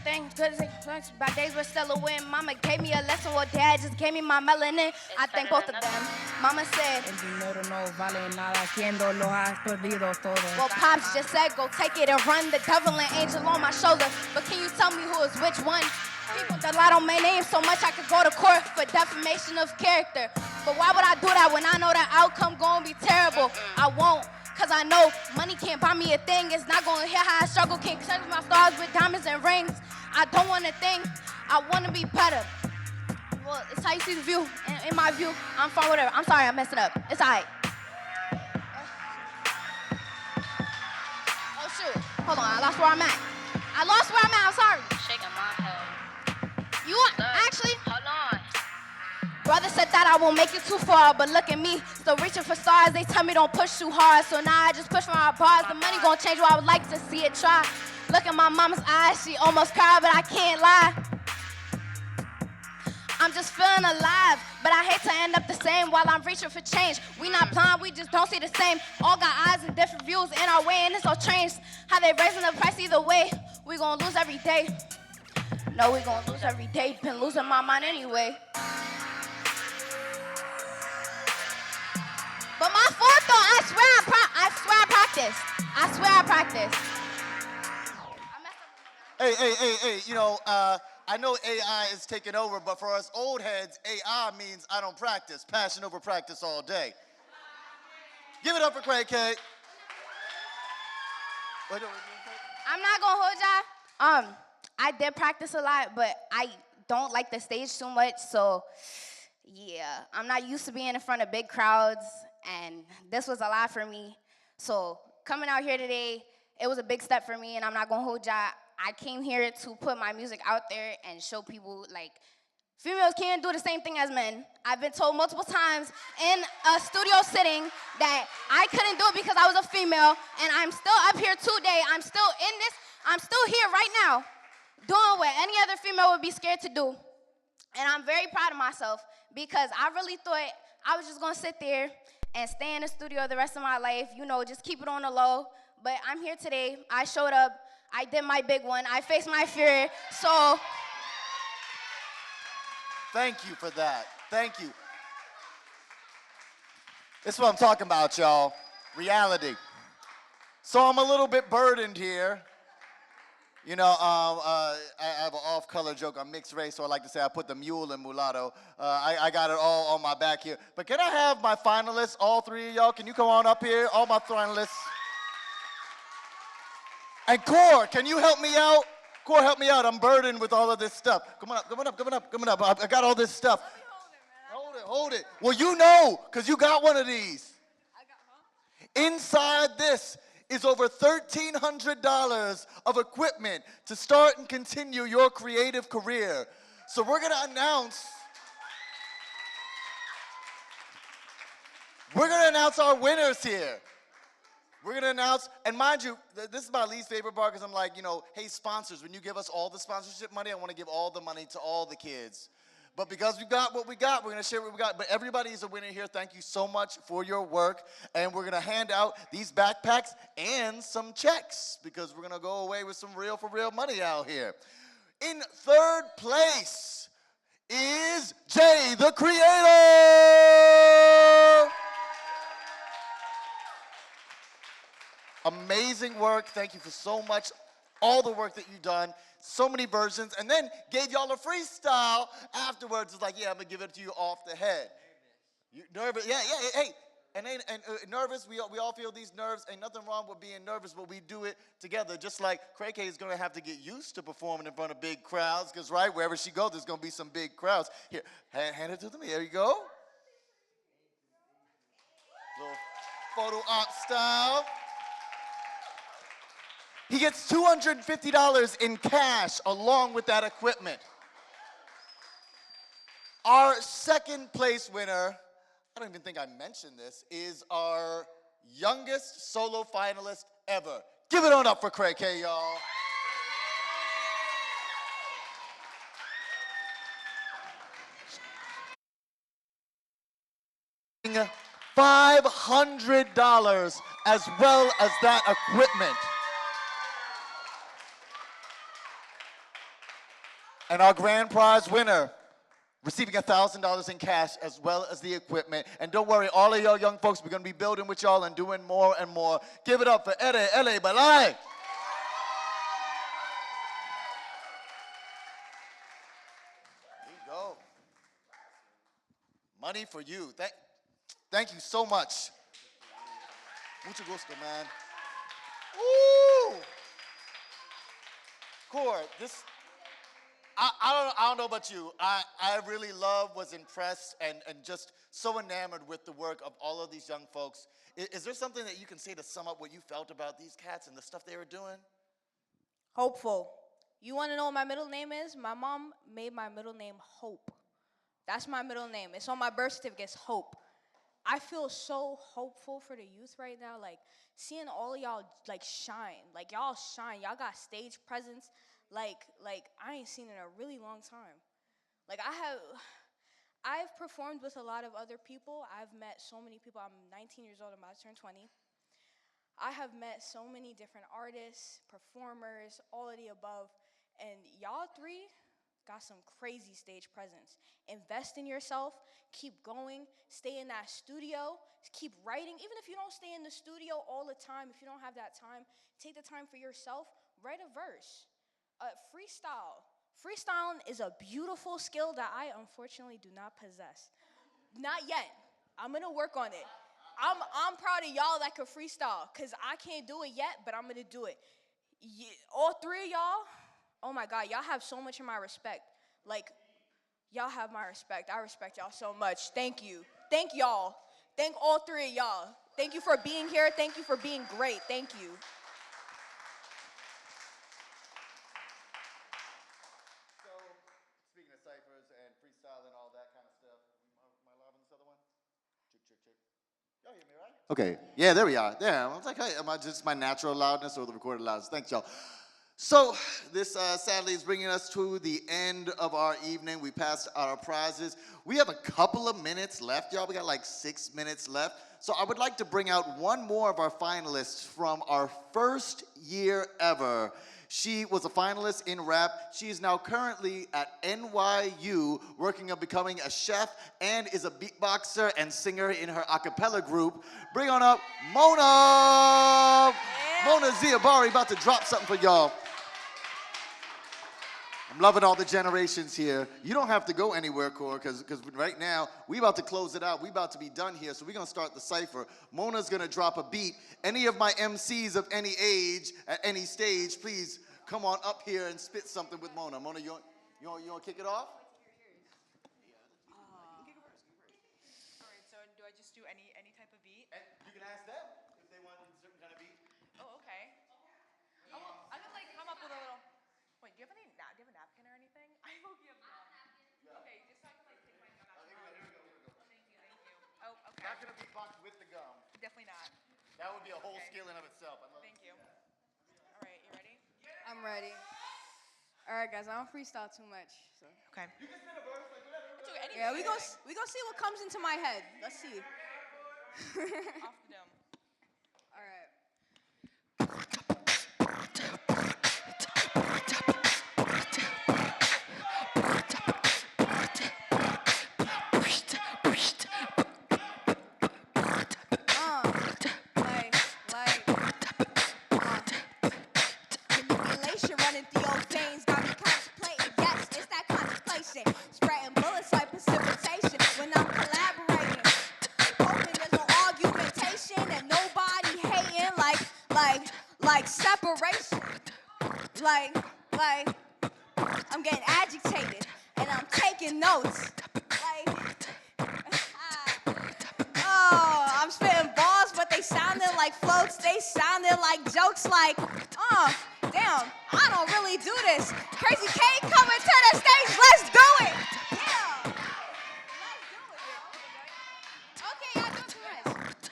Things good as it looks. Bad days were still a win. Mama gave me a lesson, well, Dad just gave me my melanin. I thank both of them. Mama said, el dinero no vale nada, haciendo lo has perdido todo. Well, Pops just said, go take it and run. The devil and angel on my shoulder. But can you tell me who is which one? People that lie on my name so much I could go to court for defamation of character. But why would I do that when I know the outcome gonna be terrible? I won't. Cause I know money can't buy me a thing. It's not gonna hear how I struggle. Can't change my stars with diamonds and rings. I don't wanna think, I wanna be better. Well, it's how you see the view. In my view, I'm fine, whatever. I'm sorry, I messed it up. It's all right. Oh shoot, hold on, I lost where I'm at. I'm sorry. Shaking my head. You actually, hold on. Brother said that I won't make it too far, but look at me, still reaching for stars. They tell me don't push too hard, so now I just push for my bars. The money gon' change what I would like to see it try. Look at my mama's eyes, she almost cried, but I can't lie. I'm just feeling alive, but I hate to end up the same while I'm reaching for change. We not blind, we just don't see the same. All got eyes and different views in our way, and it's all changed. How they raising the price either way, we gon' lose every day. No, we gon' lose every day, been losing my mind anyway. But my fourth though, I swear I practiced. I swear I practiced. Hey, you know, I know AI is taking over, but for us old heads, AI means I don't practice. Passion over practice all day. Give it up for Craig K. I'm not gonna hold y'all. I did practice a lot, but I don't like the stage too much, so yeah. I'm not used to being in front of big crowds, and this was a lot for me. So coming out here today, it was a big step for me, and I'm not gonna hold y'all. I came here to put my music out there and show people, like, females can't do the same thing as men. I've been told multiple times in a studio sitting that I couldn't do it because I was a female, and I'm still up here today. I'm still here right now doing what any other female would be scared to do. And I'm very proud of myself because I really thought I was just gonna sit there and stay in the studio the rest of my life, you know, just keep it on the low. But I'm here today. I showed up. I did my big one. I faced my fear. So Thank you for that. Thank you. This is what I'm talking about, y'all. Reality. So I'm a little bit burdened here. You know, I have an off-color joke. I'm mixed race, so I like to say I put the mule in mulatto. I got it all on my back here. But can I have my finalists, all three of y'all? Can you come on up here? All my finalists. And Core, can you help me out? Core, help me out. I'm burdened with all of this stuff. Come on up. I got all this stuff. Hold it. Well, you know, because you got one of these. Inside this is over $1,300 of equipment to start and continue your creative career. So we're going to announce our winners here. We're going to announce, and mind you, this is my least favorite part because I'm like, you know, hey, sponsors, when you give us all the sponsorship money, I want to give all the money to all the kids. But because we got what we got, we're going to share what we got. But everybody is a winner here. Thank you so much for your work. And we're going to hand out these backpacks and some checks because we're going to go away with some real for real money out here. In third place is Jay the Creator. Amazing work. Thank you for so much. All the work that you've done. So many versions. And then gave y'all a freestyle afterwards. It's like, yeah, I'm going to give it to you off the head. You nervous? Yeah, hey. And nervous, we all feel these nerves. Ain't nothing wrong with being nervous, but we do it together. Just like Craig K is going to have to get used to performing in front of big crowds. Because, right, wherever she goes, there's going to be some big crowds. Here, hand it to me. There you go. Little photo op style. He gets $250 in cash along with that equipment. Our second place winner, I don't even think I mentioned this, is our youngest solo finalist ever. Give it on up for Craig K, y'all. $500 as well as that equipment. And our grand prize winner, receiving $1,000 in cash as well as the equipment. And don't worry, all of y'all young folks, we're going to be building with y'all and doing more and more. Give it up for Ere Ele Balai. There you go. Money for you. Thank you so much. Mucho gusto, man. Woo! Core, this... I don't know about you. I really was impressed and just so enamored with the work of all of these young folks. Is there something that you can say to sum up what you felt about these cats and the stuff they were doing? Hopeful. You want to know what my middle name is? My mom made my middle name Hope. That's my middle name. It's on my birth certificate. It's Hope. I feel so hopeful for the youth right now. Like, seeing all of y'all, like, shine. Like, y'all shine. Y'all got stage presence. Like I ain't seen it in a really long time. Like I've performed with a lot of other people. I've met so many people. I'm 19 years old, I'm about to turn 20. I have met so many different artists, performers, all of the above, and y'all three got some crazy stage presence. Invest in yourself, keep going, stay in that studio, keep writing. Even if you don't stay in the studio all the time, if you don't have that time, take the time for yourself, write a verse. Freestyle. Freestyling is a beautiful skill that I unfortunately do not possess. Not yet. I'm gonna work on it. I'm proud of y'all that can freestyle, because I can't do it yet, but I'm gonna do it. All three of y'all, oh my God, y'all have so much of my respect. Like, y'all have my respect. I respect y'all so much. Thank you. Thank y'all. Thank all three of y'all. Thank you for being here. Thank you for being great. Thank you. So, speaking of ciphers and freestyle and all that kind of stuff, am I live on this other one? Check. Y'all hear me, right? Okay. Yeah, there we are. There. I was like, hey, am I just my natural loudness or the recorded loudness? Thanks, y'all. So, this sadly is bringing us to the end of our evening. We passed out our prizes. We have a couple of minutes left, y'all. We got like 6 minutes left. So I would like to bring out one more of our finalists from our first year ever. She was a finalist in rap. She is now currently at NYU working on becoming a chef and is a beatboxer and singer in her a cappella group. Bring on up Mona! Yeah. Mona Ziabari about to drop something for y'all. I'm loving all the generations here. You don't have to go anywhere, Core, because right now, we about to close it out. We about to be done here, so we're going to start the cipher. Mona's going to drop a beat. Any of my MCs of any age, at any stage, please come on up here and spit something with Mona. Mona, you want to kick it off? All right, so do I just do any type of beat? And you can ask them if they want a certain kind of beat. Oh, okay. Oh, well, I could like come up with a little. Wait, do you have a napkin or anything? I hope you have none. Okay, just so I can like take my gum out. Here we go. Thank you. Oh, okay. Not gonna beatbox with the gum. Definitely not. That would be a whole skill in of itself. Thank you. All right, you ready? I'm ready. All right, guys, I don't freestyle too much. So. Okay. You can spit a verse, like whatever. Yeah, we gonna see what comes into my head. Let's see. Off the dome. All right. Manipulation running through your veins got me contemplating. Yes, it's that contemplation. Spreading bullets like precipitation when I'm collaborating. Hoping there's no argumentation and nobody hating like separation. Like I'm getting agitated and I'm taking notes. I'm spitting balls, but they sounded like floats. They sounded like jokes like, damn, I don't really do this. Crazy K coming to the stage, let's do it. Yeah. Okay, y'all do too much.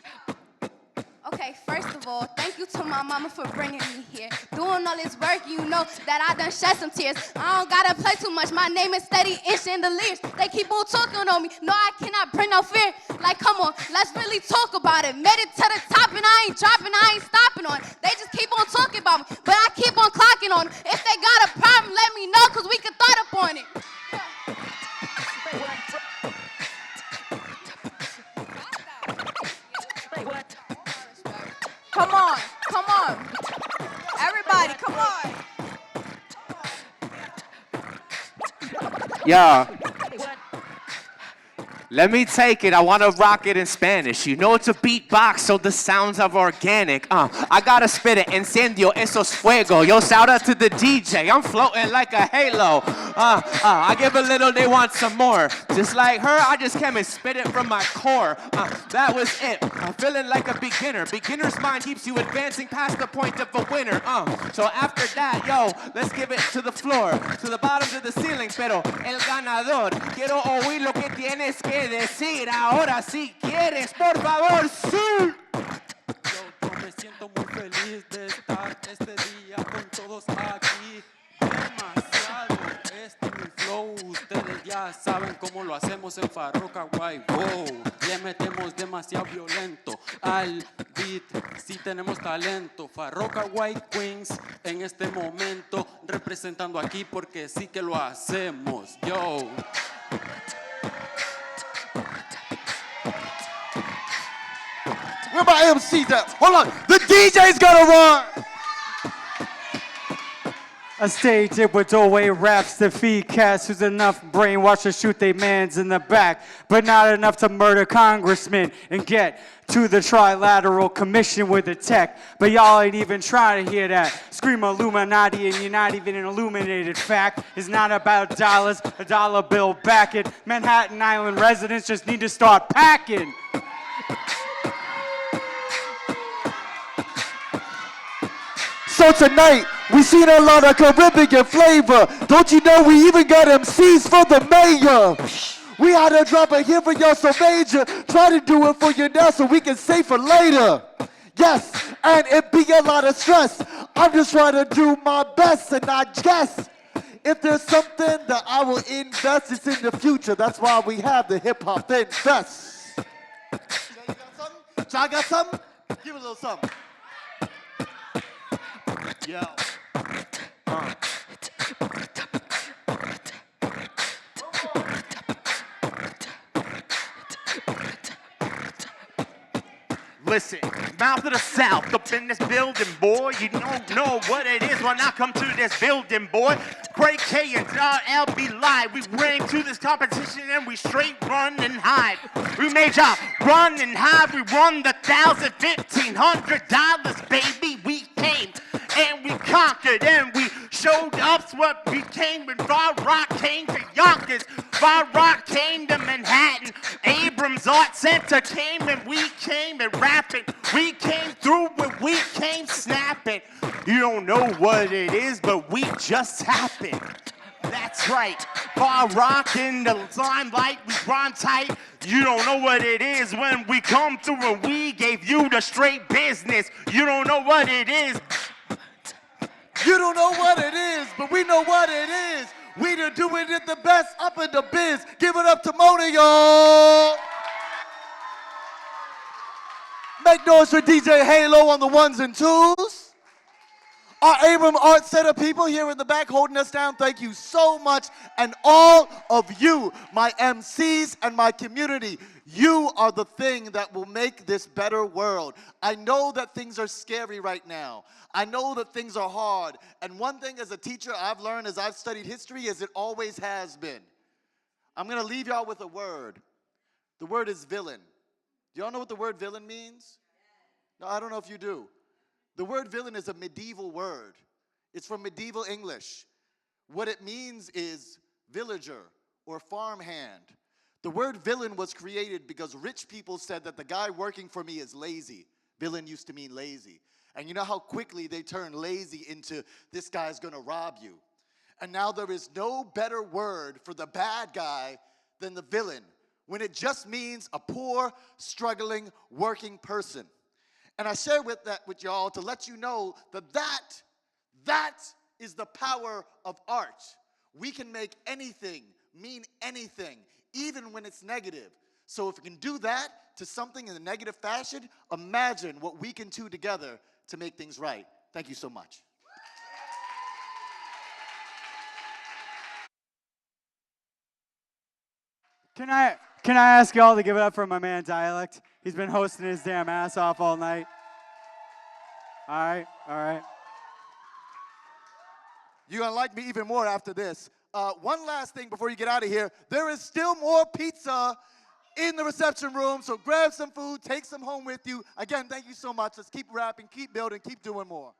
Okay, first of all, thank you to my mama for bringing me here. Doing all this work, you know that I done shed some tears. I don't gotta play too much. My name is steady in chandeliers. They keep on talking on me. No, I cannot bring no fear. Like, come on, let's really talk about it. Made it to the top and I ain't dropping, I ain't stopping on. They just keep on talking about me, but I keep on clocking on. If they got a problem, let me know, cause we can thought up on it. Come on. Everybody, come on. Yeah. Let me take it. I want to rock it in Spanish. You know it's a beatbox, so the sounds are organic. I gotta spit it. Incendio, eso es fuego. Yo, shout out to the DJ. I'm floating like a halo. I give a little, they want some more. Just like her, I just came and spit it from my core. That was it. I'm feeling like a beginner. Beginner's mind keeps you advancing past the point of a winner. So after that, yo, let's give it to the floor, to the bottom, to the ceiling. Pero el ganador, quiero oír lo que tienes que decir. Ahora si quieres, por favor, sí. Yo me siento muy feliz de estar este día con todos aquí. Demasiado, mi flow, ustedes ya ya saben cómo lo hacemos en Farroca Guay. Wow, le metemos demasiado violento al beat, sí tenemos talento. Farroca Guay Queens en este momento representando aquí porque sí que lo hacemos. Yo. Where my MCs at? Hold on, the DJ's gotta run! I staged it with doorway raps to feed cats who's enough brainwash to shoot they mans in the back, but not enough to murder congressmen and get to the trilateral commission with the tech. But y'all ain't even trying to hear that. Scream Illuminati and you're not even an illuminated fact. It's not about dollars, a dollar bill back it. Manhattan Island residents just need to start packing. So tonight, we seen a lot of Caribbean flavor. Don't you know we even got MCs for the mayor? We had to drop a hit for y'all so major. Try to do it for you now so we can save for later. Yes, and it be a lot of stress. I'm just trying to do my best and I guess if there's something that I will invest, it's in the future. That's why we have the Hip Hop FinFest. Y'all got something? Give it a little something. Yo. Listen, mouth of the South, up in this building, boy. You don't know what it is when I come to this building, boy. Craig K and LB Live, we bring to this competition and we straight run and hide. We made y'all run and hide. We won the $1,000, $1,500, baby. We came and we conquered and we showed up what we came when Far Rock came to Yonkers. Far Rock came to Manhattan. Abrams Art Center came and we came and rapping. We came through when we came snapping. You don't know what it is, but we just happened. That's right. Far Rock in the limelight, we rhyme tight. You don't know what it is when we come through and we gave you the straight business. You don't know what it is. You don't know what it is, but we know what it is. We done doing it the best up in the biz. Give it up to Mona, y'all. Make noise for DJ Halo on the ones and twos. Our Abram Art Center people here in the back holding us down, thank you so much. And all of you, my MCs and my community, you are the thing that will make this better world. I know that things are scary right now. I know that things are hard. And one thing as a teacher I've learned as I've studied history is it always has been. I'm going to leave y'all with a word. The word is villain. Do y'all know what the word villain means? No, I don't know if you do. The word villain is a medieval word. It's from medieval English. What it means is villager or farmhand. The word villain was created because rich people said that the guy working for me is lazy. Villain used to mean lazy. And you know how quickly they turn lazy into this guy's gonna rob you. And now there is no better word for the bad guy than the villain, when it just means a poor, struggling, working person. And I share that with y'all to let you know that is the power of art. We can make anything mean anything, even when it's negative. So if we can do that to something in a negative fashion, imagine what we can do together to make things right. Thank you so much. Can I ask y'all to give it up for my man Dialect? He's been hosting his damn ass off all night. All right. You're gonna like me even more after this. One last thing before you get out of here. There is still more pizza in the reception room, so grab some food, take some home with you. Again, thank you so much. Let's keep rapping, keep building, keep doing more.